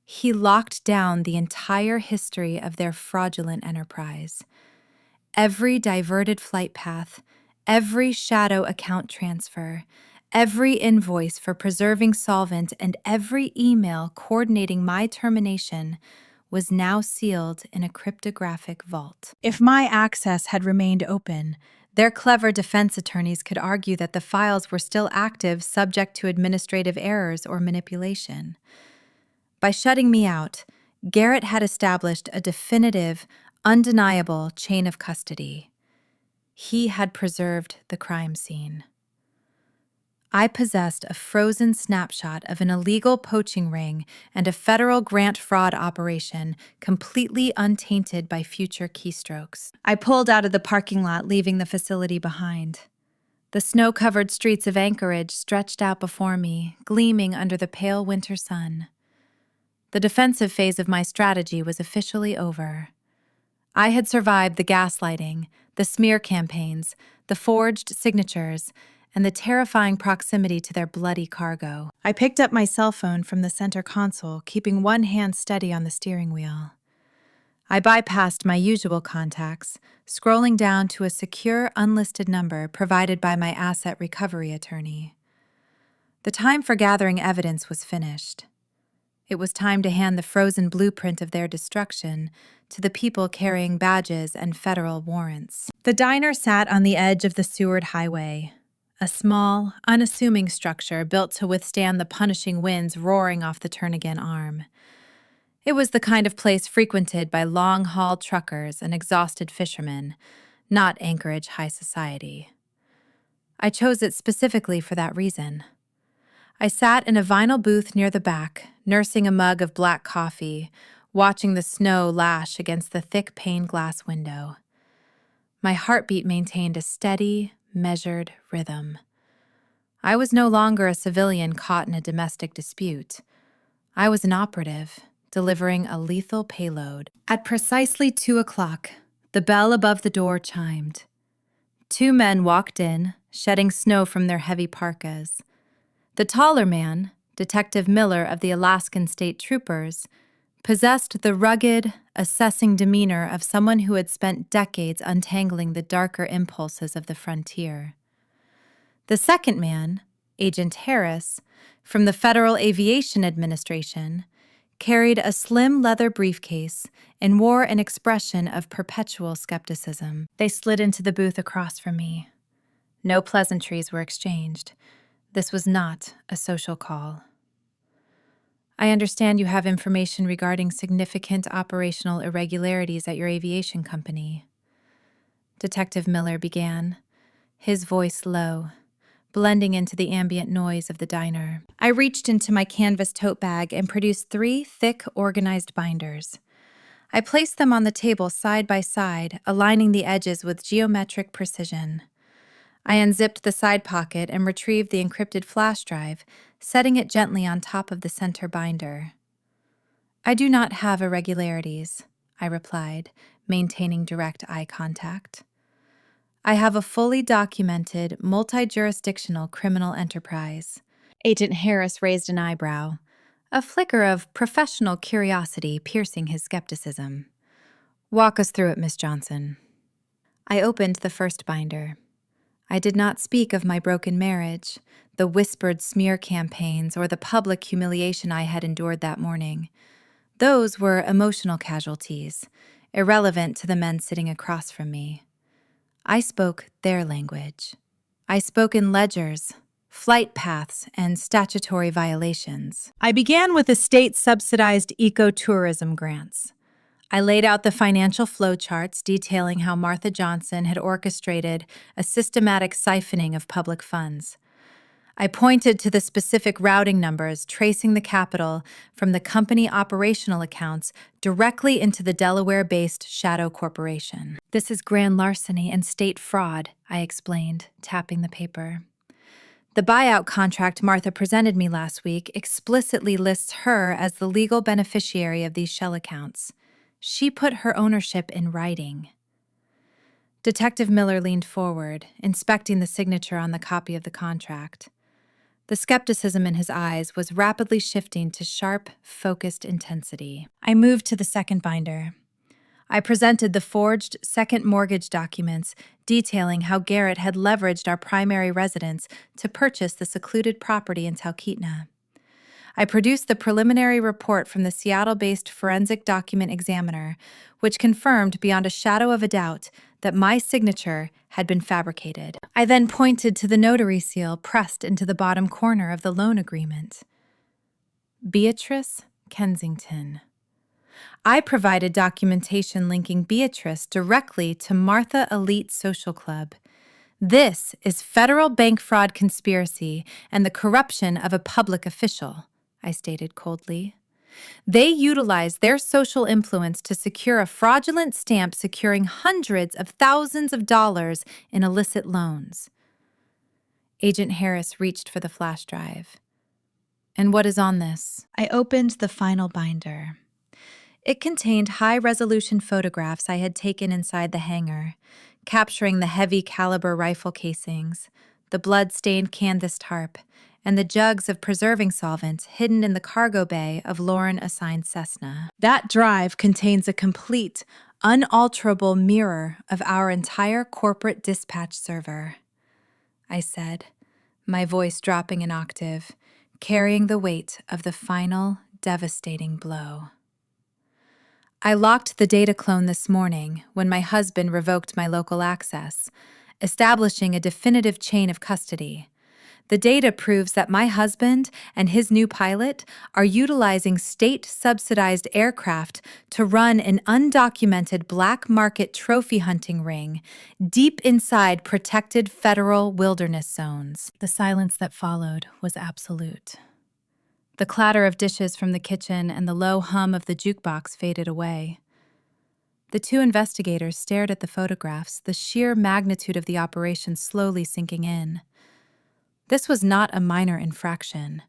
He locked down the entire history of their fraudulent enterprise. Every diverted flight path, every shadow account transfer, every invoice for preserving solvent, and every email coordinating my termination was now sealed in a cryptographic vault. If my access had remained open, their clever defense attorneys could argue that the files were still active, subject to administrative errors or manipulation. By shutting me out, Garrett had established a definitive, undeniable chain of custody. He had preserved the crime scene. I possessed a frozen snapshot of an illegal poaching ring and a federal grant fraud operation completely untainted by future keystrokes. I pulled out of the parking lot, leaving the facility behind. The snow-covered streets of Anchorage stretched out before me, gleaming under the pale winter sun. The defensive phase of my strategy was officially over. I had survived the gaslighting, the smear campaigns, the forged signatures, and the terrifying proximity to their bloody cargo. I picked up my cell phone from the center console, keeping one hand steady on the steering wheel. I bypassed my usual contacts, scrolling down to a secure, unlisted number provided by my asset recovery attorney. The time for gathering evidence was finished. It was time to hand the frozen blueprint of their destruction to the people carrying badges and federal warrants. The diner sat on the edge of the Seward Highway, a small, unassuming structure built to withstand the punishing winds roaring off the Turnagain Arm. It was the kind of place frequented by long-haul truckers and exhausted fishermen, not Anchorage high society. I chose it specifically for that reason. I sat in a vinyl booth near the back, nursing a mug of black coffee, watching the snow lash against the thick pane glass window. My heartbeat maintained a steady, measured rhythm. I was no longer a civilian caught in a domestic dispute. I was an operative, delivering a lethal payload. At precisely 2 o'clock, the bell above the door chimed. 2 men walked in, shedding snow from their heavy parkas. The taller man, Detective Miller of the Alaskan State Troopers, possessed the rugged, assessing demeanor of someone who had spent decades untangling the darker impulses of the frontier. The second man, Agent Harris, from the Federal Aviation Administration, carried a slim leather briefcase and wore an expression of perpetual skepticism. They slid into the booth across from me. No pleasantries were exchanged. This was not a social call. I understand you have information regarding significant operational irregularities at your aviation company. Detective Miller began, his voice low, blending into the ambient noise of the diner. I reached into my canvas tote bag and produced 3 thick, organized binders. I placed them on the table side by side, aligning the edges with geometric precision. I unzipped the side pocket and retrieved the encrypted flash drive, setting it gently on top of the center binder. I do not have irregularities, I replied, maintaining direct eye contact. I have a fully documented, multi-jurisdictional criminal enterprise. Agent Harris raised an eyebrow, a flicker of professional curiosity piercing his skepticism. Walk us through it, Miss Johnson. I opened the first binder. I did not speak of my broken marriage, the whispered smear campaigns, or the public humiliation I had endured that morning. Those were emotional casualties, irrelevant to the men sitting across from me. I spoke their language. I spoke in ledgers, flight paths, and statutory violations. I began with the state-subsidized ecotourism grants. I laid out the financial flowcharts detailing how Martha Johnson had orchestrated a systematic siphoning of public funds. I pointed to the specific routing numbers tracing the capital from the company operational accounts directly into the Delaware-based Shadow Corporation. This is grand larceny and state fraud, I explained, tapping the paper. The buyout contract Martha presented me last week explicitly lists her as the legal beneficiary of these shell accounts. She put her ownership in writing. Detective Miller leaned forward, inspecting the signature on the copy of the contract. The skepticism in his eyes was rapidly shifting to sharp, focused intensity. I moved to the second binder. I presented the forged second mortgage documents detailing how Garrett had leveraged our primary residence to purchase the secluded property in Talkeetna. I produced the preliminary report from the Seattle-based Forensic Document Examiner, which confirmed beyond a shadow of a doubt that my signature had been fabricated. I then pointed to the notary seal pressed into the bottom corner of the loan agreement. Beatrice Kensington. I provided documentation linking Beatrice directly to Martha Elite Social Club. This is federal bank fraud conspiracy and the corruption of a public official, I stated coldly. They utilized their social influence to secure a fraudulent stamp securing hundreds of thousands of dollars in illicit loans. Agent Harris reached for the flash drive. And what is on this? I opened the final binder. It contained high-resolution photographs I had taken inside the hangar, capturing the heavy-caliber rifle casings, the blood-stained canvas tarp, and the jugs of preserving solvent hidden in the cargo bay of Lauren-assigned Cessna. That drive contains a complete, unalterable mirror of our entire corporate dispatch server, I said, my voice dropping an octave, carrying the weight of the final, devastating blow. I locked the data clone this morning when my husband revoked my local access, establishing a definitive chain of custody. The data proves that my husband and his new pilot are utilizing state-subsidized aircraft to run an undocumented black market trophy hunting ring deep inside protected federal wilderness zones. The silence that followed was absolute. The clatter of dishes from the kitchen and the low hum of the jukebox faded away. The two investigators stared at the photographs, the sheer magnitude of the operation slowly sinking in. This was not a minor infraction.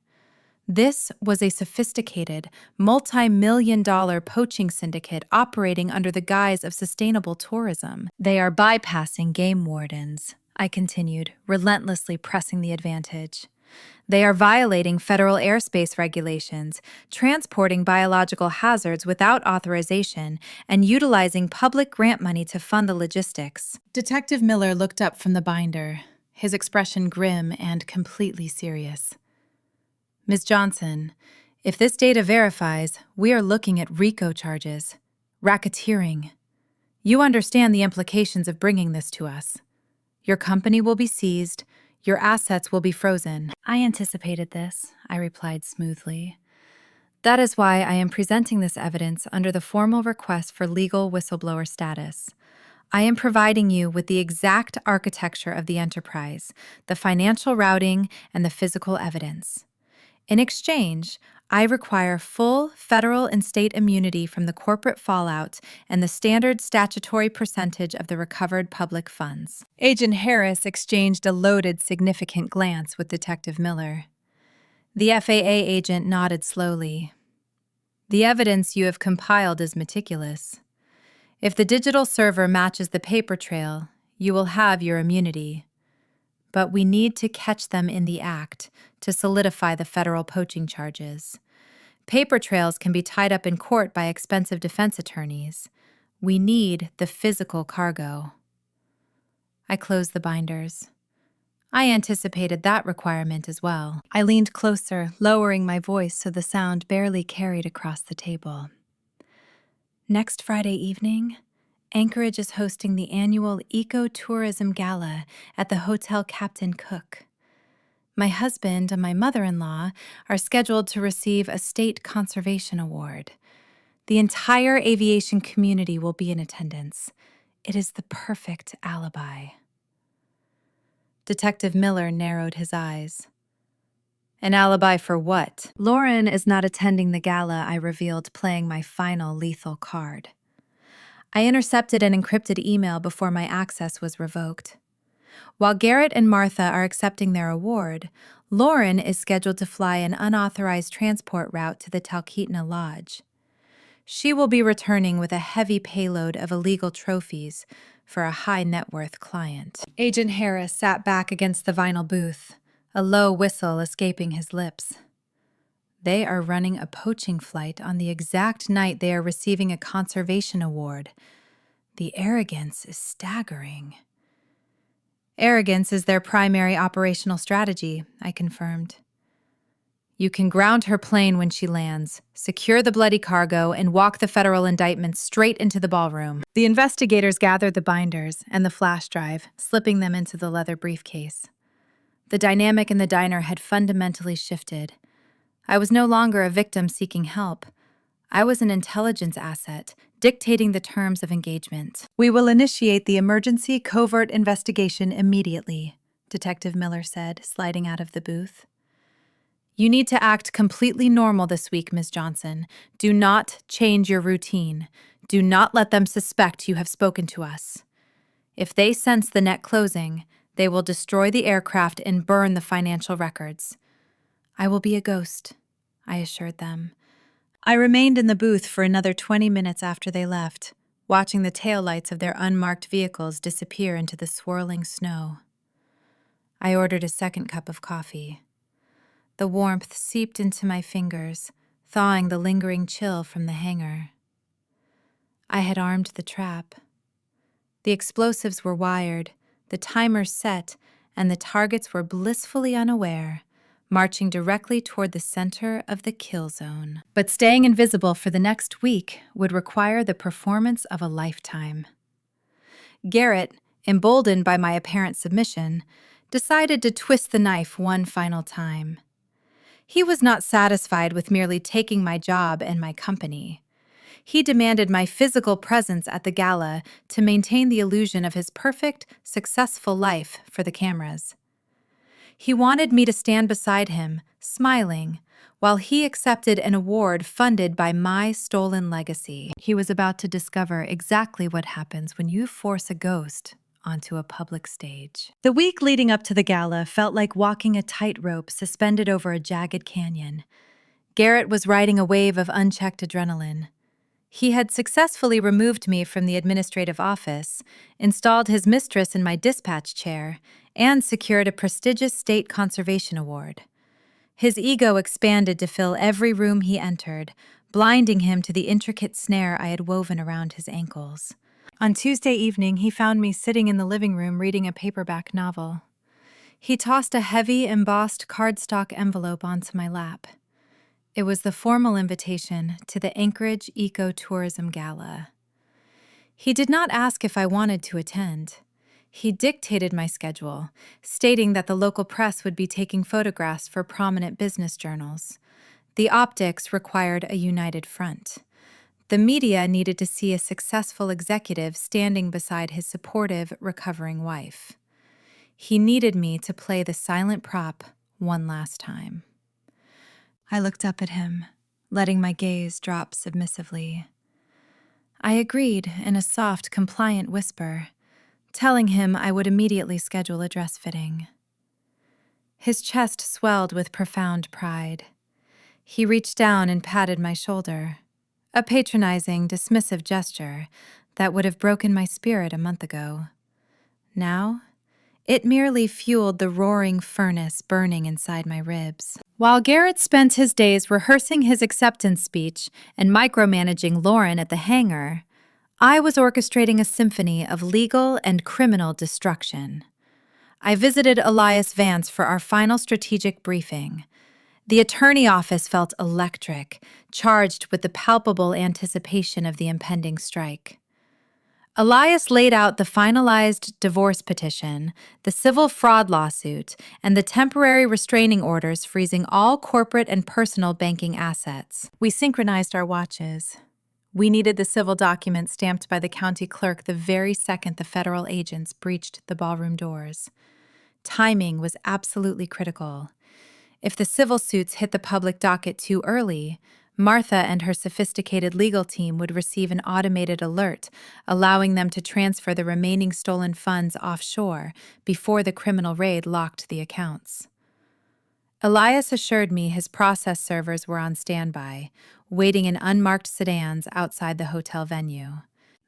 This was a sophisticated, multi-million-dollar poaching syndicate operating under the guise of sustainable tourism. They are bypassing game wardens, I continued, relentlessly pressing the advantage. They are violating federal airspace regulations, transporting biological hazards without authorization, and utilizing public grant money to fund the logistics. Detective Miller looked up from the binder, his expression grim and completely serious. Ms. Johnson, if this data verifies, we are looking at RICO charges, racketeering. You understand the implications of bringing this to us. Your company will be seized, your assets will be frozen. I anticipated this, I replied smoothly. That is why I am presenting this evidence under the formal request for legal whistleblower status. I am providing you with the exact architecture of the enterprise, the financial routing, and the physical evidence. In exchange, I require full federal and state immunity from the corporate fallout and the standard statutory percentage of the recovered public funds. Agent Harris exchanged a loaded, significant glance with Detective Miller. The FAA agent nodded slowly. The evidence you have compiled is meticulous. If the digital server matches the paper trail, you will have your immunity. But we need to catch them in the act to solidify the federal poaching charges. Paper trails can be tied up in court by expensive defense attorneys. We need the physical cargo. I closed the binders. I anticipated that requirement as well. I leaned closer, lowering my voice so the sound barely carried across the table. Next Friday evening, Anchorage is hosting the annual Eco-Tourism Gala at the Hotel Captain Cook. My husband and my mother-in-law are scheduled to receive a state conservation award. The entire aviation community will be in attendance. It is the perfect alibi. Detective Miller narrowed his eyes. An alibi for what? Lauren is not attending the gala, I revealed, playing my final lethal card. I intercepted an encrypted email before my access was revoked. While Garrett and Martha are accepting their award, Lauren is scheduled to fly an unauthorized transport route to the Talkeetna Lodge. She will be returning with a heavy payload of illegal trophies for a high-net-worth client. Agent Harris sat back against the vinyl booth, a low whistle escaping his lips. They are running a poaching flight on the exact night they are receiving a conservation award. The arrogance is staggering. Arrogance is their primary operational strategy, I confirmed. You can ground her plane when she lands, secure the bloody cargo, and walk the federal indictment straight into the ballroom. The investigators gathered the binders and the flash drive, slipping them into the leather briefcase. The dynamic in the diner had fundamentally shifted. I was no longer a victim seeking help. I was an intelligence asset, dictating the terms of engagement. We will initiate the emergency covert investigation immediately, Detective Miller said, sliding out of the booth. You need to act completely normal this week, Ms. Johnson. Do not change your routine. Do not let them suspect you have spoken to us. If they sense the net closing, they will destroy the aircraft and burn the financial records. I will be a ghost, I assured them. I remained in the booth for another 20 minutes after they left, watching the taillights of their unmarked vehicles disappear into the swirling snow. I ordered a second cup of coffee. The warmth seeped into my fingers, thawing the lingering chill from the hangar. I had armed the trap. The explosives were wired, the timers set, and the targets were blissfully unaware, marching directly toward the center of the kill zone. But staying invisible for the next week would require the performance of a lifetime. Garrett, emboldened by my apparent submission, decided to twist the knife one final time. He was not satisfied with merely taking my job and my company. He demanded my physical presence at the gala to maintain the illusion of his perfect, successful life for the cameras. He wanted me to stand beside him, smiling, while he accepted an award funded by my stolen legacy. He was about to discover exactly what happens when you force a ghost onto a public stage. The week leading up to the gala felt like walking a tightrope suspended over a jagged canyon. Garrett was riding a wave of unchecked adrenaline. He had successfully removed me from the administrative office, installed his mistress in my dispatch chair, and secured a prestigious state conservation award. His ego expanded to fill every room he entered, blinding him to the intricate snare I had woven around his ankles. On Tuesday evening, he found me sitting in the living room reading a paperback novel. He tossed a heavy, embossed cardstock envelope onto my lap. It was the formal invitation to the Anchorage Ecotourism Gala. He did not ask if I wanted to attend. He dictated my schedule, stating that the local press would be taking photographs for prominent business journals. The optics required a united front. The media needed to see a successful executive standing beside his supportive, recovering wife. He needed me to play the silent prop one last time. I looked up at him, letting my gaze drop submissively. I agreed in a soft, compliant whisper, telling him I would immediately schedule a dress fitting. His chest swelled with profound pride. He reached down and patted my shoulder, a patronizing, dismissive gesture that would have broken my spirit a month ago. Now, it merely fueled the roaring furnace burning inside my ribs. While Garrett spent his days rehearsing his acceptance speech and micromanaging Lauren at the hangar, I was orchestrating a symphony of legal and criminal destruction. I visited Elias Vance for our final strategic briefing. The attorney office felt electric, charged with the palpable anticipation of the impending strike. Elias laid out the finalized divorce petition, the civil fraud lawsuit, and the temporary restraining orders freezing all corporate and personal banking assets. We synchronized our watches. We needed the civil document stamped by the county clerk the very second the federal agents breached the ballroom doors. Timing was absolutely critical. If the civil suits hit the public docket too early, Martha and her sophisticated legal team would receive an automated alert, allowing them to transfer the remaining stolen funds offshore before the criminal raid locked the accounts. Elias assured me his process servers were on standby, waiting in unmarked sedans outside the hotel venue.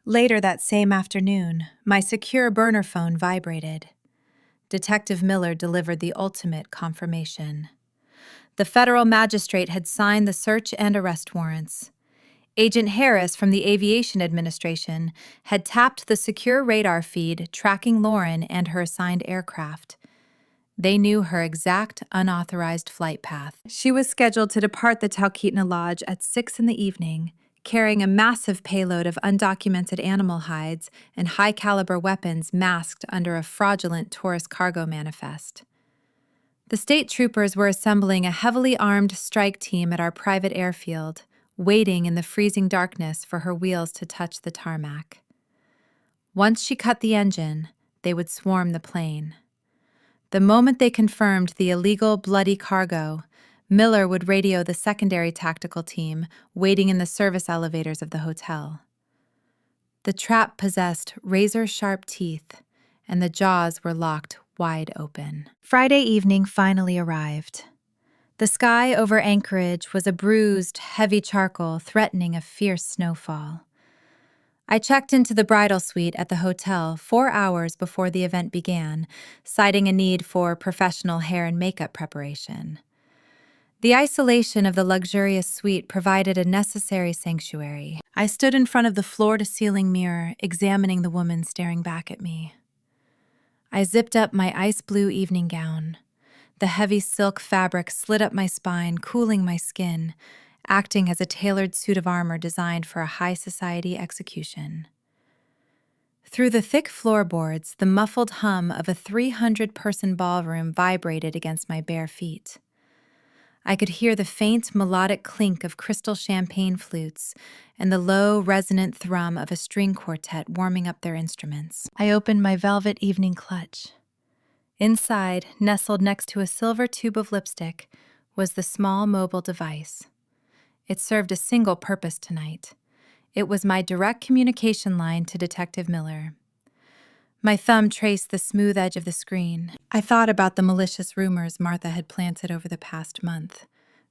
Later that same afternoon, my secure burner phone vibrated. Detective Miller delivered the ultimate confirmation. The federal magistrate had signed the search and arrest warrants. Agent Harris from the Aviation Administration had tapped the secure radar feed tracking Lauren and her assigned aircraft. They knew her exact unauthorized flight path. She was scheduled to depart the Talkeetna Lodge at 6 p.m, carrying a massive payload of undocumented animal hides and high-caliber weapons masked under a fraudulent tourist cargo manifest. The state troopers were assembling a heavily armed strike team at our private airfield, waiting in the freezing darkness for her wheels to touch the tarmac. Once she cut the engine, they would swarm the plane. The moment they confirmed the illegal, bloody cargo, Miller would radio the secondary tactical team waiting in the service elevators of the hotel. The trap possessed razor-sharp teeth, and the jaws were locked wide open. Friday evening finally arrived. The sky over Anchorage was a bruised, heavy charcoal threatening a fierce snowfall. I checked into the bridal suite at the hotel 4 hours before the event began, citing a need for professional hair and makeup preparation. The isolation of the luxurious suite provided a necessary sanctuary. I stood in front of the floor-to-ceiling mirror, examining the woman staring back at me. I zipped up my ice blue evening gown. The heavy silk fabric slid up my spine, cooling my skin, acting as a tailored suit of armor designed for a high society execution. Through the thick floorboards, the muffled hum of a 300-person ballroom vibrated against my bare feet. I could hear the faint melodic clink of crystal champagne flutes and the low, resonant thrum of a string quartet warming up their instruments. I opened my velvet evening clutch. Inside, nestled next to a silver tube of lipstick, was the small mobile device. It served a single purpose tonight. It was my direct communication line to Detective Miller. My thumb traced the smooth edge of the screen. I thought about the malicious rumors Martha had planted over the past month.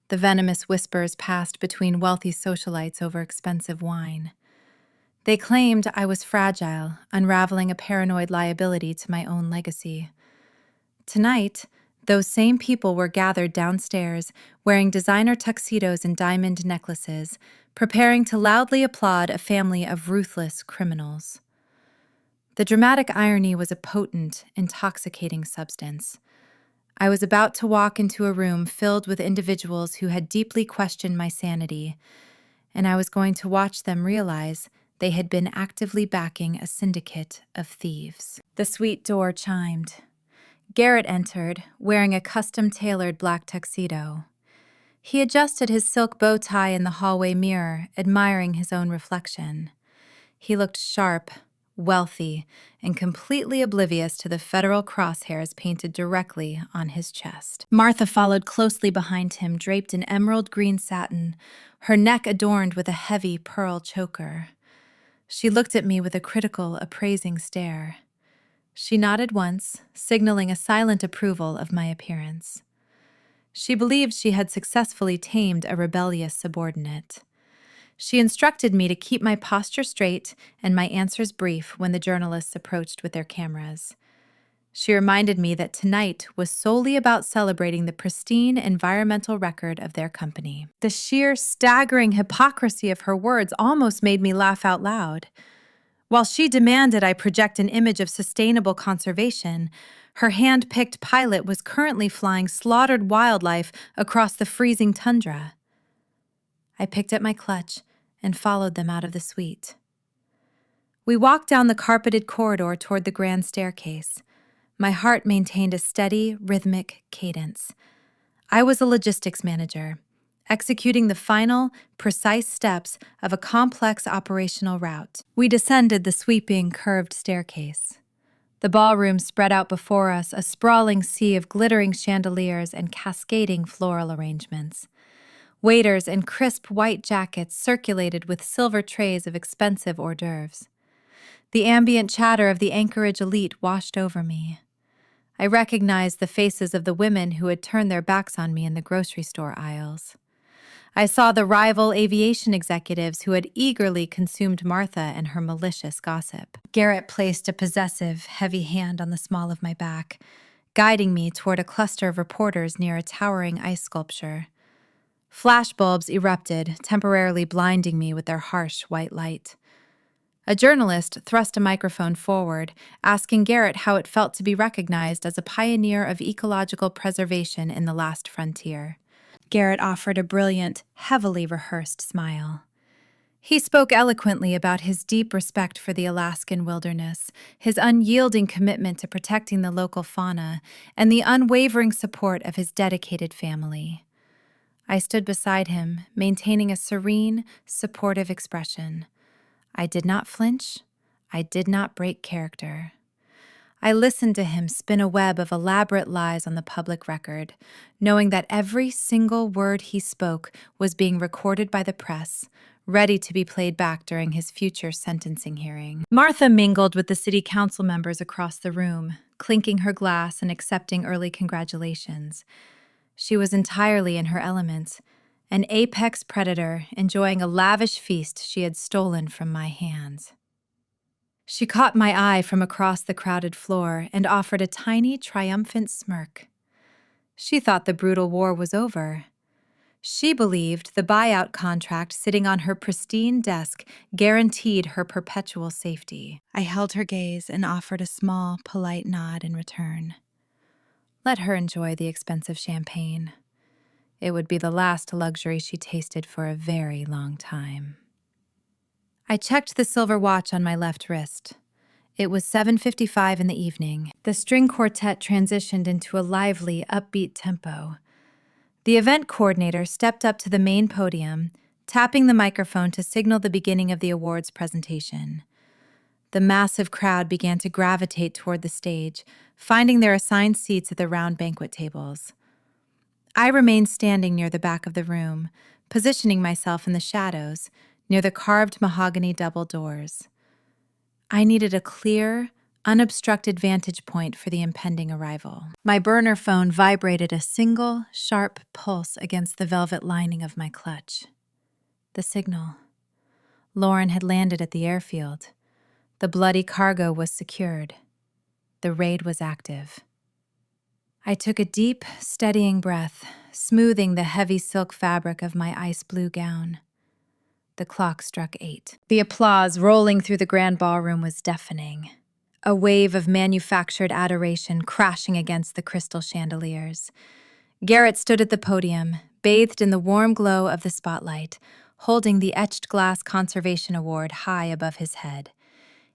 The venomous whispers passed between wealthy socialites over expensive wine. They claimed I was fragile, unraveling a paranoid liability to my own legacy. Tonight, those same people were gathered downstairs, wearing designer tuxedos and diamond necklaces, preparing to loudly applaud a family of ruthless criminals. The dramatic irony was a potent, intoxicating substance. I was about to walk into a room filled with individuals who had deeply questioned my sanity, and I was going to watch them realize they had been actively backing a syndicate of thieves. The suite door chimed. Garrett entered, wearing a custom-tailored black tuxedo. He adjusted his silk bow tie in the hallway mirror, admiring his own reflection. He looked sharp, wealthy, and completely oblivious to the federal crosshairs painted directly on his chest. Martha followed closely behind him, draped in emerald green satin, her neck adorned with a heavy pearl choker. She looked at me with a critical, appraising stare. She nodded once, signaling a silent approval of my appearance. She believed she had successfully tamed a rebellious subordinate. She instructed me to keep my posture straight and my answers brief when the journalists approached with their cameras. She reminded me that tonight was solely about celebrating the pristine environmental record of their company. The sheer, staggering hypocrisy of her words almost made me laugh out loud. While she demanded I project an image of sustainable conservation, her hand-picked pilot was currently flying slaughtered wildlife across the freezing tundra. I picked up my clutch and followed them out of the suite. We walked down the carpeted corridor toward the grand staircase. My heart maintained a steady, rhythmic cadence. I was a logistics manager, executing the final, precise steps of a complex operational route. We descended the sweeping, curved staircase. The ballroom spread out before us, a sprawling sea of glittering chandeliers and cascading floral arrangements. Waiters in crisp white jackets circulated with silver trays of expensive hors d'oeuvres. The ambient chatter of the Anchorage elite washed over me. I recognized the faces of the women who had turned their backs on me in the grocery store aisles. I saw the rival aviation executives who had eagerly consumed Martha and her malicious gossip. Garrett placed a possessive, heavy hand on the small of my back, guiding me toward a cluster of reporters near a towering ice sculpture. Flashbulbs erupted, temporarily blinding me with their harsh white light. A journalist thrust a microphone forward, asking Garrett how it felt to be recognized as a pioneer of ecological preservation in the last frontier. Garrett offered a brilliant, heavily rehearsed smile. He spoke eloquently about his deep respect for the Alaskan wilderness, his unyielding commitment to protecting the local fauna, and the unwavering support of his dedicated family. I stood beside him, maintaining a serene, supportive expression. I did not flinch. I did not break character. I listened to him spin a web of elaborate lies on the public record, knowing that every single word he spoke was being recorded by the press, ready to be played back during his future sentencing hearing. Martha mingled with the city council members across the room, clinking her glass and accepting early congratulations. She was entirely in her element, an apex predator enjoying a lavish feast she had stolen from my hands. She caught my eye from across the crowded floor and offered a tiny, triumphant smirk. She thought the brutal war was over. She believed the buyout contract sitting on her pristine desk guaranteed her perpetual safety. I held her gaze and offered a small, polite nod in return. Let her enjoy the expensive champagne. It would be the last luxury she tasted for a very long time. I checked the silver watch on my left wrist. It was 7:55 in the evening. The string quartet transitioned into a lively, upbeat tempo. The event coordinator stepped up to the main podium, tapping the microphone to signal the beginning of the awards presentation. The massive crowd began to gravitate toward the stage, finding their assigned seats at the round banquet tables. I remained standing near the back of the room, positioning myself in the shadows, near the carved mahogany double doors. I needed a clear, unobstructed vantage point for the impending arrival. My burner phone vibrated a single, sharp pulse against the velvet lining of my clutch. The signal. Lauren had landed at the airfield. The bloody cargo was secured. The raid was active. I took a deep, steadying breath, smoothing the heavy silk fabric of my ice blue gown. The clock struck 8. The applause rolling through the grand ballroom was deafening, a wave of manufactured adoration crashing against the crystal chandeliers. Garrett stood at the podium, bathed in the warm glow of the spotlight, holding the etched glass conservation award high above his head.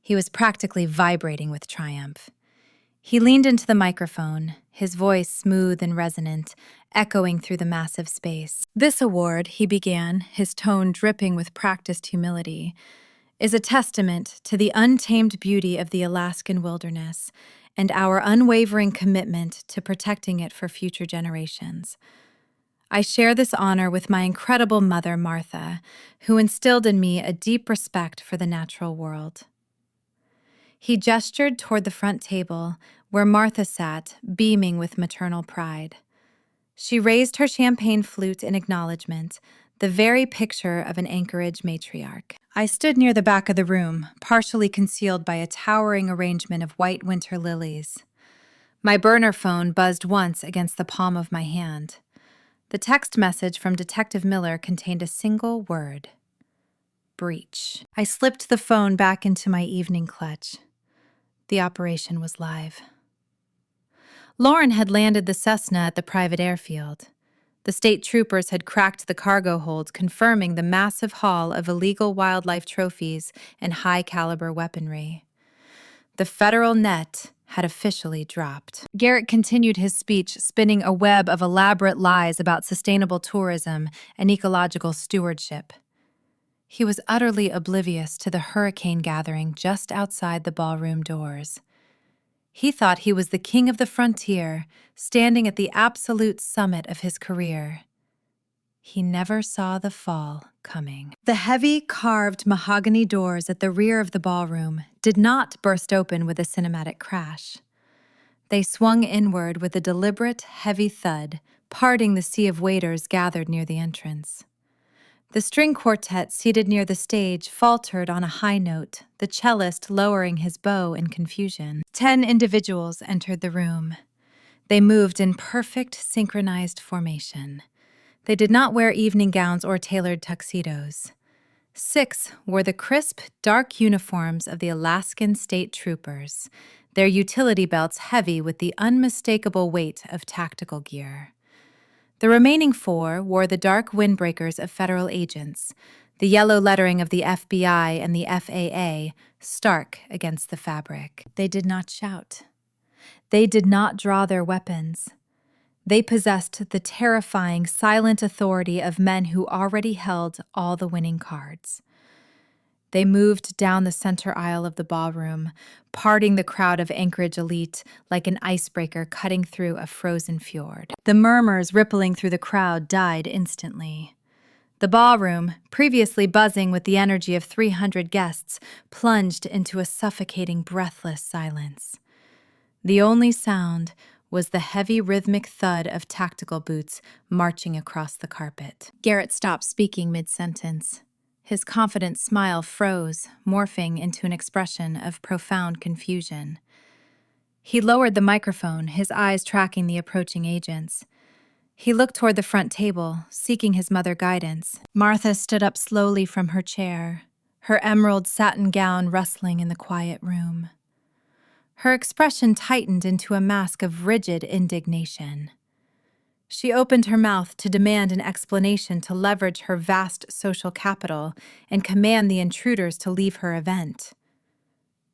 He was practically vibrating with triumph. He leaned into the microphone, his voice smooth and resonant, echoing through the massive space. "This award," he began, his tone dripping with practiced humility, "is a testament to the untamed beauty of the Alaskan wilderness and our unwavering commitment to protecting it for future generations. I share this honor with my incredible mother, Martha, who instilled in me a deep respect for the natural world." He gestured toward the front table, where Martha sat, beaming with maternal pride. She raised her champagne flute in acknowledgement, the very picture of an Anchorage matriarch. I stood near the back of the room, partially concealed by a towering arrangement of white winter lilies. My burner phone buzzed once against the palm of my hand. The text message from Detective Miller contained a single word: breach. I slipped the phone back into my evening clutch. The operation was live. Lauren had landed the Cessna at the private airfield. The state troopers had cracked the cargo hold, confirming the massive haul of illegal wildlife trophies and high-caliber weaponry. The federal net had officially dropped. Garrett continued his speech, spinning a web of elaborate lies about sustainable tourism and ecological stewardship. He was utterly oblivious to the hurricane gathering just outside the ballroom doors. He thought he was the king of the frontier, standing at the absolute summit of his career. He never saw the fall coming. The heavy, carved mahogany doors at the rear of the ballroom did not burst open with a cinematic crash. They swung inward with a deliberate, heavy thud, parting the sea of waiters gathered near the entrance. The string quartet seated near the stage faltered on a high note, the cellist lowering his bow in confusion. 10 individuals entered the room. They moved in perfect synchronized formation. They did not wear evening gowns or tailored tuxedos. 6 wore the crisp, dark uniforms of the Alaskan State Troopers, their utility belts heavy with the unmistakable weight of tactical gear. The remaining 4 wore the dark windbreakers of federal agents, the yellow lettering of the FBI and the FAA stark against the fabric. They did not shout. They did not draw their weapons. They possessed the terrifying, silent authority of men who already held all the winning cards. They moved down the center aisle of the ballroom, parting the crowd of Anchorage elite like an icebreaker cutting through a frozen fjord. The murmurs rippling through the crowd died instantly. The ballroom, previously buzzing with the energy of 300 guests, plunged into a suffocating, breathless silence. The only sound was the heavy rhythmic thud of tactical boots marching across the carpet. Garrett stopped speaking mid-sentence. His confident smile froze, morphing into an expression of profound confusion. He lowered the microphone, his eyes tracking the approaching agents. He looked toward the front table, seeking his mother guidance. Martha stood up slowly from her chair, her emerald satin gown rustling in the quiet room. Her expression tightened into a mask of rigid indignation. She opened her mouth to demand an explanation to leverage her vast social capital and command the intruders to leave her event.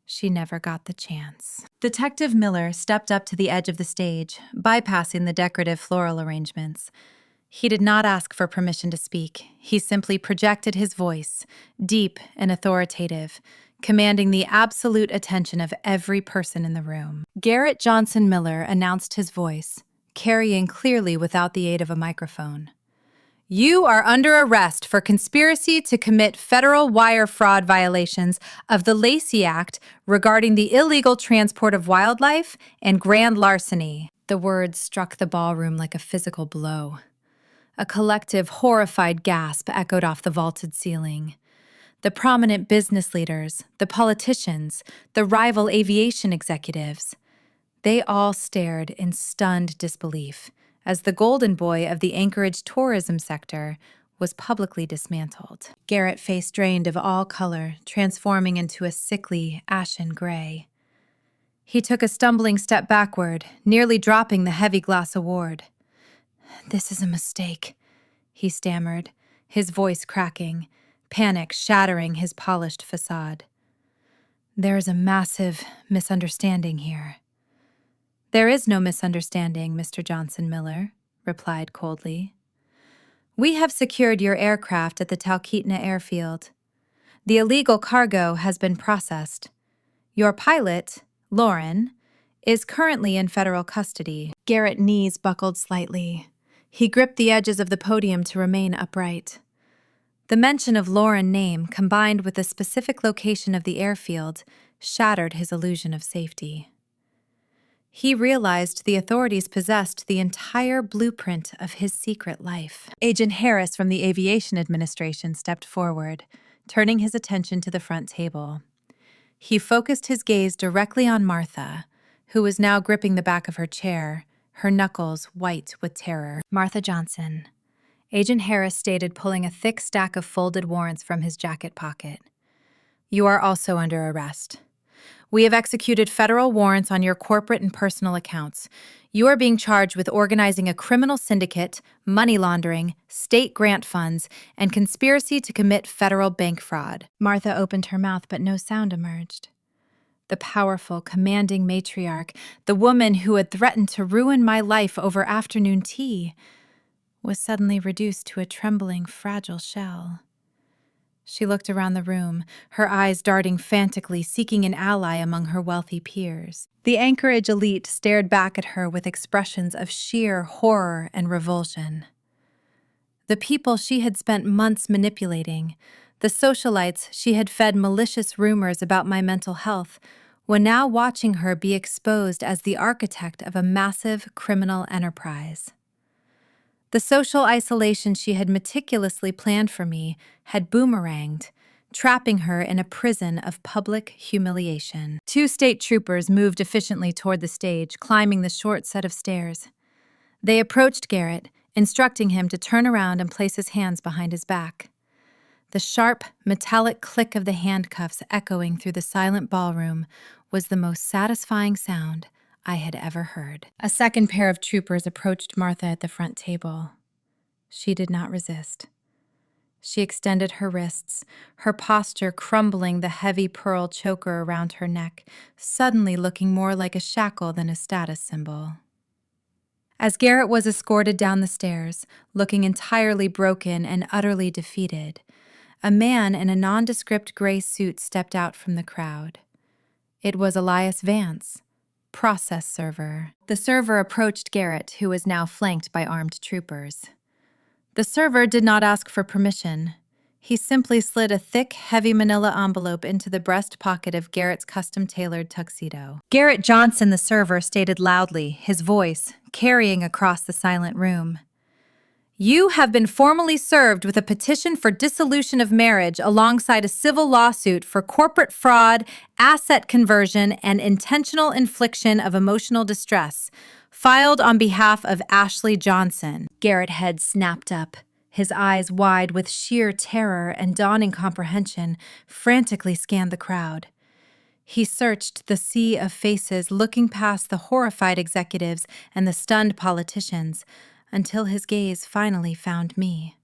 She never got the chance. Detective Miller stepped up to the edge of the stage, bypassing the decorative floral arrangements. He did not ask for permission to speak. He simply projected his voice, deep and authoritative, commanding the absolute attention of every person in the room. Garrett Johnson Miller announced his voice, carrying clearly without the aid of a microphone. You are under arrest for conspiracy to commit federal wire fraud violations of the Lacey Act regarding the illegal transport of wildlife and grand larceny. The words struck the ballroom like a physical blow. A collective, horrified gasp echoed off the vaulted ceiling. The prominent business leaders, the politicians, the rival aviation executives, they all stared in stunned disbelief as the golden boy of the Anchorage tourism sector was publicly dismantled. Garrett's face drained of all color, transforming into a sickly, ashen gray. He took a stumbling step backward, nearly dropping the heavy glass award. "This is a mistake," he stammered, his voice cracking, panic shattering his polished facade. "There is a massive misunderstanding here." "There is no misunderstanding, Mr. Johnson Miller," replied coldly. "We have secured your aircraft at the Talkeetna airfield. The illegal cargo has been processed. Your pilot, Lauren, is currently in federal custody." Garrett's knees buckled slightly. He gripped the edges of the podium to remain upright. The mention of Lauren's name, combined with the specific location of the airfield, shattered his illusion of safety. He realized the authorities possessed the entire blueprint of his secret life. Agent Harris from the Aviation Administration stepped forward, turning his attention to the front table. He focused his gaze directly on Martha, who was now gripping the back of her chair, her knuckles white with terror. "Martha Johnson," Agent Harris stated, pulling a thick stack of folded warrants from his jacket pocket. "You are also under arrest. We have executed federal warrants on your corporate and personal accounts. You are being charged with organizing a criminal syndicate, money laundering, state grant funds, and conspiracy to commit federal bank fraud." Martha opened her mouth, but no sound emerged. The powerful, commanding matriarch, the woman who had threatened to ruin my life over afternoon tea, was suddenly reduced to a trembling, fragile shell. She looked around the room, her eyes darting frantically, seeking an ally among her wealthy peers. The Anchorage elite stared back at her with expressions of sheer horror and revulsion. The people she had spent months manipulating, the socialites she had fed malicious rumors about my mental health, were now watching her be exposed as the architect of a massive criminal enterprise. The social isolation she had meticulously planned for me had boomeranged, trapping her in a prison of public humiliation. 2 state troopers moved efficiently toward the stage, climbing the short set of stairs. They approached Garrett, instructing him to turn around and place his hands behind his back. The sharp, metallic click of the handcuffs echoing through the silent ballroom was the most satisfying sound I had ever heard. A second pair of troopers approached Martha at the front table. She did not resist. She extended her wrists, her posture crumbling the heavy pearl choker around her neck, suddenly looking more like a shackle than a status symbol. As Garrett was escorted down the stairs, looking entirely broken and utterly defeated, a man in a nondescript gray suit stepped out from the crowd. It was Elias Vance, process server. The server approached Garrett, who was now flanked by armed troopers. The server did not ask for permission. He simply slid a thick, heavy manila envelope into the breast pocket of Garrett's custom-tailored tuxedo. Garrett Johnson, the server, stated loudly, his voice carrying across the silent room. "You have been formally served with a petition for dissolution of marriage alongside a civil lawsuit for corporate fraud, asset conversion, and intentional infliction of emotional distress, filed on behalf of Ashley Johnson." Garrett's head snapped up, his eyes wide with sheer terror and dawning comprehension, frantically scanned the crowd. He searched the sea of faces, looking past the horrified executives and the stunned politicians, until his gaze finally found me.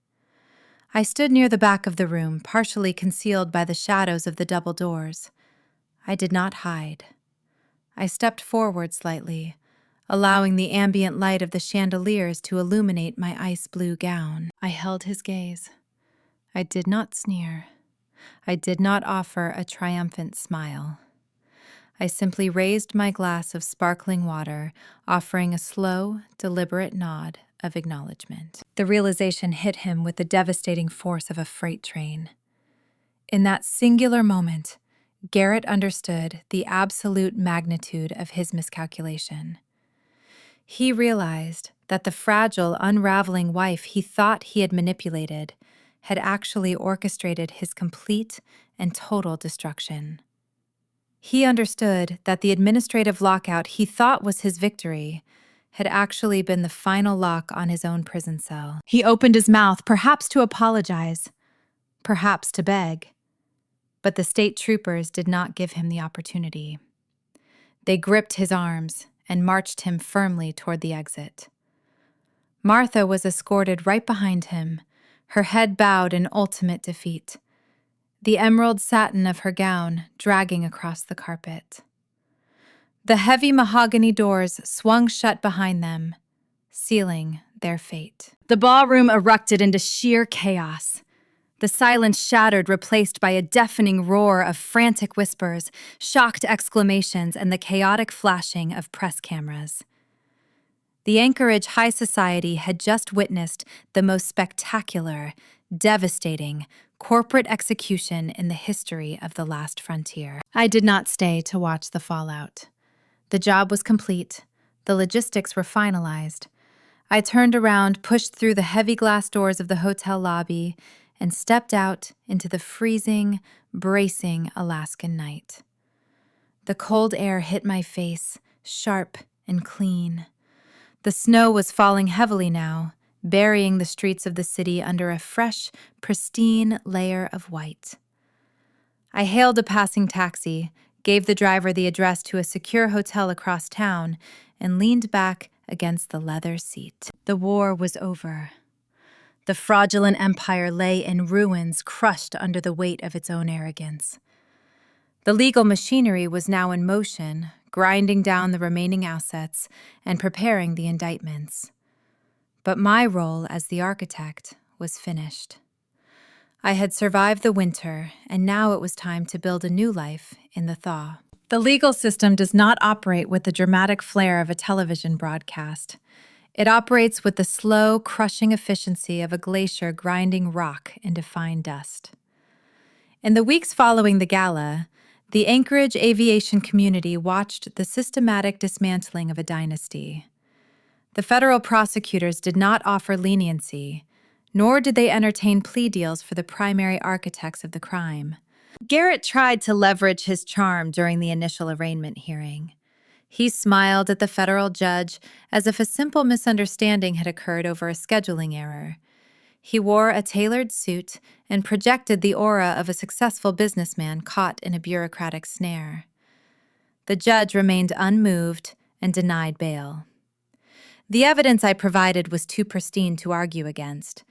I stood near the back of the room, partially concealed by the shadows of the double doors. I did not hide. I stepped forward slightly, allowing the ambient light of the chandeliers to illuminate my ice-blue gown. I held his gaze. I did not sneer. I did not offer a triumphant smile. I simply raised my glass of sparkling water, offering a slow, deliberate nod of acknowledgement. The realization hit him with the devastating force of a freight train. In that singular moment, Garrett understood the absolute magnitude of his miscalculation. He realized that the fragile, unraveling wife he thought he had manipulated had actually orchestrated his complete and total destruction. He understood that the administrative lockout he thought was his victory had actually been the final lock on his own prison cell. He opened his mouth, perhaps to apologize, perhaps to beg, but the state troopers did not give him the opportunity. They gripped his arms and marched him firmly toward the exit. Martha was escorted right behind him, her head bowed in ultimate defeat, the emerald satin of her gown dragging across the carpet. The heavy mahogany doors swung shut behind them, sealing their fate. The ballroom erupted into sheer chaos. The silence shattered, replaced by a deafening roar of frantic whispers, shocked exclamations, and the chaotic flashing of press cameras. The Anchorage high society had just witnessed the most spectacular, devastating, corporate execution in the history of the last frontier. I did not stay to watch the fallout. The job was complete. The logistics were finalized. I turned around, pushed through the heavy glass doors of the hotel lobby, and stepped out into the freezing, bracing Alaskan night. The cold air hit my face, sharp and clean. The snow was falling heavily now, burying the streets of the city under a fresh, pristine layer of white. I hailed a passing taxi, gave the driver the address to a secure hotel across town, and leaned back against the leather seat. The war was over. The fraudulent empire lay in ruins, crushed under the weight of its own arrogance. The legal machinery was now in motion, grinding down the remaining assets and preparing the indictments. But my role as the architect was finished. I had survived the winter, and now it was time to build a new life in the thaw. The legal system does not operate with the dramatic flair of a television broadcast. It operates with the slow, crushing efficiency of a glacier grinding rock into fine dust. In the weeks following the gala, the Anchorage aviation community watched the systematic dismantling of a dynasty. The federal prosecutors did not offer leniency, nor did they entertain plea deals for the primary architects of the crime. Garrett tried to leverage his charm during the initial arraignment hearing. He smiled at the federal judge as if a simple misunderstanding had occurred over a scheduling error. He wore a tailored suit and projected the aura of a successful businessman caught in a bureaucratic snare. The judge remained unmoved and denied bail. The evidence I provided was too pristine to argue against.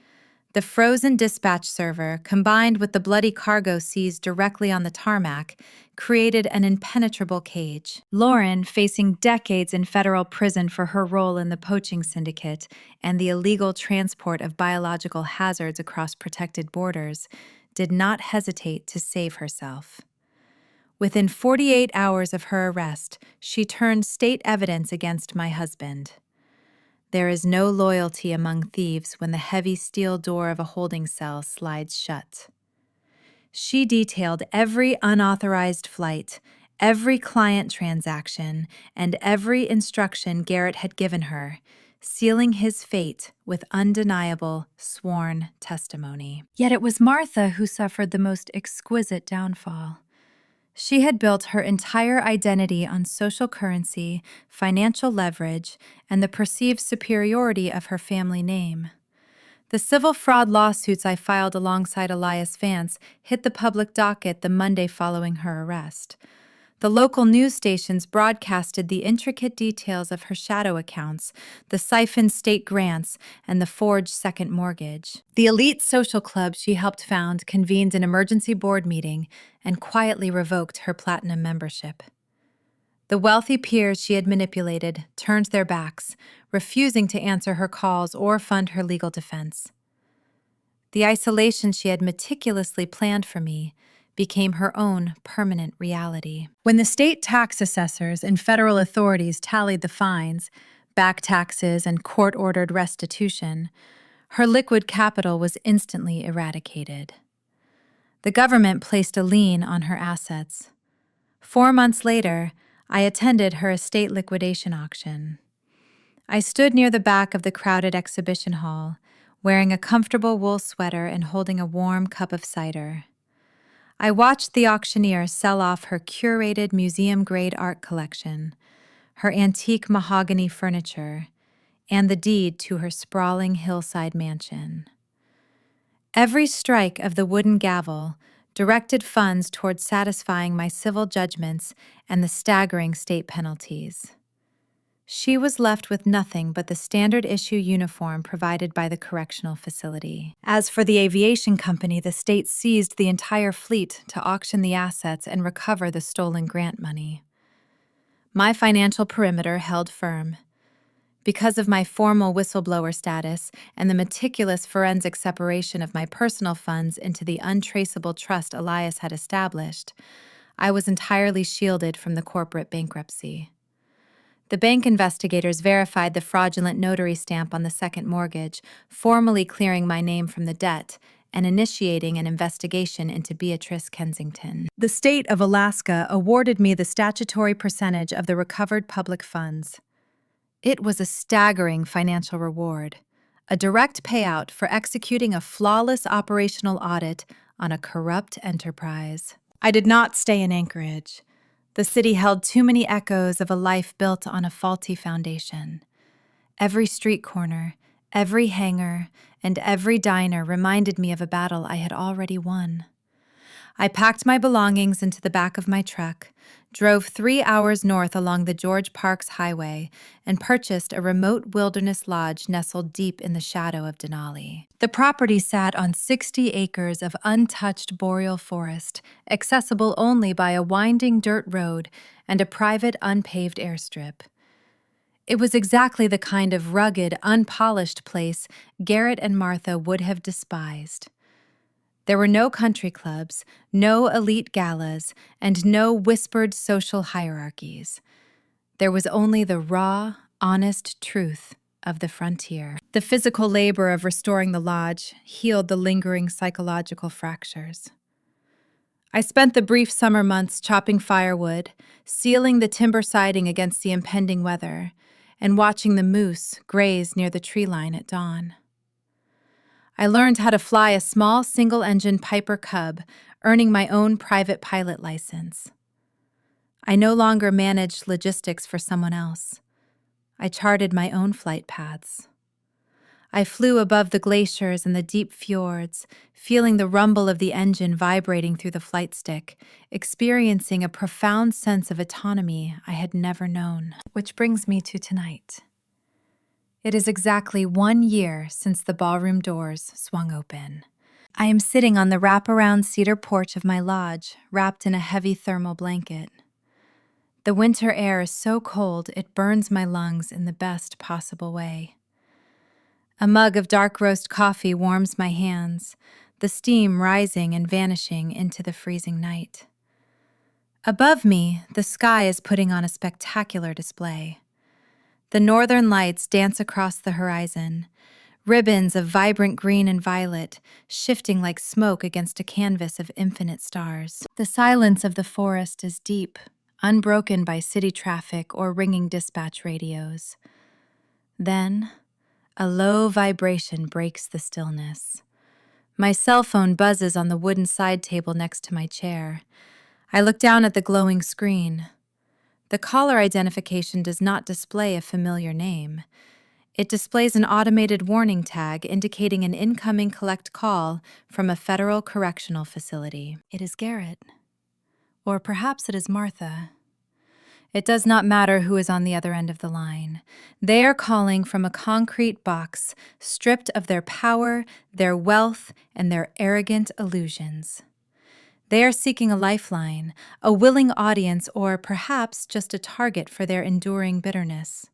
The frozen dispatch server, combined with the bloody cargo seized directly on the tarmac, created an impenetrable cage. Lauren, facing decades in federal prison for her role in the poaching syndicate and the illegal transport of biological hazards across protected borders, did not hesitate to save herself. Within 48 hours of her arrest, she turned state evidence against my husband. There is no loyalty among thieves when the heavy steel door of a holding cell slides shut. She detailed every unauthorized flight, every client transaction, and every instruction Garrett had given her, sealing his fate with undeniable, sworn testimony. Yet it was Martha who suffered the most exquisite downfall. She had built her entire identity on social currency, financial leverage, and the perceived superiority of her family name. The civil fraud lawsuits I filed alongside Elias Vance hit the public docket the Monday following her arrest. The local news stations broadcasted the intricate details of her shadow accounts, the siphoned state grants, and the forged second mortgage. The elite social club she helped found convened an emergency board meeting and quietly revoked her platinum membership. The wealthy peers she had manipulated turned their backs, refusing to answer her calls or fund her legal defense. The isolation she had meticulously planned for me became her own permanent reality. When the state tax assessors and federal authorities tallied the fines, back taxes, and court-ordered restitution, her liquid capital was instantly eradicated. The government placed a lien on her assets. 4 months later, I attended her estate liquidation auction. I stood near the back of the crowded exhibition hall, wearing a comfortable wool sweater and holding a warm cup of cider. I watched the auctioneer sell off her curated museum-grade art collection, her antique mahogany furniture, and the deed to her sprawling hillside mansion. Every strike of the wooden gavel directed funds toward satisfying my civil judgments and the staggering state penalties. She was left with nothing but the standard-issue uniform provided by the correctional facility. As for the aviation company, the state seized the entire fleet to auction the assets and recover the stolen grant money. My financial perimeter held firm. Because of my formal whistleblower status and the meticulous forensic separation of my personal funds into the untraceable trust Elias had established, I was entirely shielded from the corporate bankruptcy. The bank investigators verified the fraudulent notary stamp on the second mortgage, formally clearing my name from the debt and initiating an investigation into Beatrice Kensington. The state of Alaska awarded me the statutory percentage of the recovered public funds. It was a staggering financial reward, a direct payout for executing a flawless operational audit on a corrupt enterprise. I did not stay in Anchorage. The city held too many echoes of a life built on a faulty foundation. Every street corner, every hangar, and every diner reminded me of a battle I had already won. I packed my belongings into the back of my truck, drove 3 hours north along the George Parks Highway, and purchased a remote wilderness lodge nestled deep in the shadow of Denali. The property sat on 60 acres of untouched boreal forest, accessible only by a winding dirt road and a private unpaved airstrip. It was exactly the kind of rugged, unpolished place Garrett and Martha would have despised. There were no country clubs, no elite galas, and no whispered social hierarchies. There was only the raw, honest truth of the frontier. The physical labor of restoring the lodge healed the lingering psychological fractures. I spent the brief summer months chopping firewood, sealing the timber siding against the impending weather, and watching the moose graze near the tree line at dawn. I learned how to fly a small single-engine Piper Cub, earning my own private pilot license. I no longer managed logistics for someone else. I charted my own flight paths. I flew above the glaciers and the deep fjords, feeling the rumble of the engine vibrating through the flight stick, experiencing a profound sense of autonomy I had never known. Which brings me to tonight. It is exactly 1 year since the ballroom doors swung open. I am sitting on the wraparound cedar porch of my lodge, wrapped in a heavy thermal blanket. The winter air is so cold it burns my lungs in the best possible way. A mug of dark roast coffee warms my hands, the steam rising and vanishing into the freezing night. Above me, the sky is putting on a spectacular display. The northern lights dance across the horizon, ribbons of vibrant green and violet shifting like smoke against a canvas of infinite stars. The silence of the forest is deep, unbroken by city traffic or ringing dispatch radios. Then, a low vibration breaks the stillness. My cell phone buzzes on the wooden side table next to my chair. I look down at the glowing screen. The caller identification does not display a familiar name. It displays an automated warning tag indicating an incoming collect call from a federal correctional facility. It is Garrett. Or perhaps it is Martha. It does not matter who is on the other end of the line. They are calling from a concrete box, stripped of their power, their wealth, and their arrogant illusions. They are seeking a lifeline, a willing audience, or perhaps just a target for their enduring bitterness.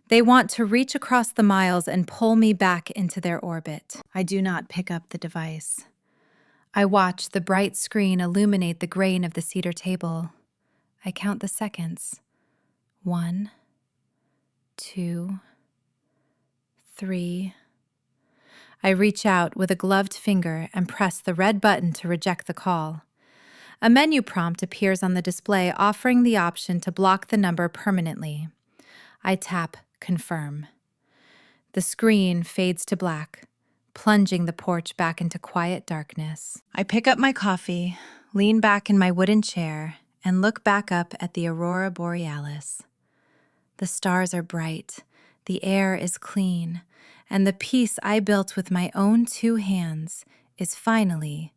They want to reach across the miles and pull me back into their orbit. I do not pick up the device. I watch the bright screen illuminate the grain of the cedar table. I count the seconds. 1, 2, 3. I reach out with a gloved finger and press the red button to reject the call. A menu prompt appears on the display offering the option to block the number permanently. I tap Confirm. The screen fades to black, plunging the porch back into quiet darkness. I pick up my coffee, lean back in my wooden chair, and look back up at the aurora borealis. The stars are bright, the air is clean, and the peace I built with my own 2 hands is finally,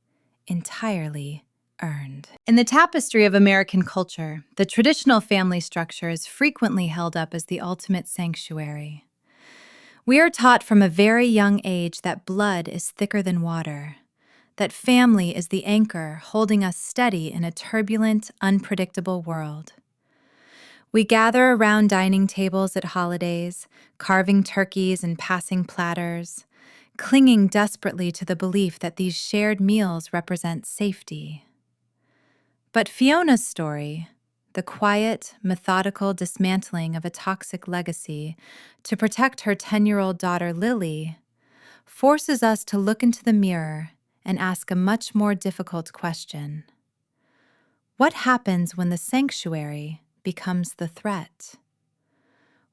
entirely earned. In the tapestry of American culture, the traditional family structure is frequently held up as the ultimate sanctuary. We are taught from a very young age that blood is thicker than water, that family is the anchor holding us steady in a turbulent, unpredictable world. We gather around dining tables at holidays, carving turkeys and passing platters, clinging desperately to the belief that these shared meals represent safety. But Fiona's story, the quiet, methodical dismantling of a toxic legacy to protect her 10-year-old daughter Lily, forces us to look into the mirror and ask a much more difficult question. What happens when the sanctuary becomes the threat?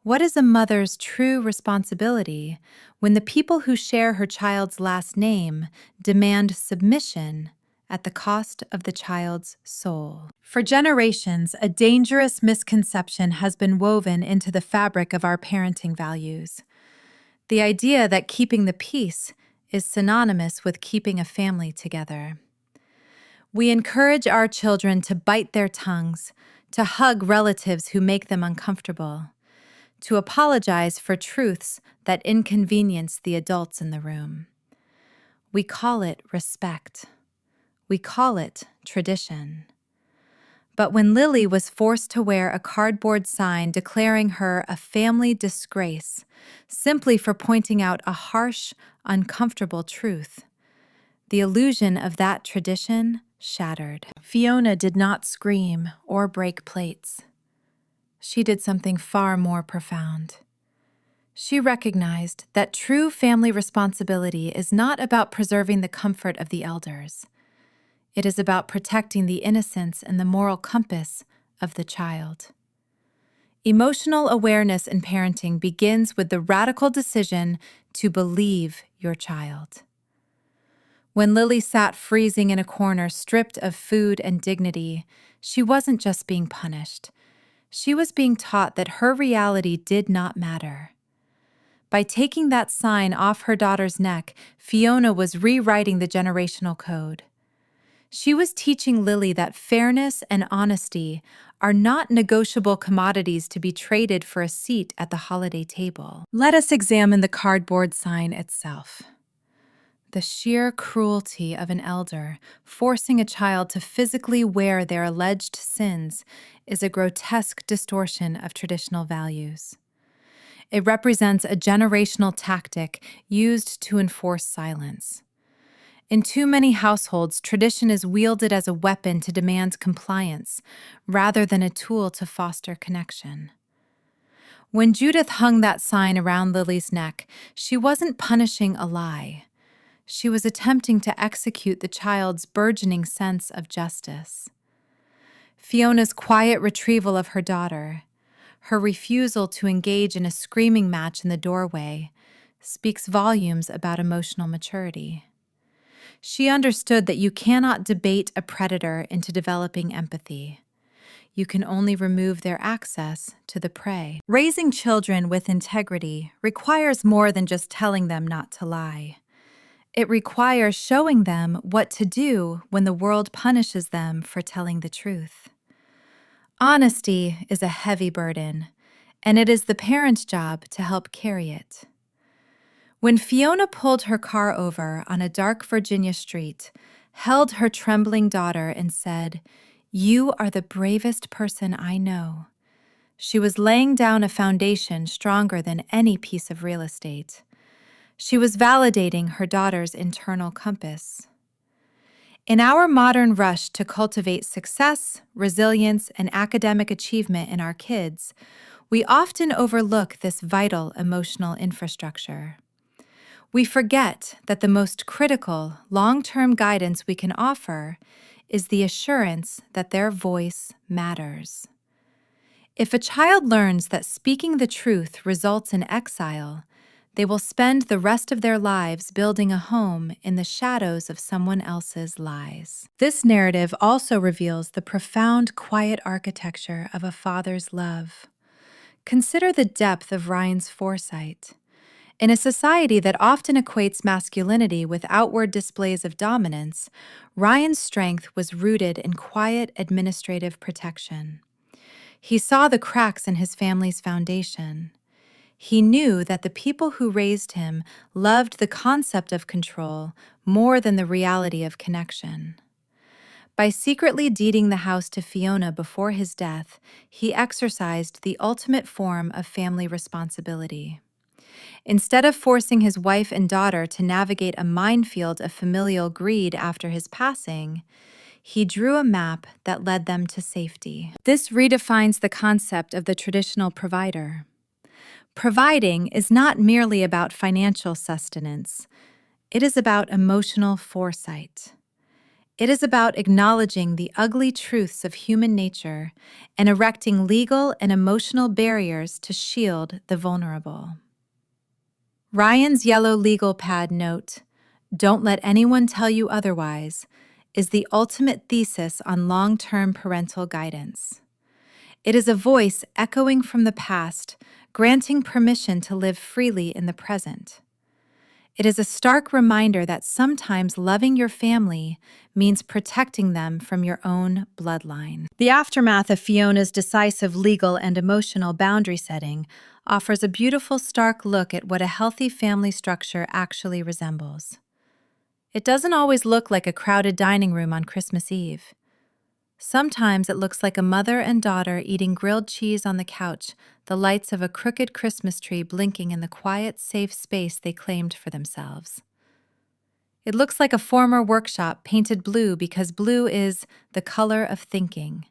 What is a mother's true responsibility when the people who share her child's last name demand submission at the cost of the child's soul? For generations, a dangerous misconception has been woven into the fabric of our parenting values. The idea that keeping the peace is synonymous with keeping a family together. We encourage our children to bite their tongues, to hug relatives who make them uncomfortable, to apologize for truths that inconvenience the adults in the room. We call it respect. We call it tradition. But when Lily was forced to wear a cardboard sign declaring her a family disgrace simply for pointing out a harsh, uncomfortable truth, the illusion of that tradition shattered. Fiona did not scream or break plates. She did something far more profound. She recognized that true family responsibility is not about preserving the comfort of the elders. It is about protecting the innocence and the moral compass of the child. Emotional awareness in parenting begins with the radical decision to believe your child. When Lily sat freezing in a corner, stripped of food and dignity, she wasn't just being punished. She was being taught that her reality did not matter. By taking that sign off her daughter's neck, Fiona was rewriting the generational code. She was teaching Lily that fairness and honesty are not negotiable commodities to be traded for a seat at the holiday table. Let us examine the cardboard sign itself. The sheer cruelty of an elder forcing a child to physically wear their alleged sins is a grotesque distortion of traditional values. It represents a generational tactic used to enforce silence. In too many households, tradition is wielded as a weapon to demand compliance, rather than a tool to foster connection. When Judith hung that sign around Lily's neck, she wasn't punishing a lie. She was attempting to execute the child's burgeoning sense of justice. Fiona's quiet retrieval of her daughter, her refusal to engage in a screaming match in the doorway, speaks volumes about emotional maturity. She understood that you cannot debate a predator into developing empathy. You can only remove their access to the prey. Raising children with integrity requires more than just telling them not to lie. It requires showing them what to do when the world punishes them for telling the truth. Honesty is a heavy burden, and it is the parent's job to help carry it. When Fiona pulled her car over on a dark Virginia street, held her trembling daughter, and said, "You are the bravest person I know," she was laying down a foundation stronger than any piece of real estate. She was validating her daughter's internal compass. In our modern rush to cultivate success, resilience, and academic achievement in our kids, we often overlook this vital emotional infrastructure. We forget that the most critical, long-term guidance we can offer is the assurance that their voice matters. If a child learns that speaking the truth results in exile, they will spend the rest of their lives building a home in the shadows of someone else's lies. This narrative also reveals the profound, quiet architecture of a father's love. Consider the depth of Ryan's foresight. In a society that often equates masculinity with outward displays of dominance, Ryan's strength was rooted in quiet administrative protection. He saw the cracks in his family's foundation. He knew that the people who raised him loved the concept of control more than the reality of connection. By secretly deeding the house to Fiona before his death, he exercised the ultimate form of family responsibility. Instead of forcing his wife and daughter to navigate a minefield of familial greed after his passing, he drew a map that led them to safety. This redefines the concept of the traditional provider. Providing is not merely about financial sustenance. It is about emotional foresight. It is about acknowledging the ugly truths of human nature and erecting legal and emotional barriers to shield the vulnerable. Ryan's yellow legal pad note, "Don't let anyone tell you otherwise," is the ultimate thesis on long-term parental guidance. It is a voice echoing from the past, granting permission to live freely in the present. It is a stark reminder that sometimes loving your family means protecting them from your own bloodline. The aftermath of Fiona's decisive legal and emotional boundary setting offers a beautiful, stark look at what a healthy family structure actually resembles. It doesn't always look like a crowded dining room on Christmas Eve. Sometimes it looks like a mother and daughter eating grilled cheese on the couch, the lights of a crooked Christmas tree blinking in the quiet, safe space they claimed for themselves. It looks like a former workshop painted blue because blue is the color of thinking.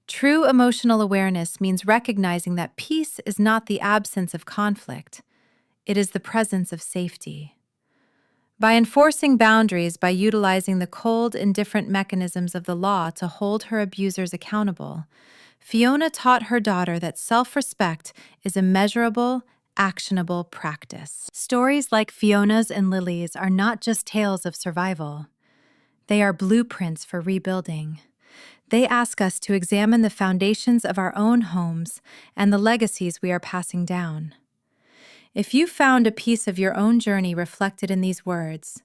True emotional awareness means recognizing that peace is not the absence of conflict. It is the presence of safety. By enforcing boundaries by utilizing the cold, indifferent mechanisms of the law to hold her abusers accountable, Fiona taught her daughter that self-respect is a measurable, actionable practice. Stories like Fiona's and Lily's are not just tales of survival. They are blueprints for rebuilding. They ask us to examine the foundations of our own homes and the legacies we are passing down. If you found a piece of your own journey reflected in these words,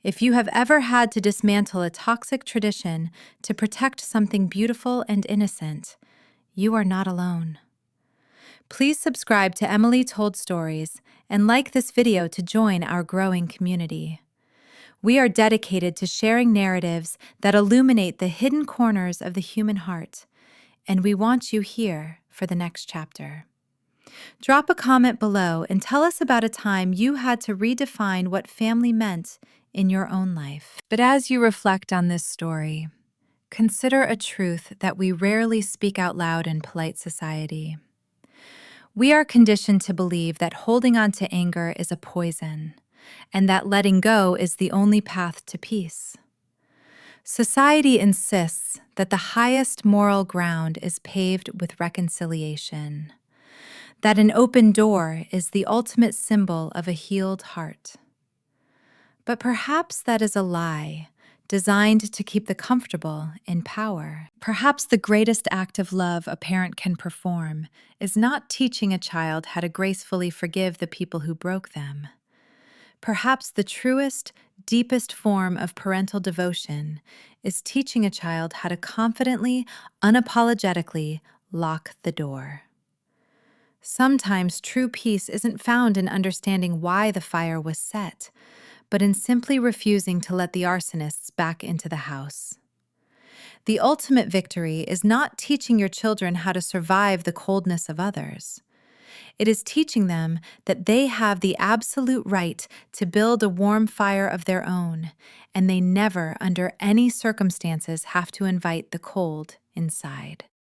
if you have ever had to dismantle a toxic tradition to protect something beautiful and innocent, you are not alone. Please subscribe to Emily Told Stories and like this video to join our growing community. We are dedicated to sharing narratives that illuminate the hidden corners of the human heart, and we want you here for the next chapter. Drop a comment below and tell us about a time you had to redefine what family meant in your own life. But as you reflect on this story, consider a truth that we rarely speak out loud in polite society. We are conditioned to believe that holding on to anger is a poison, and that letting go is the only path to peace. Society insists that the highest moral ground is paved with reconciliation, that an open door is the ultimate symbol of a healed heart. But perhaps that is a lie, designed to keep the comfortable in power. Perhaps the greatest act of love a parent can perform is not teaching a child how to gracefully forgive the people who broke them. Perhaps the truest, deepest form of parental devotion is teaching a child how to confidently, unapologetically lock the door. Sometimes true peace isn't found in understanding why the fire was set, but in simply refusing to let the arsonists back into the house. The ultimate victory is not teaching your children how to survive the coldness of others. It is teaching them that they have the absolute right to build a warm fire of their own, and they never, under any circumstances, have to invite the cold inside.